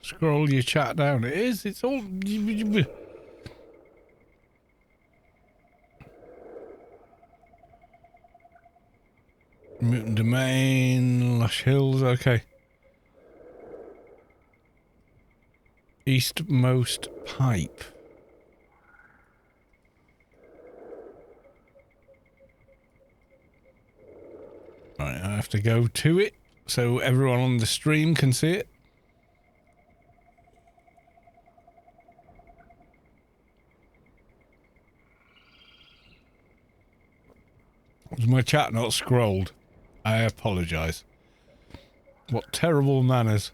Scroll your chat down. It is. It's all... Mutant Domain, Lush Hills, okay. Eastmost Pipe. Right, I have to go to it so everyone on the stream can see it. Was my chat not scrolled? I apologise. What terrible manners.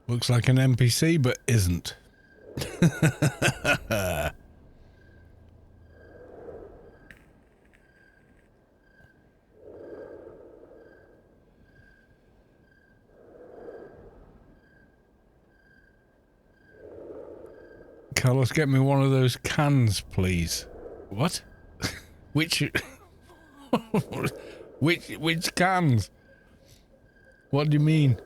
Looks like an NPC, but isn't. Carlos, get me one of those cans, please. What? Which... which cans? What do you mean?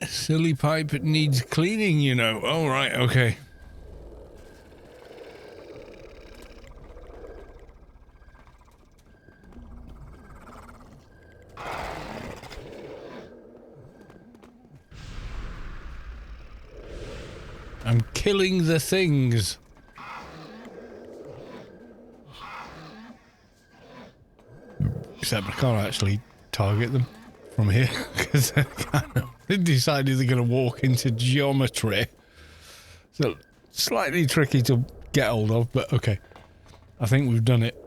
Silly pipe needs cleaning, you know. Oh, right, okay. I'm killing the things. Except I can't actually target them from here because they decided they're going to walk into geometry. So slightly tricky to get hold of, but okay. I think we've done it.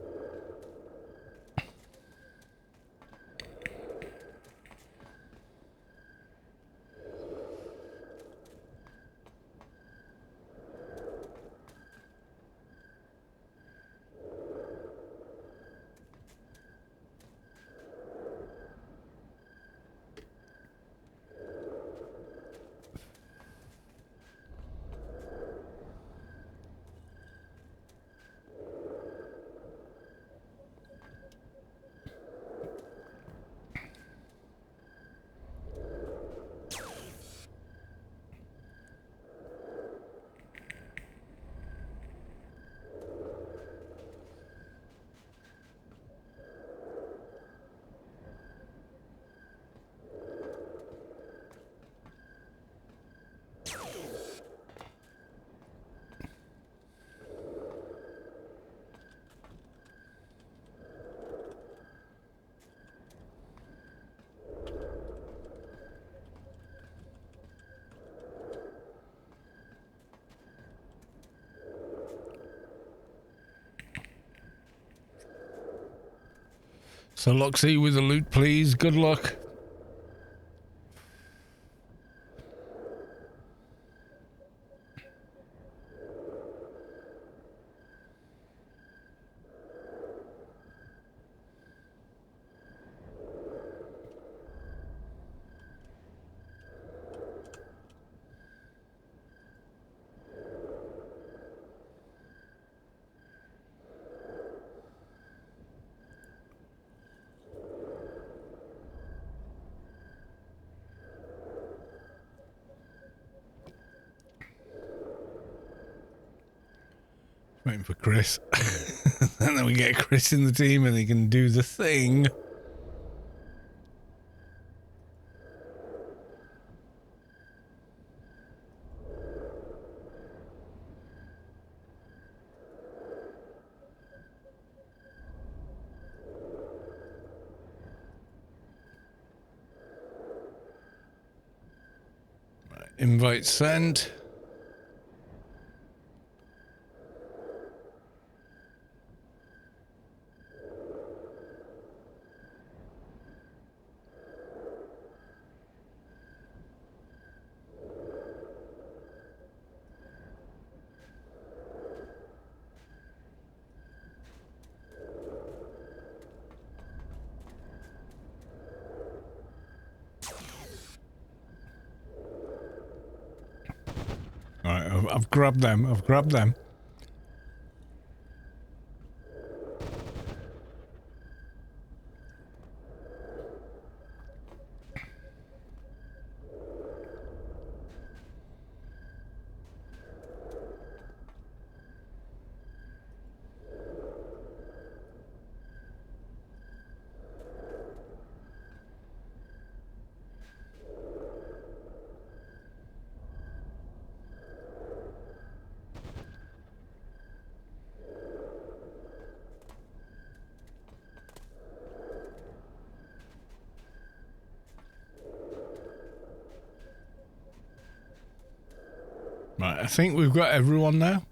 So Loxy with the loot, please. Good luck. Waiting for Chris. And then we get Chris in the team and he can do the thing. Invite sent. Alright, I've grabbed them. I've grabbed them. Right, I think we've got everyone now.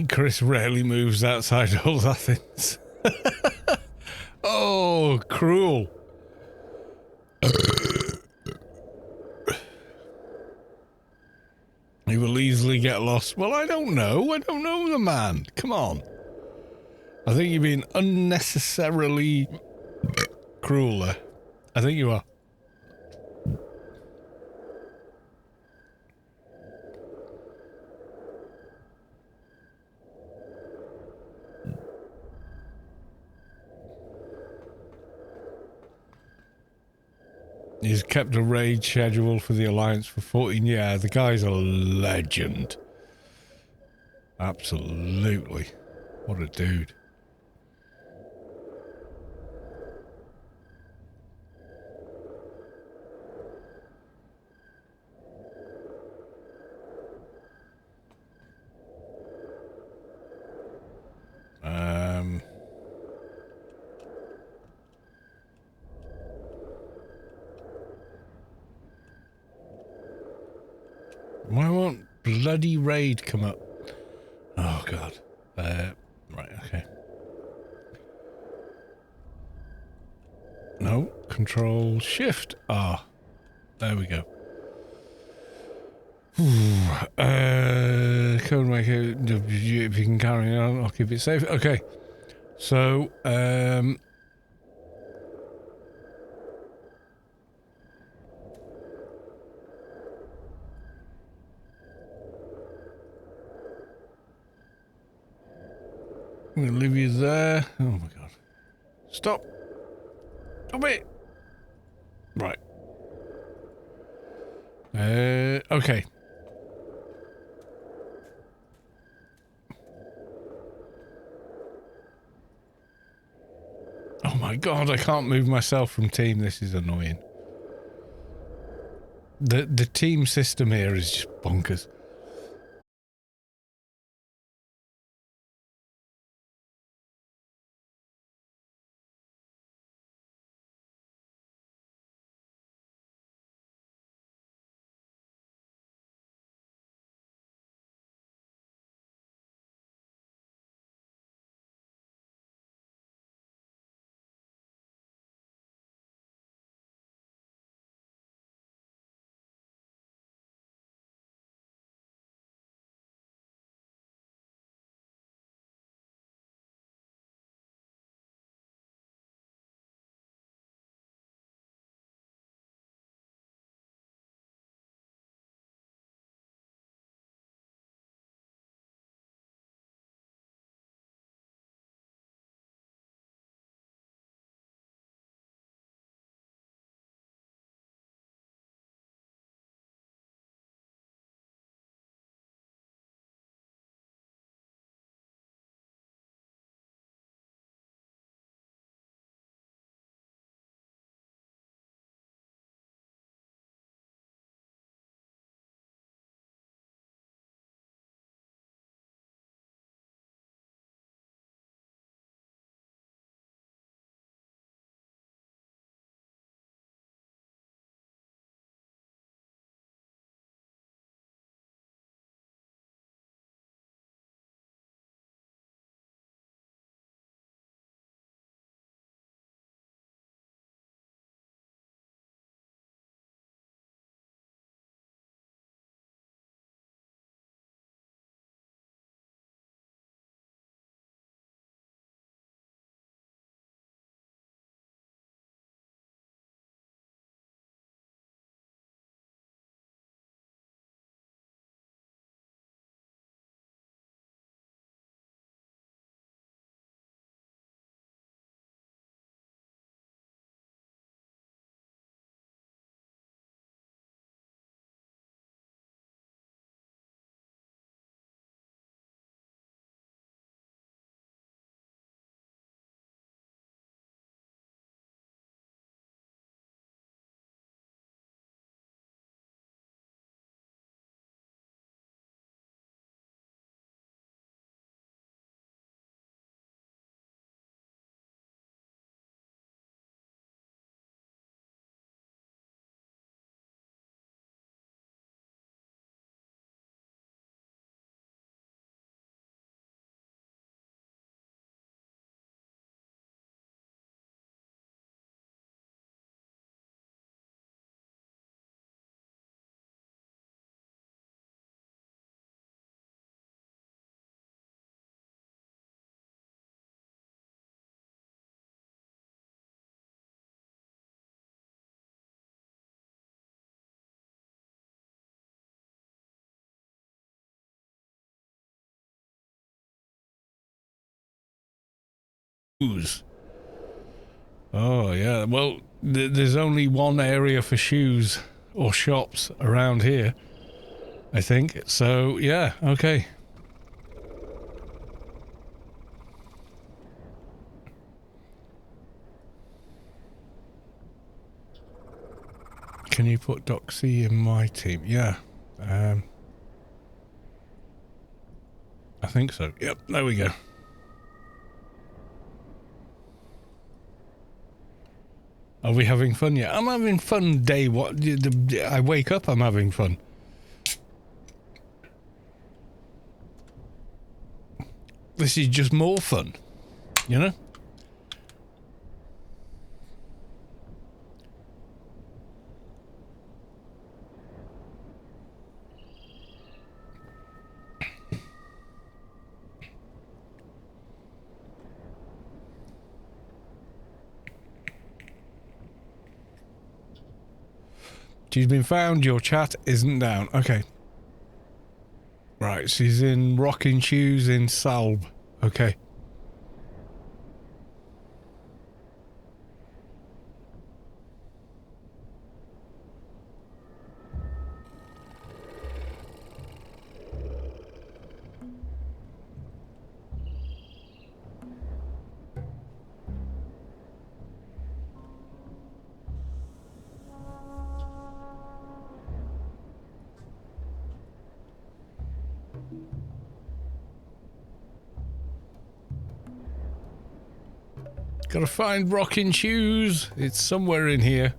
Chris rarely moves outside Hull Athens. Oh, cruel. He will easily get lost. Well, I don't know. I don't know the man. Come on. I think you're being unnecessarily cruel there. I think you are. He's kept a raid schedule for the Alliance for 14 years. Yeah, the guy's a legend. Absolutely. What a dude. Why won't bloody raid come up? Oh, God. Right, okay. No, control shift R. There we go. Code maker, if you can carry on, I'll keep it safe. Okay. So, I'm going to leave you there. Oh my God. Stop. Stop it. Right. Okay. Oh my God, I can't move myself from team. This is annoying. The team system here is just bonkers. Shoes. Oh, yeah. Well, there's only one area for shoes or shops around here, I think. So, yeah, okay. Can you put Doxy in my team? Yeah. I think so. Yep, there we go. Are we having fun yet? I'm having fun day what I wake up, I'm having fun. This is just more fun, you know? She's been found, your chat isn't down. Okay. Right, she's in Rocking Shoes in Salb. Okay. Gotta find Rocking Shoes. It's somewhere in here.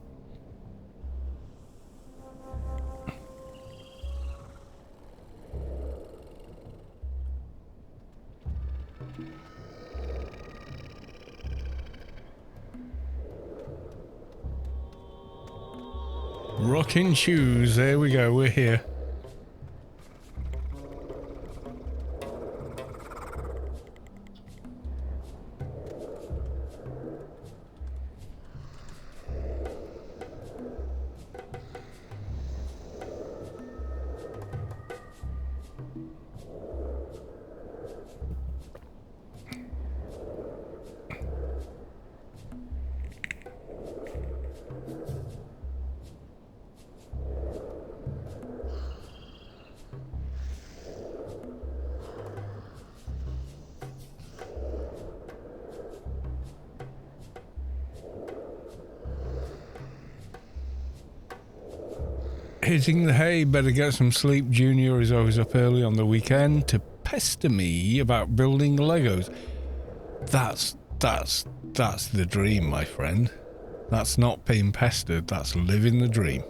Rocking Shoes. There we go. We're here. Hitting the hay, better get some sleep. Junior is always up early on the weekend to pester me about building Legos. That's the dream, my friend. That's not being pestered, that's living the dream.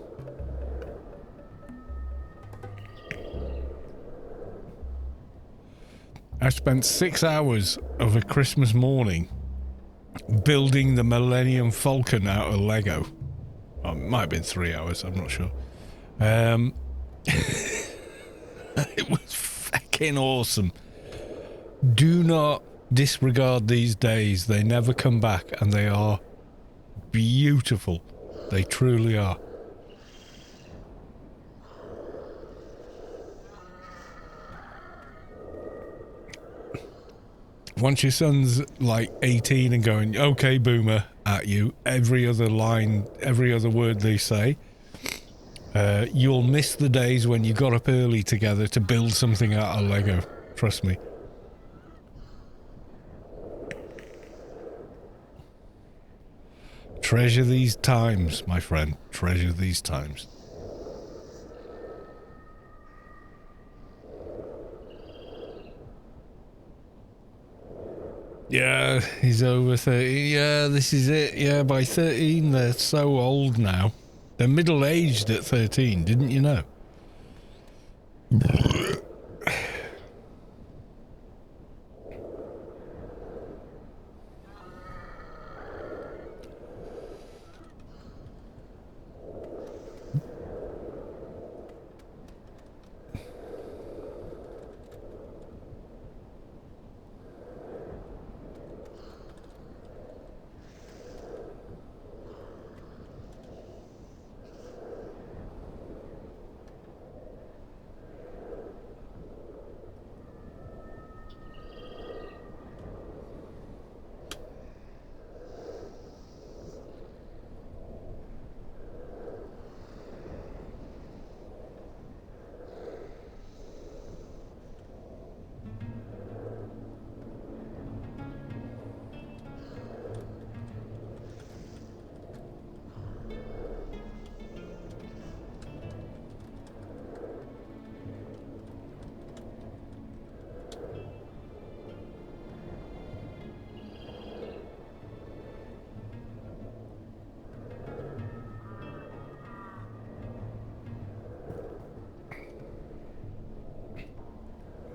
I spent 6 hours of a Christmas morning building the Millennium Falcon out of Lego. Oh, it might have been 3 hours, I'm not sure. It was fucking awesome. Do not disregard these days. They never come back, and they are beautiful. They truly are. Once your son's like 18 and going, okay, boomer, at you, every other line, every other word they say, you'll miss the days when you got up early together to build something out of Lego. Trust me. Treasure these times, my friend. Treasure these times. Yeah, he's over 30. Yeah, this is it. Yeah, by 13, they're so old now. They're middle-aged at 13, didn't you know?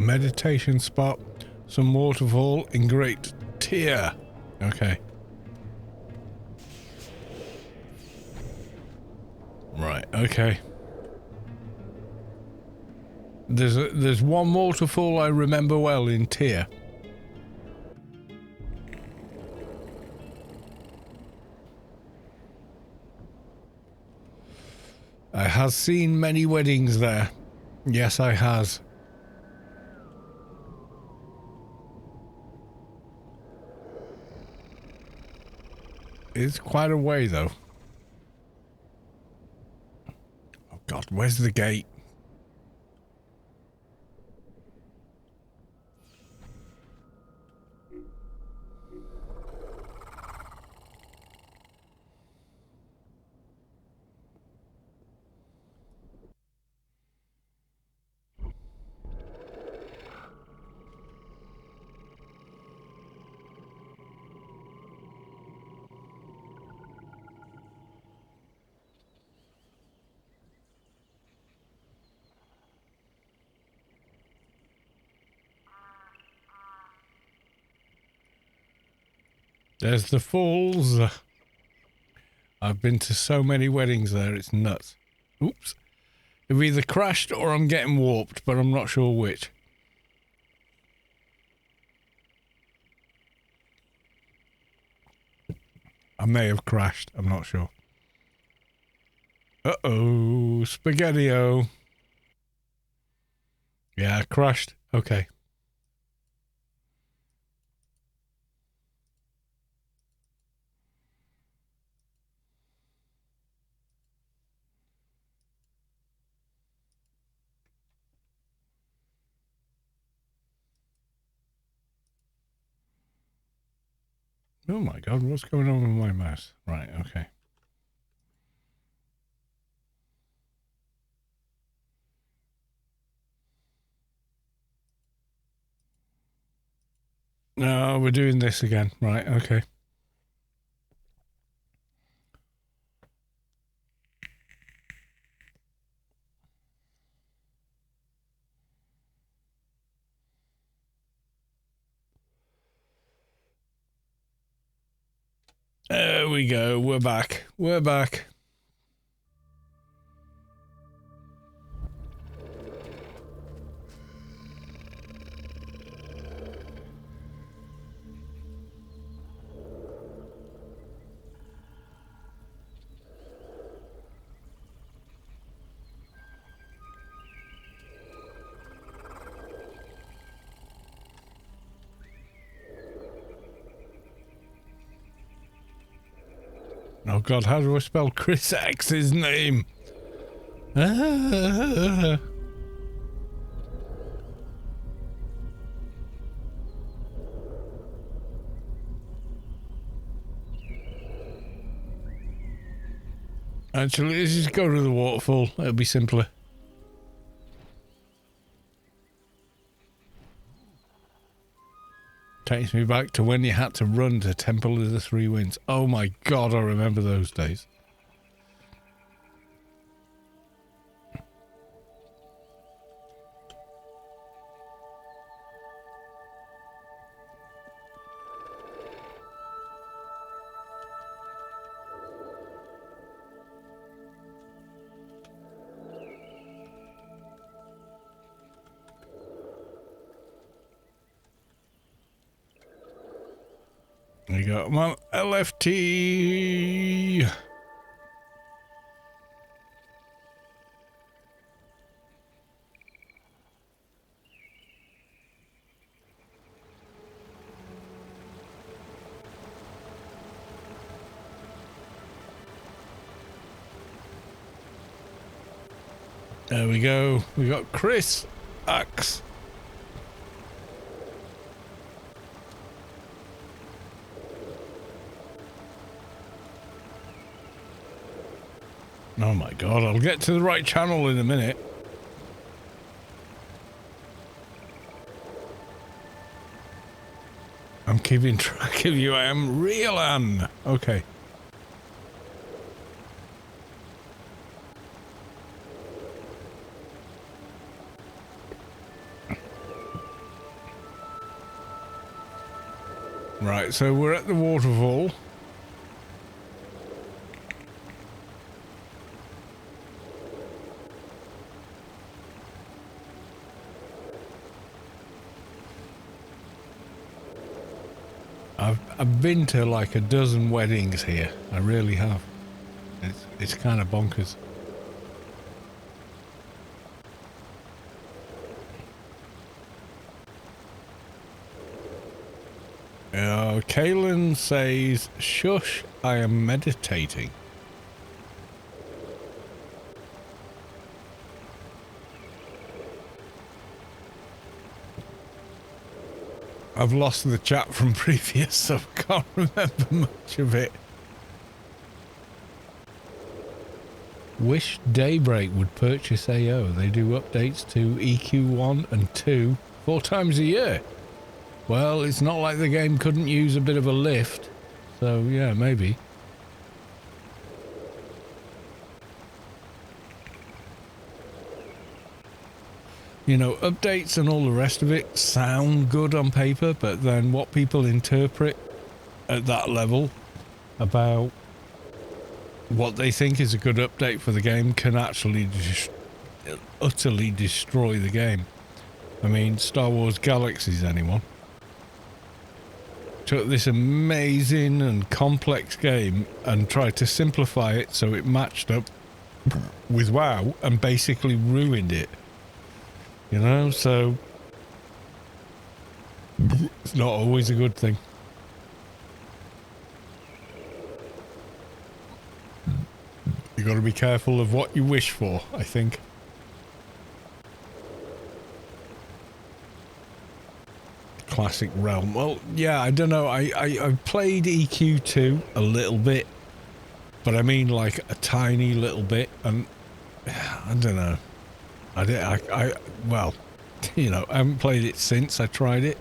Meditation spot. Some waterfall in Great Tier. Okay. Right, okay. There's one waterfall I remember well in Tier. I has seen many weddings there. Yes, I has. It's quite a way, though. Oh, God, where's the gate? There's the falls. I've been to so many weddings there, it's nuts. Oops. I've either crashed or I'm getting warped, but I'm not sure which. I may have crashed, I'm not sure. Uh-oh, Spaghetti-O. Yeah, I crashed. Okay. Oh my God, what's going on with my mouse? Right, okay. No, we're doing this again. Right, okay. There we go. We're back. We're back. Oh God, how do I spell Chris X's name? Actually, let's just go to the waterfall. It'll be simpler. Takes me back to when you had to run to Temple of the Three Winds. Oh my God, I remember those days. We got one LFT. There we go. We got Chris Axe. Oh my God, I'll get to the right channel in a minute. I'm keeping track of you. I am real Anne. Okay. Right, so we're at the waterfall. I've been to like a dozen weddings here. I really have. It's kind of bonkers. Kaylin says, "Shush, I am meditating." I've lost the chat from previous, so I can't remember much of it. Wish Daybreak would purchase AO. They do updates to EQ1 and 2 4 times a year. Well, it's not like the game couldn't use a bit of a lift. So, yeah, maybe. You know, updates and all the rest of it sound good on paper, but then what people interpret at that level about what they think is a good update for the game can actually just utterly destroy the game. I mean, Star Wars Galaxies, anyone? Took this amazing and complex game and tried to simplify it so it matched up with WoW and basically ruined it. You know, so it's not always a good thing. You got to be careful of what you wish for, I think. Classic Realm. Well, yeah, I don't know. I played EQ2 a little bit, but I mean like a tiny little bit, and I don't know. Well, you know, I haven't played it since I tried it.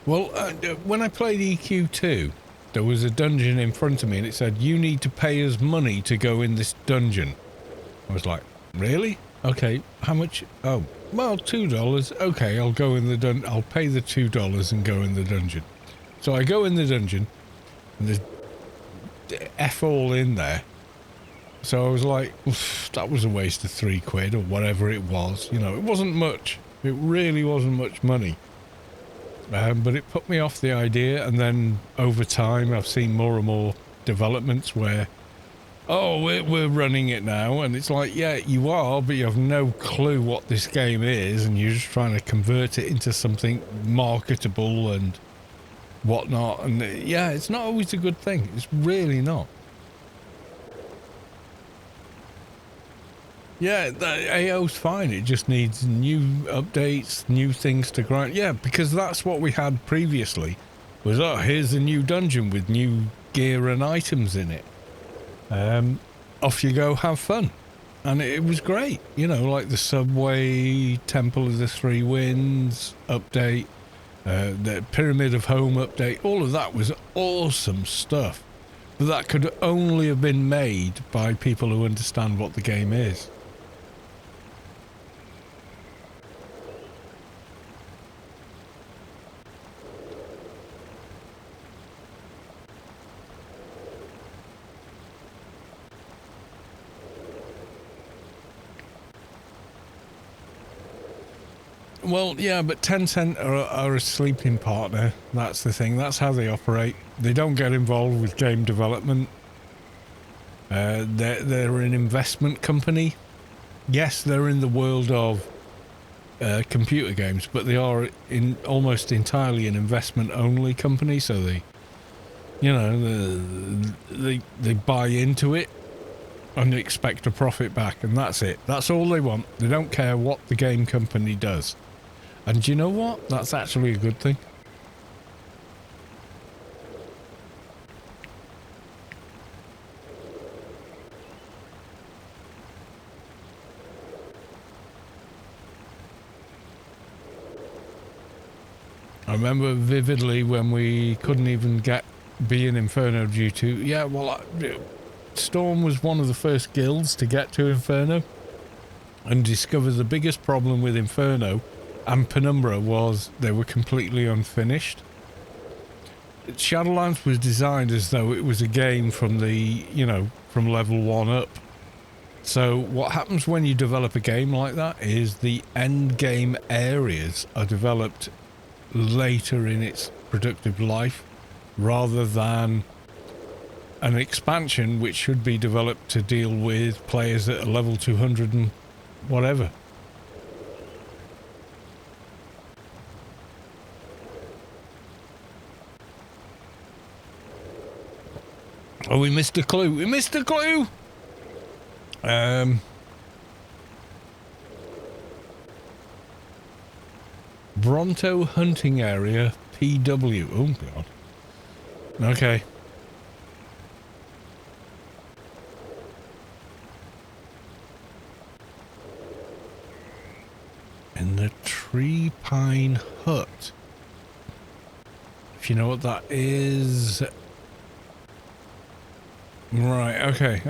Well, when I played EQ2, there was a dungeon in front of me and it said, "You need to pay us money to go in this dungeon." I was like, really? Okay, how much? Oh, well, $2. Okay, I'll go in the I'll pay the $2 and go in the dungeon. So I go in the dungeon and there's F all in there. So I was like, that was a waste of £3 or whatever it was. You know, it wasn't much. It really wasn't much money. But it put me off the idea, and then over time I've seen more and more developments where, oh, we're running it now, and it's like, yeah, you are, but you have no clue what this game is, and you're just trying to convert it into something marketable and whatnot, and yeah, it's not always a good thing. It's really not. Yeah, the AO's fine. It just needs new updates, new things to grind. Yeah, because that's what we had previously. Was, oh, here's a new dungeon with new gear and items in it. Off you go, have fun. And it was great. You know, like the Subway, Temple of the Three Winds update, the Pyramid of Home update. All of that was awesome stuff. But that could only have been made by people who understand what the game is. Well, yeah, but Tencent are a sleeping partner. That's the thing. That's how they operate. They don't get involved with game development. They're an investment company. Yes, they're in the world of computer games, but they are in almost entirely an investment-only company. So they, you know, they buy into it and expect a profit back, and that's it. That's all they want. They don't care what the game company does. And do you know what? That's actually a good thing. I remember vividly when we couldn't even be in Inferno due to... Yeah, well, Storm was one of the first guilds to get to Inferno and discovered the biggest problem with Inferno and Penumbra was they were completely unfinished. Shadowlands was designed as though it was a game from the, you know, from level 1 up. So what happens when you develop a game like that is the end game areas are developed later in its productive life rather than an expansion which should be developed to deal with players at a level 200 and whatever. Oh, we missed a clue. We missed a clue! Bronto hunting area, PW. Oh, God. Okay. In the Tree Pine Hut. If you know what that is... Right, okay.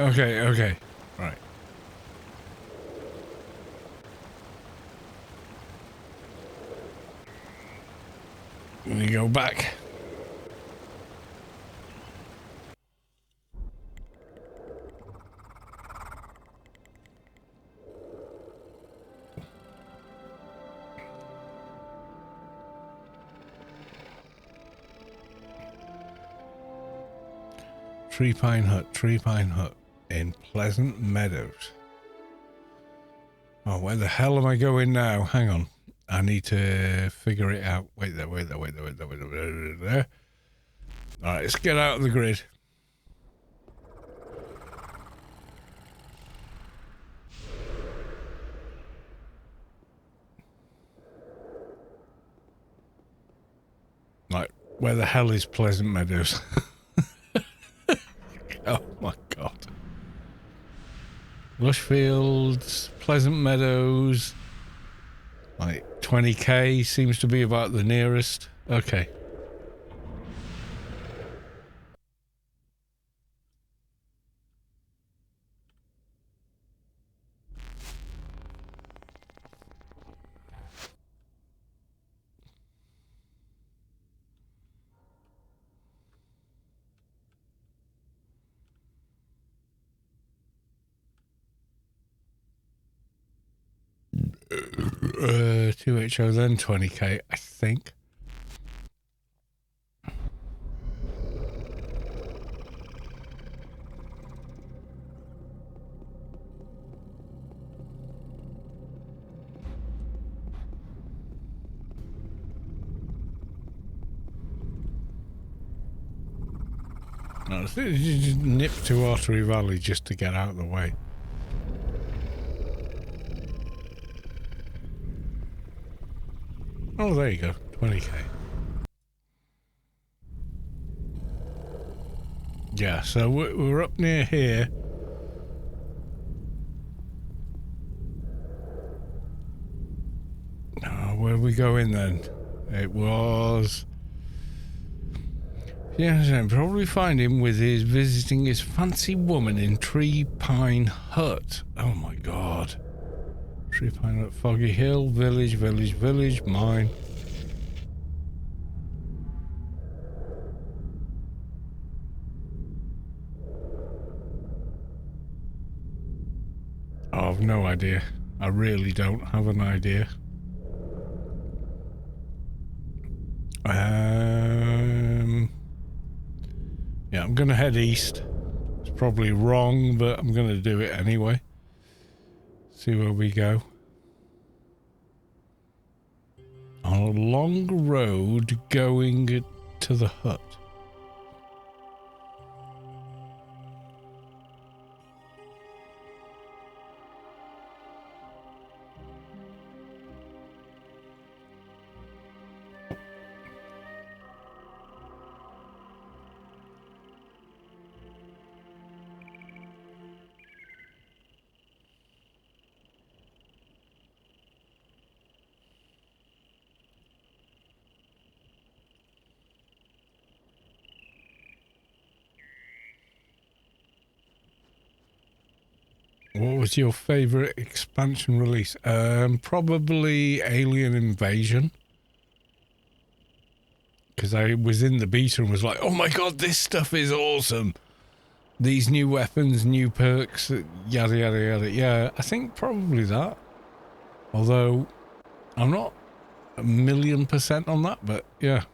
Right. Let me go back. Tree Pine Hut in Pleasant Meadows. Oh, where the hell am I going now? Hang on. I need to figure it out. Wait there. Alright, let's get out of the grid. Right, where the hell is Pleasant Meadows? Oh my God. Lushfields, Pleasant Meadows. Like 20k seems to be about the nearest. Okay. Uh, 2HO then 20k, I think. No, you just nip to Artery Valley just to get out of the way. Oh, there you go. 20k. Yeah, so we're up near here. Oh, where are we going then? It was... Yes, I'd probably find him with his visiting his fancy woman in Tree Pine Hut. Oh my God. Tree Pine Hut, Foggy Hill, village, mine. Oh, I've no idea. I really don't have an idea. Yeah, I'm gonna head east. It's probably wrong, but I'm gonna do it anyway. See where we go. On a long road going to the hut. What was your favourite expansion release? Probably Alien Invasion. Because I was in the beta and was like, oh my god, this stuff is awesome. These new weapons, new perks, yada yada yada. Yeah, I think probably that. Although, I'm not 1,000,000% on that, but yeah.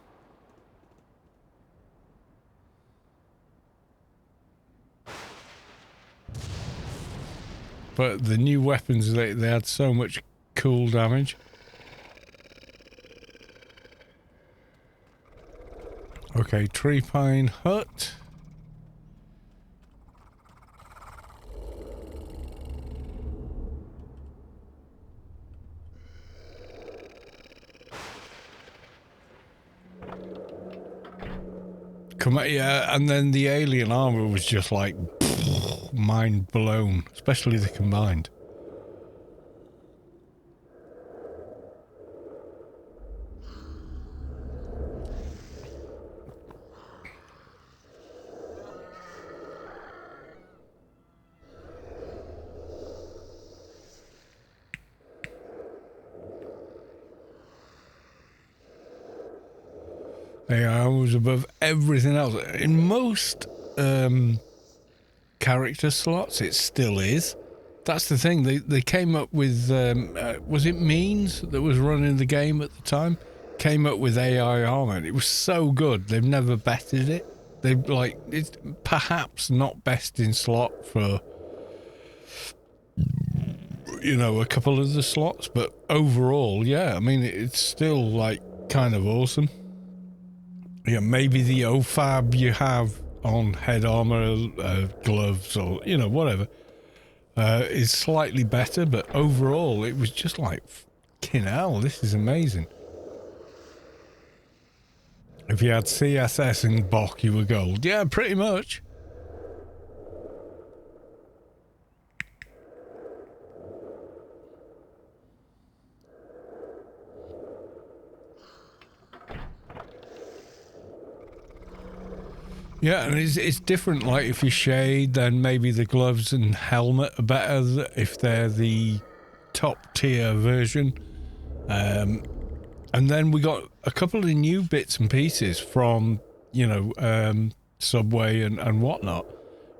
But the new weapons, they had so much cool damage. Okay, Tree Pine Hut. Yeah, and then the alien armor was just like mind blown, especially the combined. AI was above everything else. In most character slots, it still is. That's the thing. They came up with was it Means that was running the game at the time? Came up with AI armor. It was so good. They've never bettered it. They've like it's perhaps not best in slot for a couple of the slots, but overall, yeah. I mean, it's still like kind of awesome. Yeah, maybe the OFAB you have on head armor, gloves, or whatever, is slightly better, but overall it was just like, fucking hell, this is amazing. If you had CSS and Bok, you were gold. Yeah, pretty much. Yeah, and it's different. Like if you shade, then maybe the gloves and helmet are better if they're the top tier version. And then we got a couple of new bits and pieces from Subway and whatnot,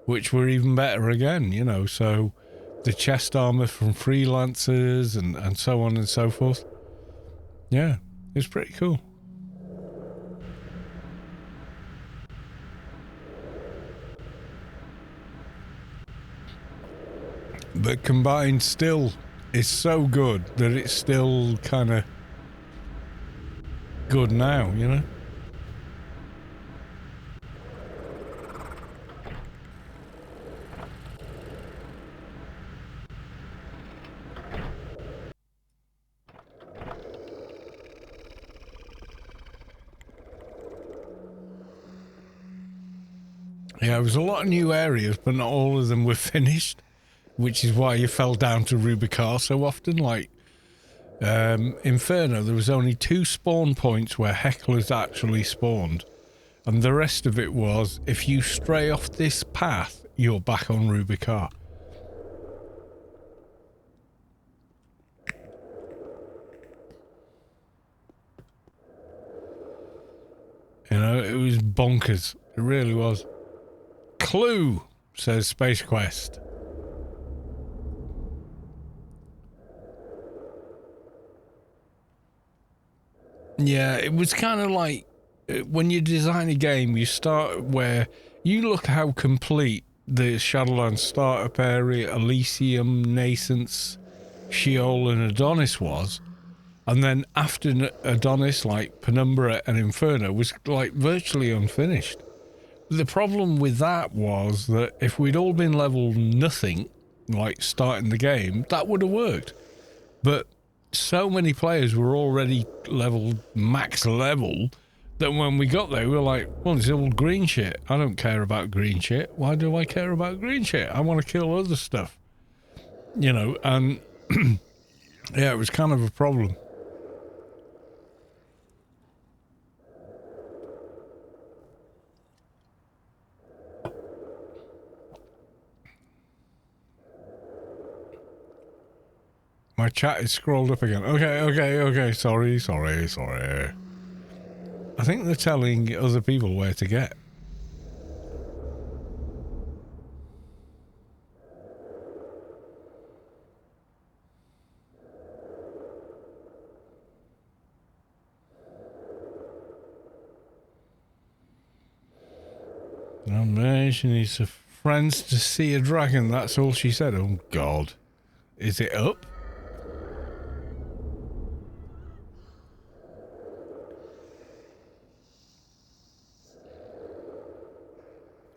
which were even better again. So the chest armor from freelancers and so on and so forth. Yeah, it's pretty cool. But combined still is so good that it's still kind of good now, Yeah, there was a lot of new areas, but not all of them were finished, which is why you fell down to Rubicon so often. Like Inferno, there was only 2 spawn points where hecklers actually spawned, and the rest of it was, if you stray off this path, you're back on Rubicon. It was bonkers. It really was. Clue, says Spacequest. Yeah, it was kind of like when you design a game, you start where you look how complete the Shadowlands startup area, Elysium, Nascence, Sheol, and Adonis was. And then after Adonis, like Penumbra and Inferno, was like virtually unfinished. The problem with that was that if we'd all been level nothing, like starting the game, that would have worked. But so many players were already leveled max level that when we got there, we were like, well, it's all green shit. I don't care about green shit. Why do I care about green shit? I want to kill other stuff. And yeah, it was kind of a problem. My chat is scrolled up again. Okay. Sorry. I think they're telling other people where to get. Oh man, she needs her friends to see a dragon. That's all she said. Oh God. Is it up?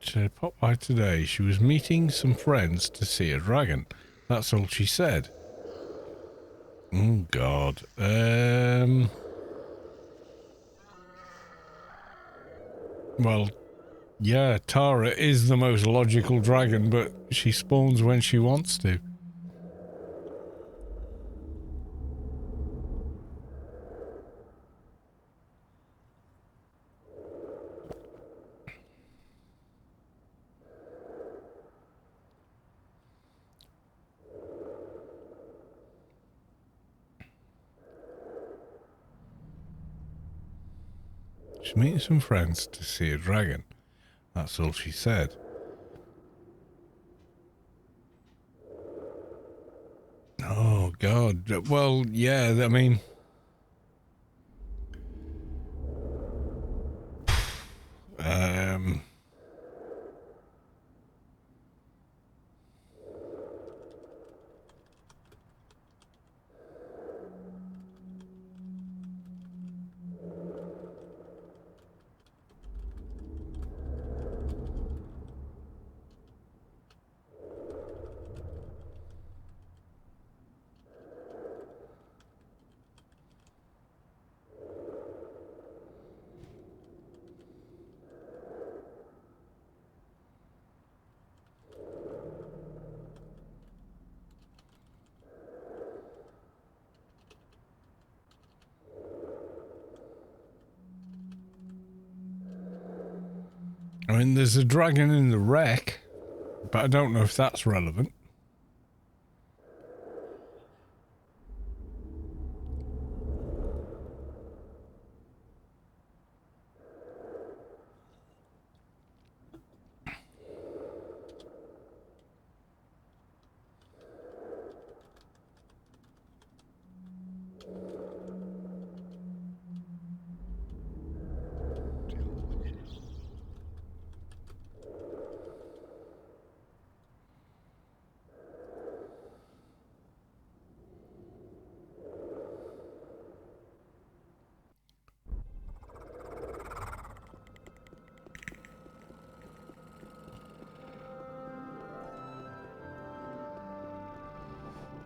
She popped by today. She was meeting some friends to see a dragon. That's all she said. Oh God. Well, yeah, Tara is the most logical dragon, but she spawns when she wants to. She's meeting some friends to see a dragon. That's all she said. Oh, God. Well, yeah, I mean... I mean, there's a dragon in the wreck, but I don't know if that's relevant.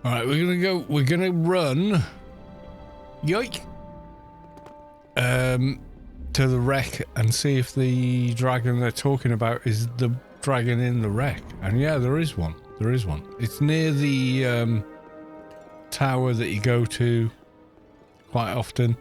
Alright, we're gonna run. Yoink! To the wreck and see if the dragon they're talking about is the dragon in the wreck. And yeah, there is one. There is one. It's near the tower that you go to quite often.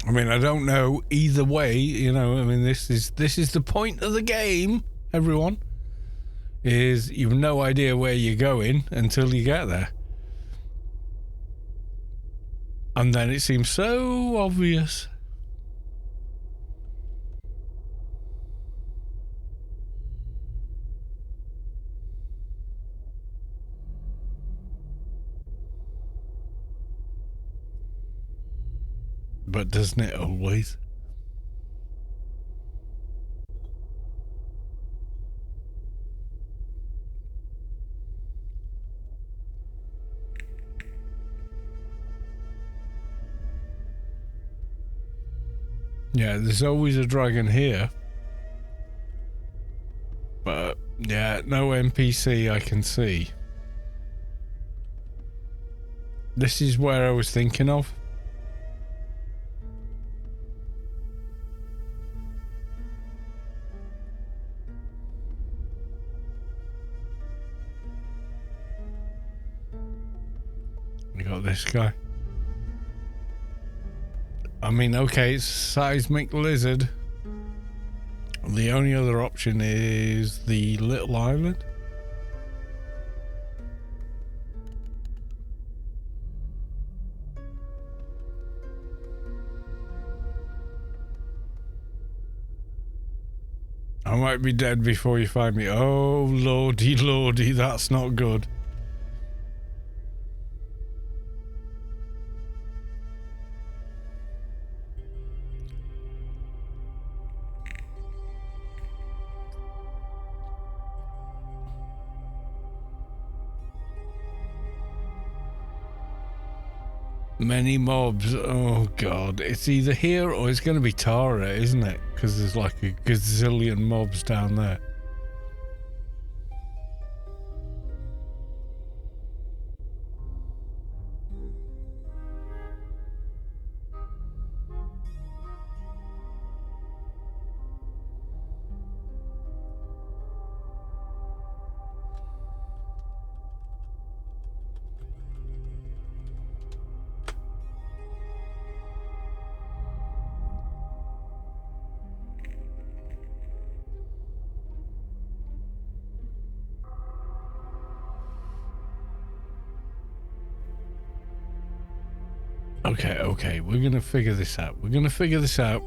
I mean, I don't know either way, you know. I mean, this is the point of the game, everyone, is you've no idea where you're going until you get there. And then it seems so obvious. But doesn't it always? Yeah, there's always a dragon here. But, yeah, no NPC I can see. This is where I was thinking of. this guy. I mean, okay, it's seismic lizard. The only other option is the little island. I might be dead before you find me. Oh, lordy, lordy, that's not good. Many mobs. Oh god, it's either here or it's going to be Tara, isn't it? Because there's like a gazillion mobs down there. Okay, we're gonna figure this out. We're gonna figure this out.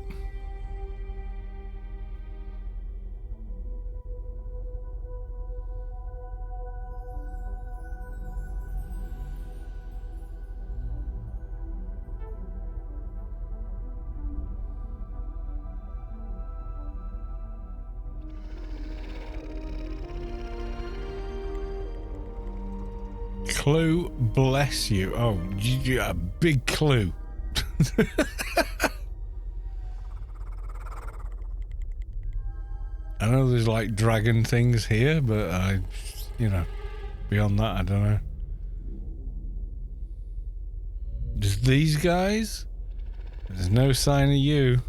Clue, bless you. Oh, a big clue. I know there's like dragon things here, but you know, beyond that, I don't know. Just these guys? There's no sign of you.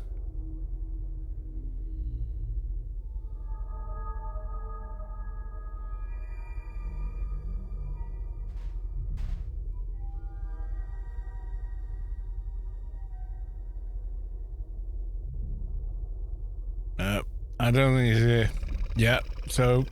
I don't think he's here. Yeah, so...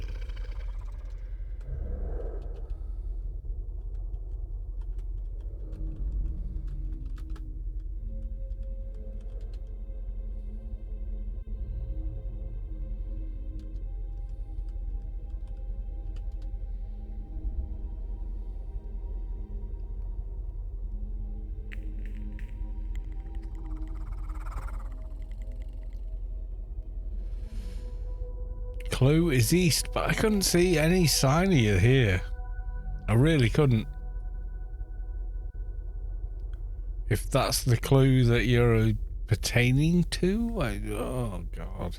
Clue is east, but I couldn't see any sign of you here. I really couldn't. If that's the clue that you're pertaining to, oh god.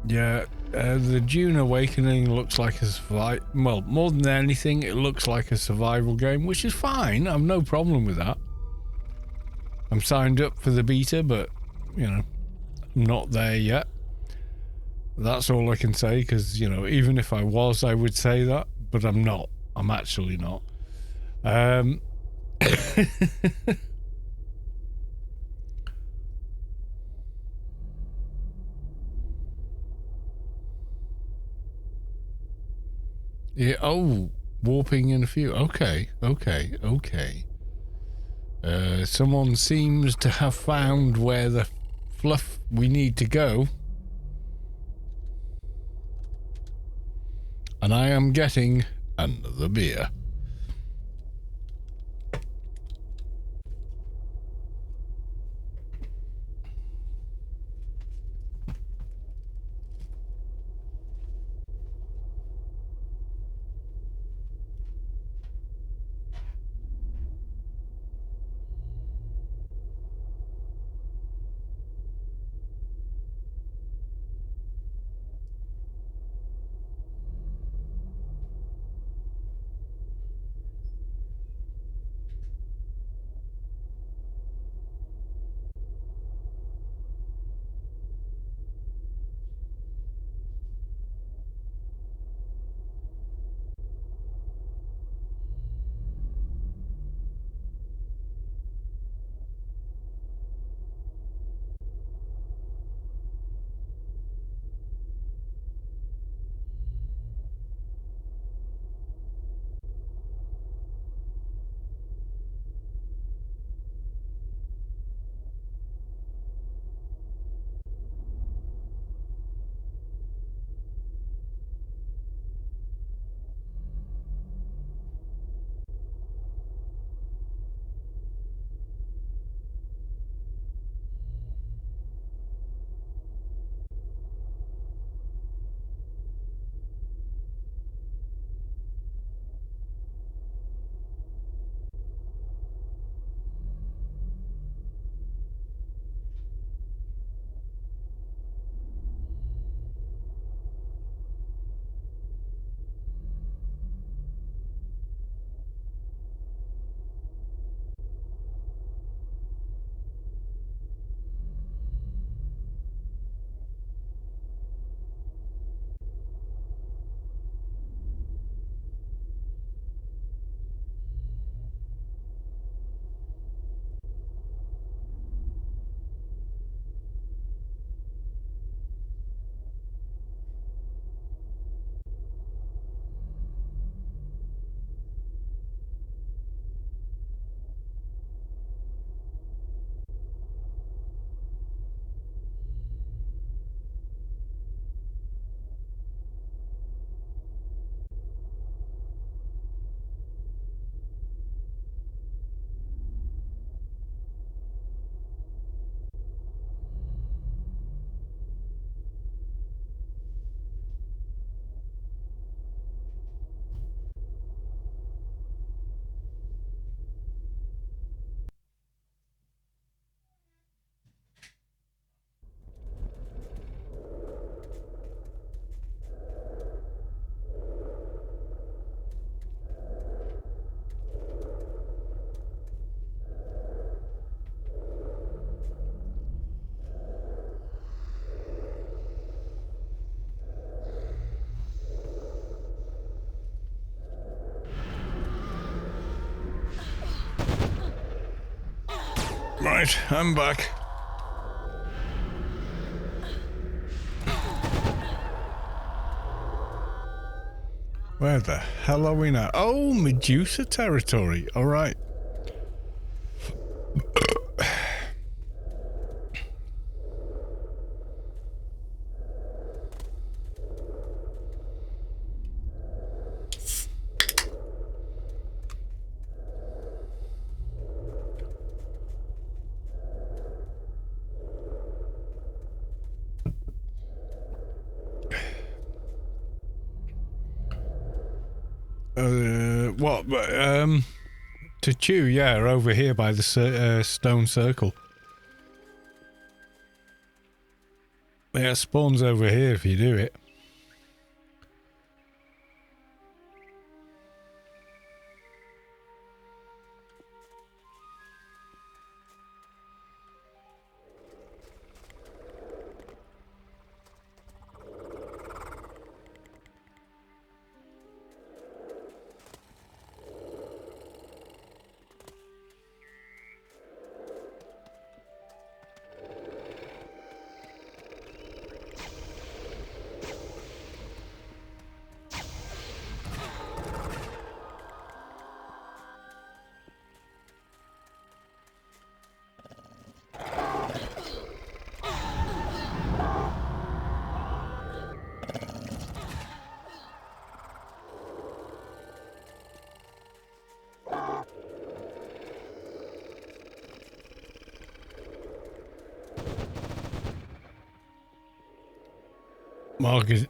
Yeah, the Dune Awakening looks like a survival. Well, more than anything, it looks like a survival game, which is fine. I've no problem with that. I'm signed up for the beta, but you know, I'm not there yet. That's all I can say, because you know, even if I was, I would say that, but I'm not. I'm actually not. Yeah. Oh, warping in a few. Okay. Someone seems to have found where the fluff we need to go. And I am getting another beer. Right, I'm back. Where the hell are we now? Oh, Medusa territory. All right. What? To chew, yeah, over here by the stone circle. Yeah, it spawns over here if you do it. Marcus,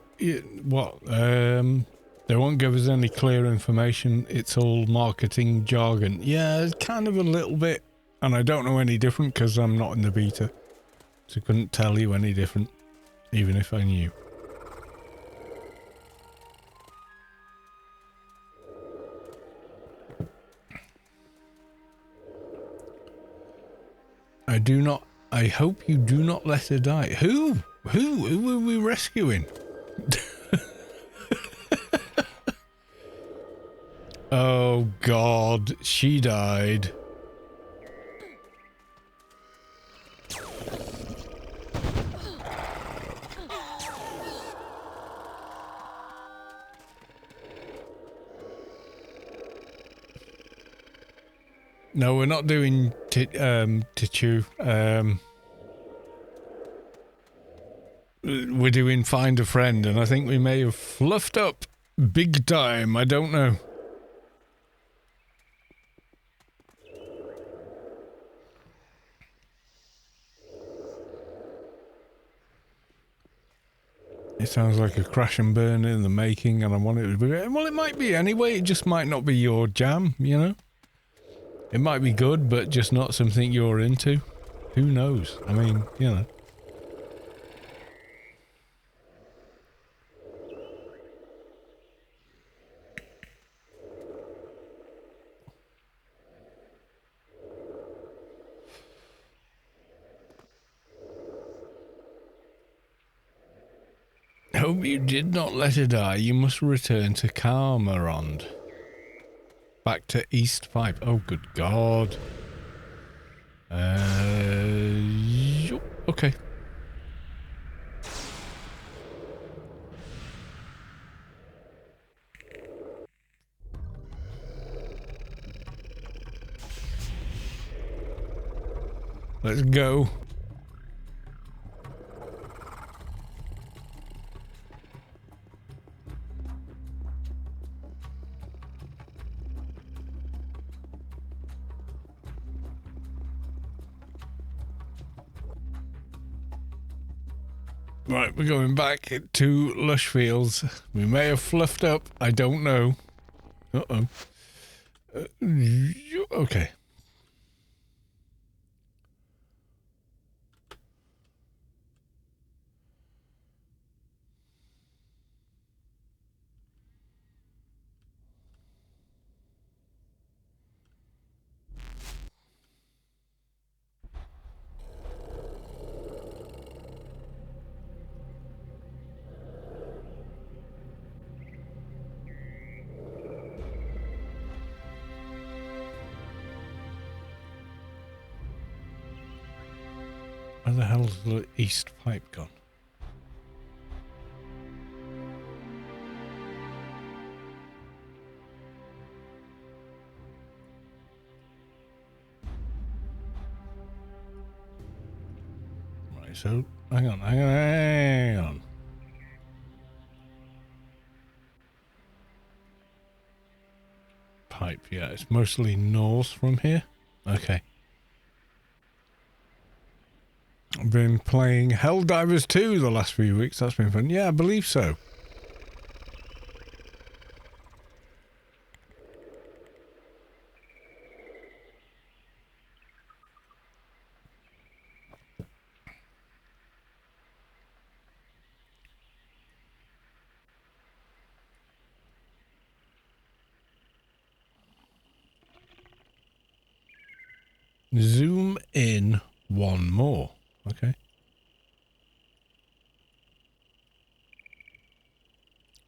what? They won't give us any clear information. It's all marketing jargon. Yeah, it's kind of a little bit. And I don't know any different because I'm not in the beta. So I couldn't tell you any different, even if I knew. I hope you do not let her die. Who? Who are we rescuing? Oh God, she died. No, we're not doing Tichu. We're doing Find a Friend, and I think we may have fluffed up big time. I don't know. It sounds like a crash and burn in the making, and I want it to be... Well, it might be anyway. It just might not be your jam, you know? It might be good, but just not something you're into. Who knows? I mean, you know. Hope you did not let her die. You must return to Carmarond. Back to East Pipe. Oh, good God. Okay. Let's go. Right, we're going back to Lush Fields. We may have fluffed up. I don't know. Uh-oh. Okay. Where the hell's the east pipe gone? Right, so hang on. Pipe, yeah, it's mostly north from here. Okay. I've been playing Helldivers 2 the last few weeks. That's been fun. Yeah, I believe so. Zoom in one more. Okay.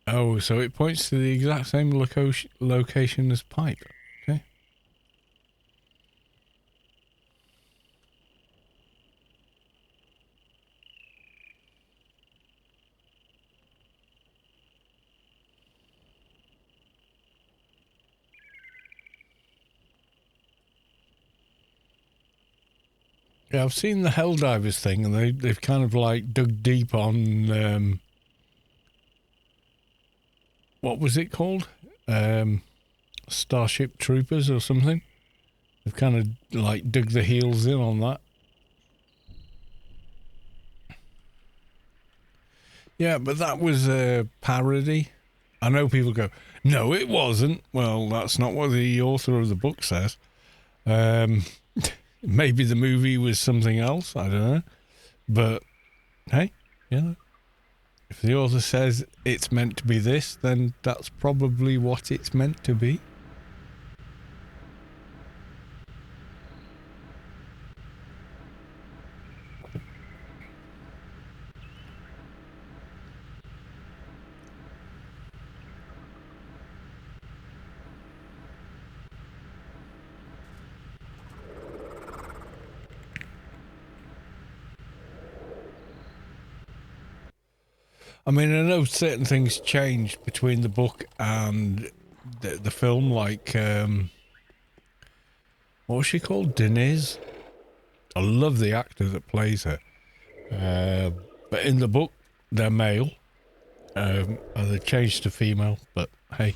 Oh, so it points to the exact same location as pipe. Okay. Yeah, I've seen the Helldivers thing, and they've kind of like dug deep on what was it called? Starship Troopers or something. They've kind of like dug the heels in on that. Yeah, but that was a parody. I know people go, no, it wasn't. Well, that's not what the author of the book says. Maybe the movie was something else. I don't know. But, hey, you know, if the author says it's meant to be this, then that's probably what it's meant to be. I mean, I know certain things changed between the book and the film, like, what was she called? Denise? I love the actor that plays her. But in the book, they're male. And they changed to female, but hey.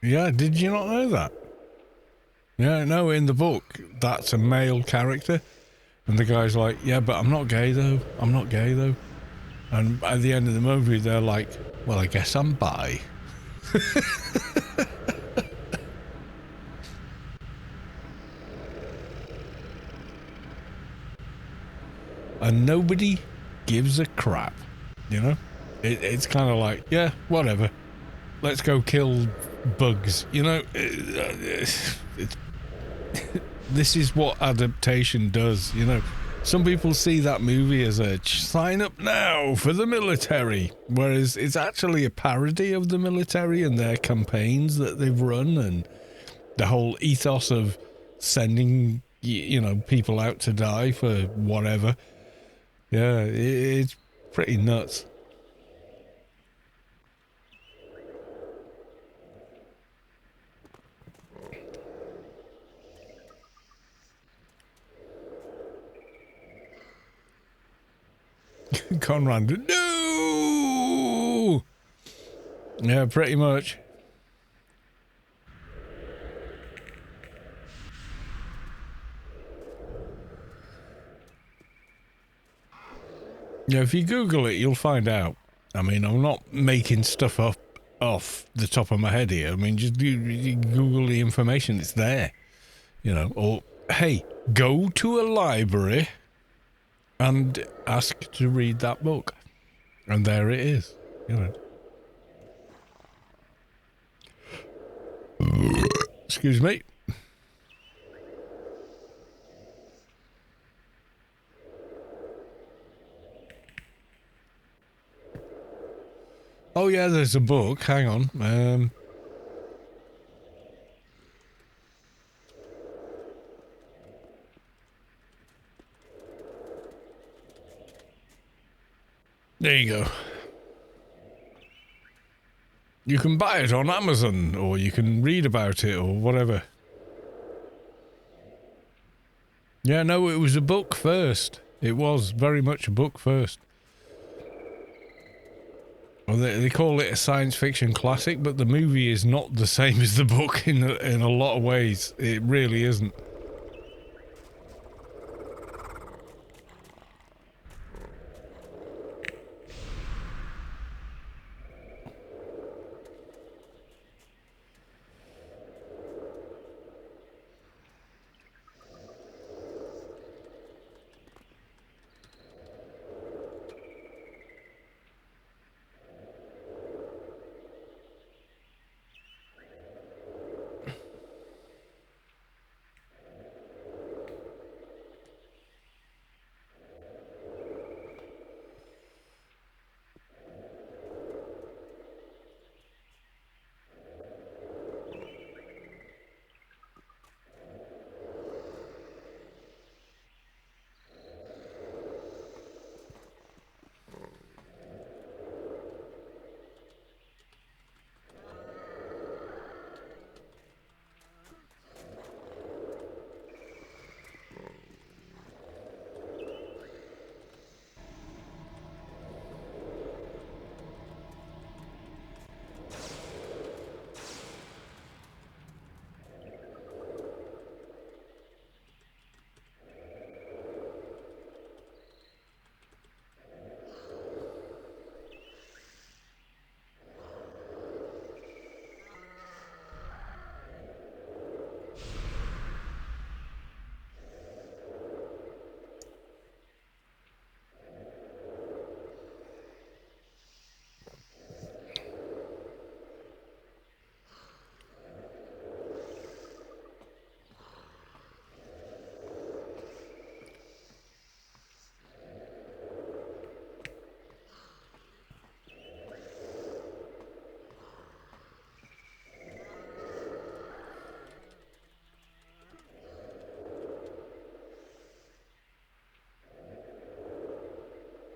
Yeah, did you not know that? Yeah, no, in the book, that's a male character. And the guy's like, yeah, but I'm not gay though. I'm not gay though. And at the end of the movie, they're like, well, I guess I'm bi. And nobody gives a crap, you know? It's kind of like, yeah, whatever. Let's go kill bugs, you know? This is what adaptation does, you know? Some people see that movie as a sign up now for the military, whereas it's actually a parody of the military and their campaigns that they've run and the whole ethos of sending, you know, people out to die for whatever. Yeah, it's pretty nuts. Conrad, no! Yeah, pretty much. Yeah, if you Google it, you'll find out. I mean, I'm not making stuff up off the top of my head here. I mean, just you Google the information, it's there. You know, or, hey, go to a library and ask to read that book. And there it is, you know. Excuse me. Oh yeah, there's a book. Hang on. There you go. You can buy it on Amazon, or you can read about it, or whatever. Yeah, no, it was a book first. It was very much a book first. Well, they call it a science fiction classic, but the movie is not the same as the book in a lot of ways. It really isn't.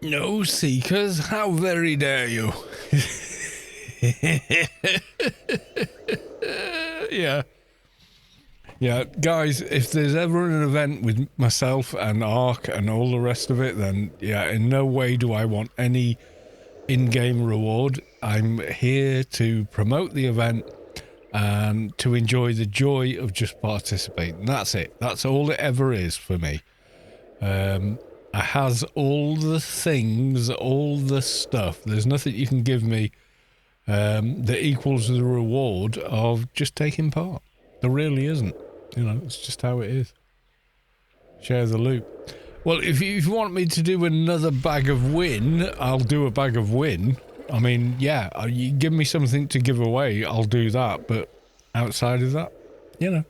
No seekers, how very dare you? Yeah. Yeah, guys, if there's ever an event with myself and Ark and all the rest of it, then yeah, in no way do I want any in-game reward. I'm here to promote the event and to enjoy the joy of just participating. That's it. That's all it ever is for me. It has all the things, all the stuff. There's nothing you can give me that equals the reward of just taking part. There really isn't. You know, it's just how it is. Share the loot. Well, if you want me to do another bag of win, I'll do a bag of win. I mean, yeah, you give me something to give away, I'll do that. But outside of that, you know.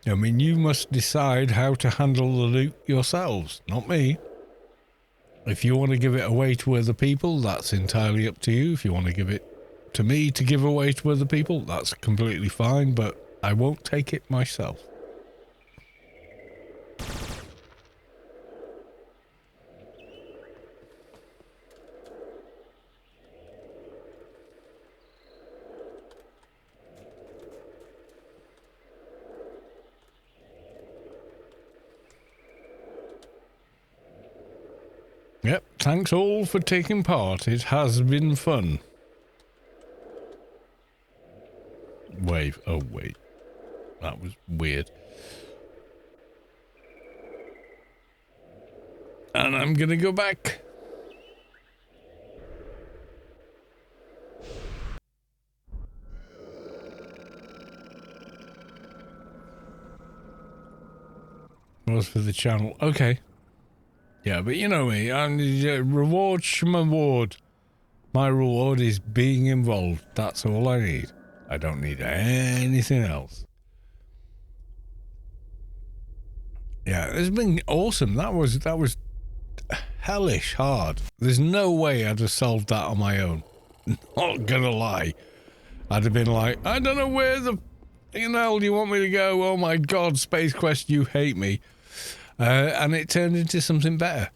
I mean, you must decide how to handle the loot yourselves, not me. If you want to give it away to other people, that's entirely up to you. If you want to give it to me to give away to other people, that's completely fine, but I won't take it myself. Yep, thanks all for taking part. It has been fun. Wave. Oh, wait. That was weird. And I'm gonna go back. Was for the channel. Okay. Yeah, but you know me, and reward schmaward. My reward is being involved. That's all I need. I don't need anything else. Yeah, it's been awesome. That was hellish hard. There's no way I'd have solved that on my own. Not gonna lie. I'd have been like, I don't know where the hell do you want me to go? Oh my god, Spacequest, you hate me. And it turned into something better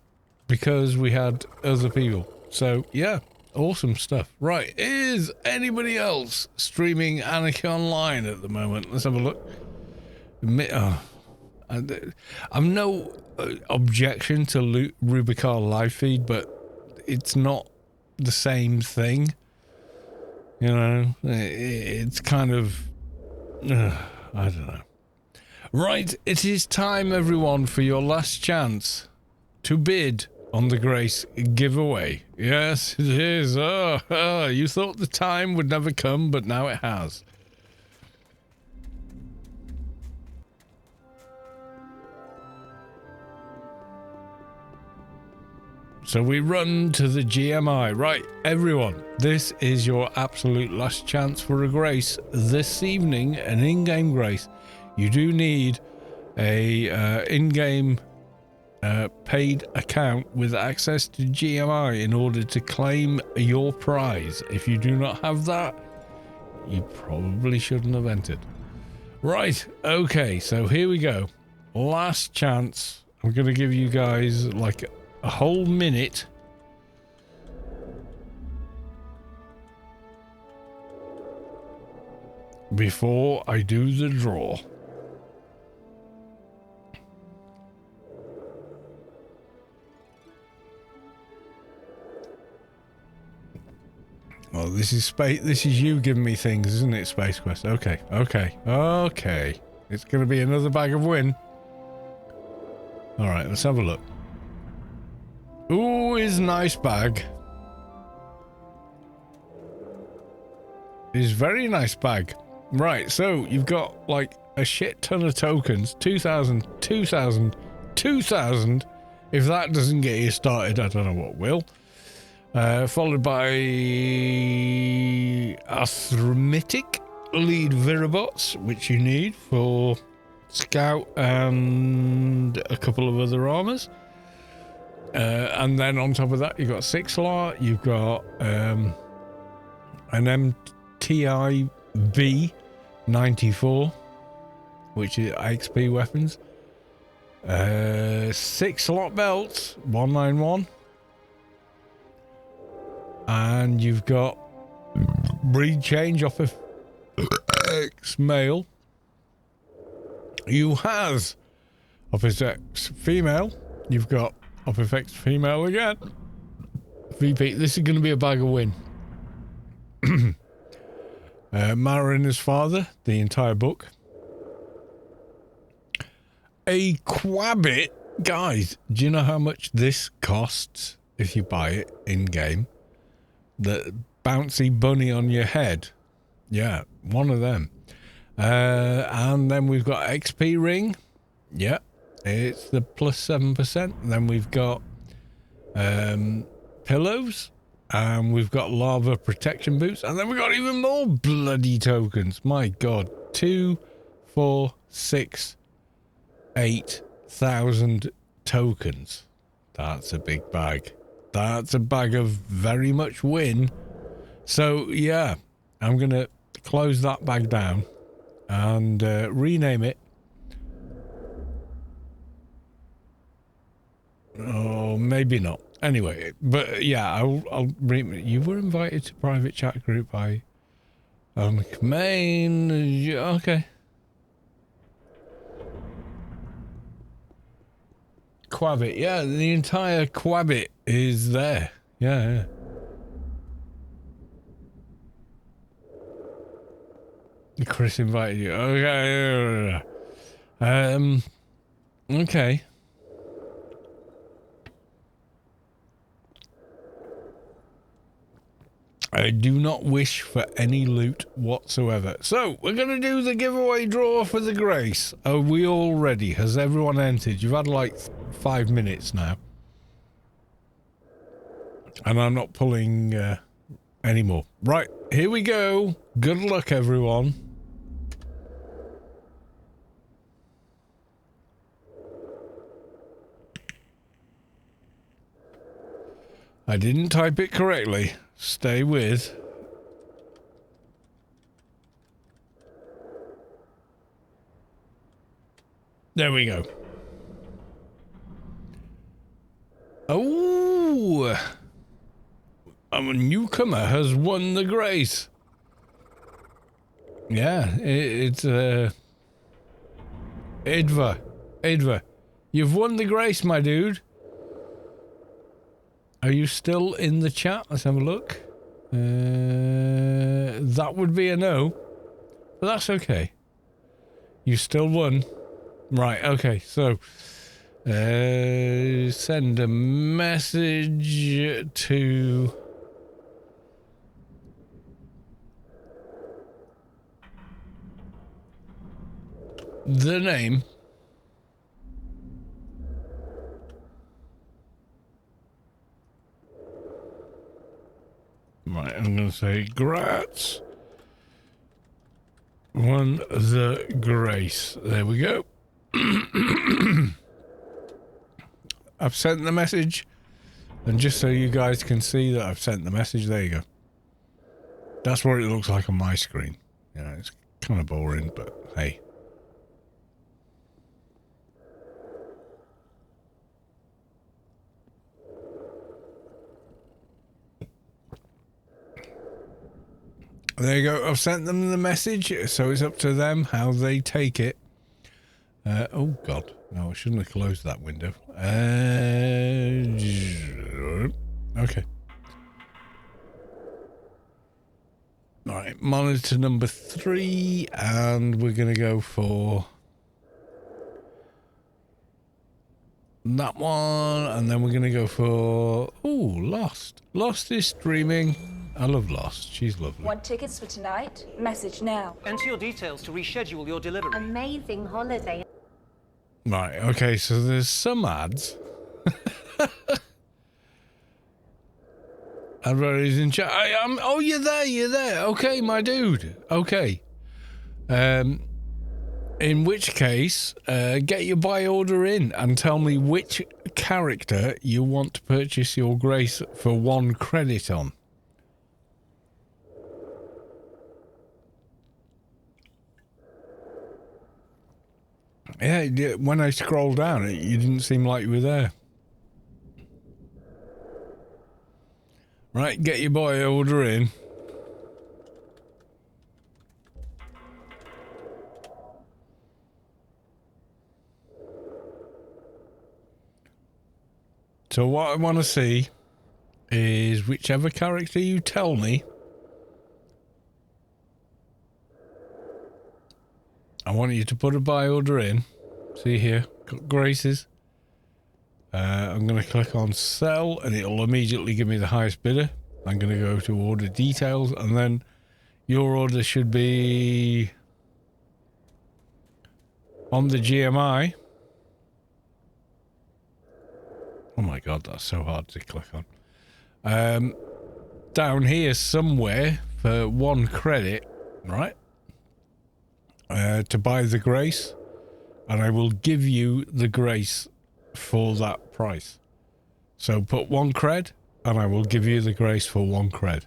because we had other people. So yeah, awesome stuff. Right, is anybody else streaming Anarchy online at the moment? Let's have a look. I'm no objection to Rubicon live feed, but it's not the same thing. You know, it's kind of, I don't know. Right, it is time, everyone, for your last chance to bid on the Grace giveaway. Yes, it is. You thought the time would never come, but now it has. So we run to the GMI. Right, everyone, this is your absolute last chance for a Grace this evening, an in-game Grace. You do need a in-game paid account with access to GMI in order to claim your prize. If you do not have that, you probably shouldn't have entered. Right, okay, so here we go. Last chance. I'm going to give you guys like a whole minute before I do the draw. Well, this is you giving me things, isn't it, Spacequest? Okay. It's going to be another bag of win. All right, let's have a look. Ooh, his nice bag. His very nice bag. Right, so you've got like a shit ton of tokens. 2,000. If that doesn't get you started, I don't know what will. Followed by Arithmetic lead Virabots, which you need for Scout and a couple of other armors. And then on top of that, you've got Six Slot, you've got an MTI B94, which is XP weapons. 6 slot belts, 191. And you've got breed change off of X male. You has opposite X female. You've got opposite X female again. VP, this is going to be a bag of win. Mara and his father, the entire book. A Quabbit. Guys, do you know how much this costs if you buy it in game? The bouncy bunny on your head. Yeah, one of them. And then we've got XP ring. Yeah, it's the plus 7%. Then we've got pillows. And we've got lava protection boots. And then we've got even more bloody tokens. My God. 2, 4, 6, 8,000 tokens. That's a big bag. That's a bag of very much win. So, yeah. I'm going to close that bag down. And rename it. Oh, maybe not. Anyway, but yeah, I'll you were invited to private chat group by main. Okay. Quabbit, yeah, the entire Quabbit is there. Yeah. Chris invited you. Okay. Okay. I do not wish for any loot whatsoever. So, we're going to do the giveaway draw for the Grace. Are we all ready? Has everyone entered? You've had like 5 minutes now. And I'm not pulling anymore. Right, here we go. Good luck, everyone. I didn't type it correctly. Stay with. There we go. Oh! A newcomer has won the grace. Yeah, it's Edva, you've won the grace, my dude. Are you still in the chat? Let's have a look. That would be a no, but that's okay. You still won. Right, okay, so send a message to the name. Right, I'm going to say Gratz won the grace. There we go. I've sent the message, and just so you guys can see that I've sent the message, there you go. That's what it looks like on my screen. Yeah, it's kind of boring, but hey. There you go. I've sent them the message, so it's up to them how they take it. Oh, God. No, I shouldn't have closed that window. Okay. All right. Monitor number 3, and we're going to go for that one, and then we're going to go for... Ooh, Lost. Lost is streaming. I love Lost. She's lovely. Want tickets for tonight? Message now. Enter your details to reschedule your delivery. Amazing holiday. Right, okay, so there's some ads. Everybody's in chat. I am. Oh, you're there. Okay, my dude. Okay. In which case, get your buy order in and tell me which character you want to purchase your grace for 1 credit on. Yeah, when I scroll down, you didn't seem like you were there. Right, get your buy order in. So what I want to see is whichever character you tell me, I want you to put a buy order in. See here, got graces. I'm going to click on sell and it'll immediately give me the highest bidder. I'm going to go to order details and then your order should be on the GMI. Oh my God, that's so hard to click on. Down here somewhere for 1 credit, right? To buy the grace, and I will give you the grace for that price. So put 1 cred, and I will give you the grace for 1 cred.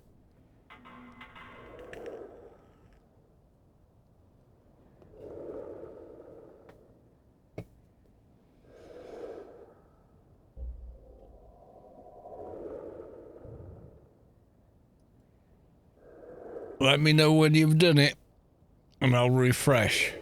Let me know when you've done it, and I'll refresh.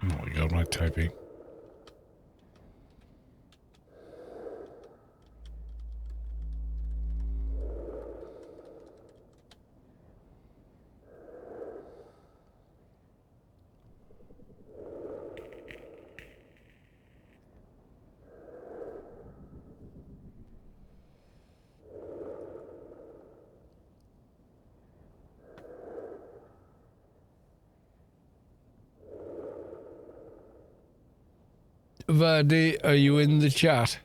Oh my God, my typing. Vardy, are you in the chat?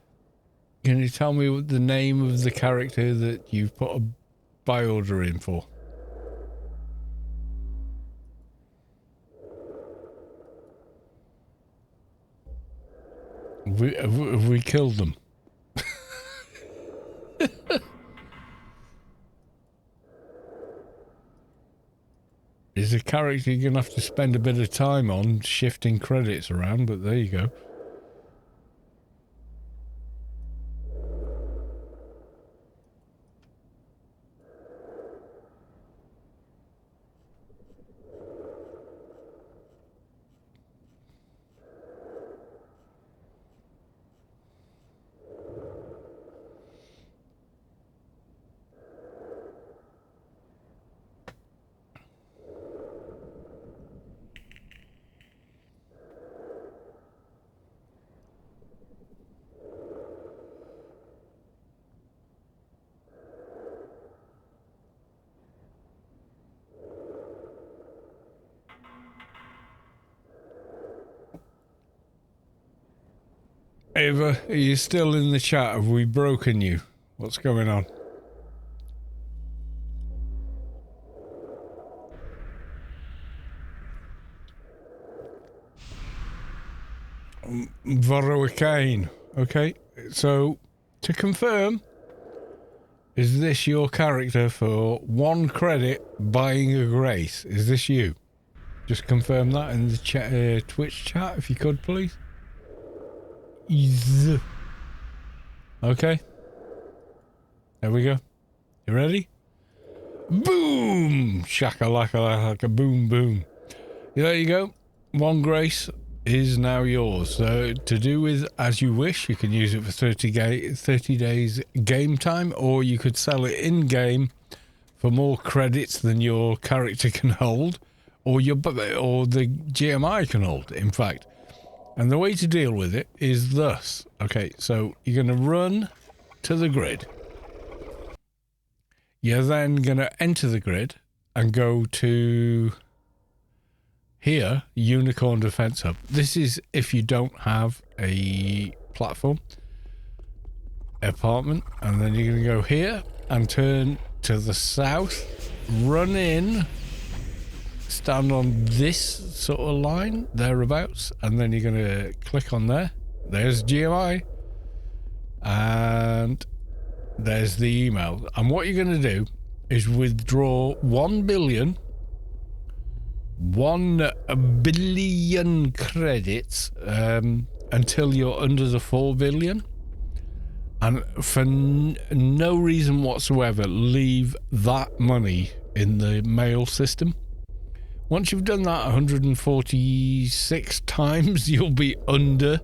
Can you tell me what the name of the character that you've put a buy order in for? Have we killed them? Is a character you're going to have to spend a bit of time on shifting credits around, but there you go. Ava, are you still in the chat? Have we broken you? What's going on? Varroicane. Okay, so to confirm, is this your character for 1 credit buying a grace? Is this you? Just confirm that in the chat, Twitch chat, if you could, please. Okay. There we go. You ready? Boom! Shaka-laka-laka, boom, boom. There you go. 1 grace is now yours. So to do with as you wish, you can use it for 30 days game time, or you could sell it in-game for more credits than your character can hold, or the GMI can hold, in fact. And the way to deal with it is thus. Okay, so you're going to run to the grid. You're then going to enter the grid and go to here, Unicorn Defense Hub. This is if you don't have a platform apartment. And then you're going to go here and turn to the south, run in, stand on this sort of line thereabouts, and then you're going to click on there. There's GMI and there's the email, and what you're going to do is withdraw 1 billion credits until you're under the 4 billion, and for no reason whatsoever leave that money in the mail system. Once you've done that 146 times, you'll be under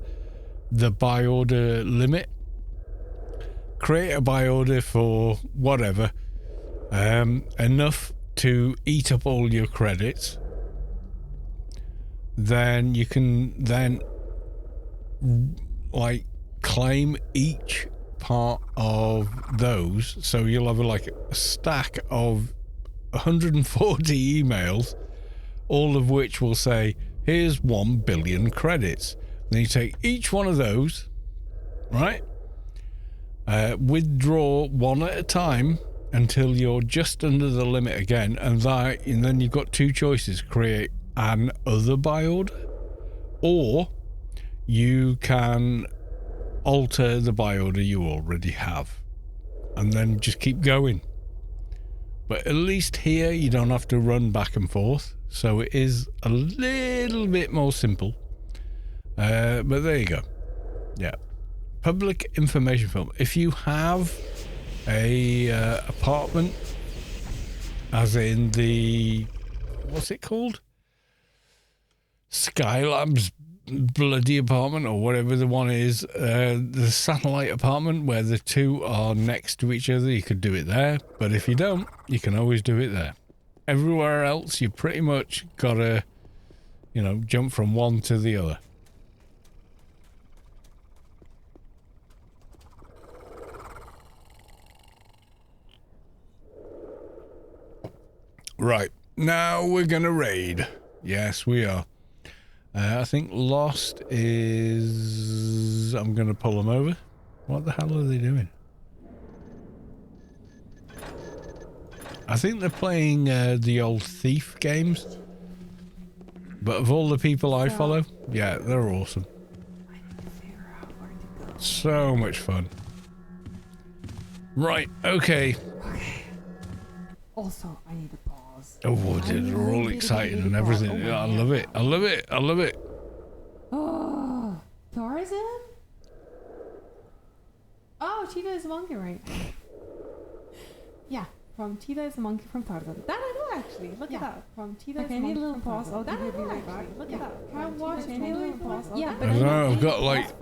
the buy order limit. Create a buy order for whatever, enough to eat up all your credits. Then you can like claim each part of those. So you'll have like a stack of 140 emails, all of which will say, here's 1 billion credits. Then you take each one of those, right? Withdraw 1 at a time until you're just under the limit again, and then you've got 2 choices: create an other buy order, or you can alter the buy order you already have, and then just keep going. But at least here you don't have to run back and forth, so it is a little bit more simple. But there you go. Yeah. Public information film. If you have a apartment, as in the, what's it called? Skylab's bloody apartment, or whatever the one is, the satellite apartment where the 2 are next to each other, you could do it there. But if you don't, you can always do it there. Everywhere else, you pretty much gotta, jump from one to the other. Right, now we're gonna raid. Yes, we are. I think Lost is... I'm going to pull them over. What the hell are they doing? I think they're playing the old Thief games. But of all the people I follow, yeah, they're awesome. So much fun. Right, okay. Also, I need to pause. Oh, they're all excited and everything. Yeah, I love it. I love it. I love it. Oh, Tarzan? Oh, Cheetah is the monkey, right? Yeah, from Cheetah is the monkey from Tarzan. That I know actually. Look at that. From Cheetah is the monkey from Tarzan. Oh, that I know actually. Look at that. Can I watch any little pause? Yeah, I know, I've got like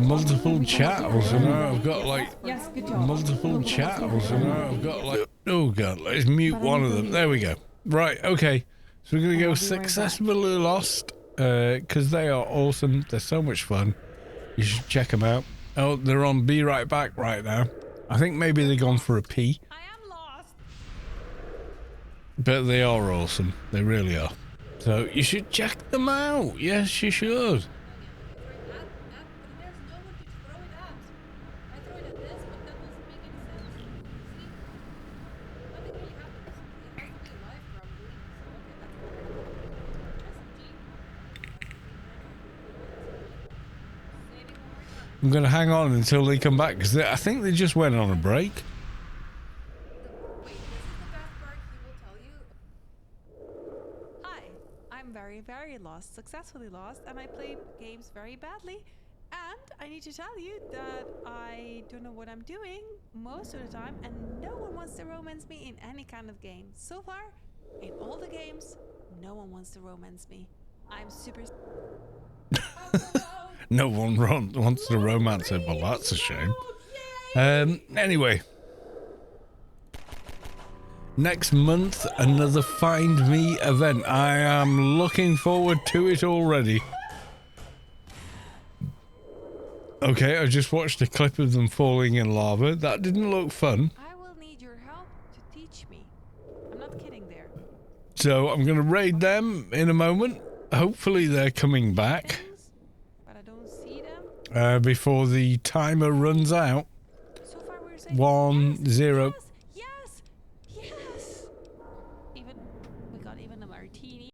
multiple channels. I know, I've got like multiple channels. I know, I've got like... Oh god, let's mute one of them. There we go. Right, okay. So we're going to go Successfully Lost. Because they are awesome. They're so much fun. You should check them out. Oh, they're on Be Right Back right now. I think maybe they've gone for a pee. I am lost. But they are awesome. They really are. So you should check them out. Yes, you should. I'm going to hang on until they come back because I think they just went on a break. Wait, this is the best part he will tell you. Hi, I'm very, very lost, successfully lost, and I play games very badly. And I need to tell you that I don't know what I'm doing most of the time, and no one wants to romance me in any kind of game. So far, in all the games, no one wants to romance me. I'm super... No one wants to romance it. Well, that's a shame. Anyway. Next month, another Find Me event. I am looking forward to it already. Okay, I just watched a clip of them falling in lava. That didn't look fun. I will need your help to teach me. I'm not kidding there. So I'm going to raid them in a moment. Hopefully they're coming back. But I don't see them. Before the timer runs out. So far we're saying 1-0. Yes, yes, yes. Even we got even a martini.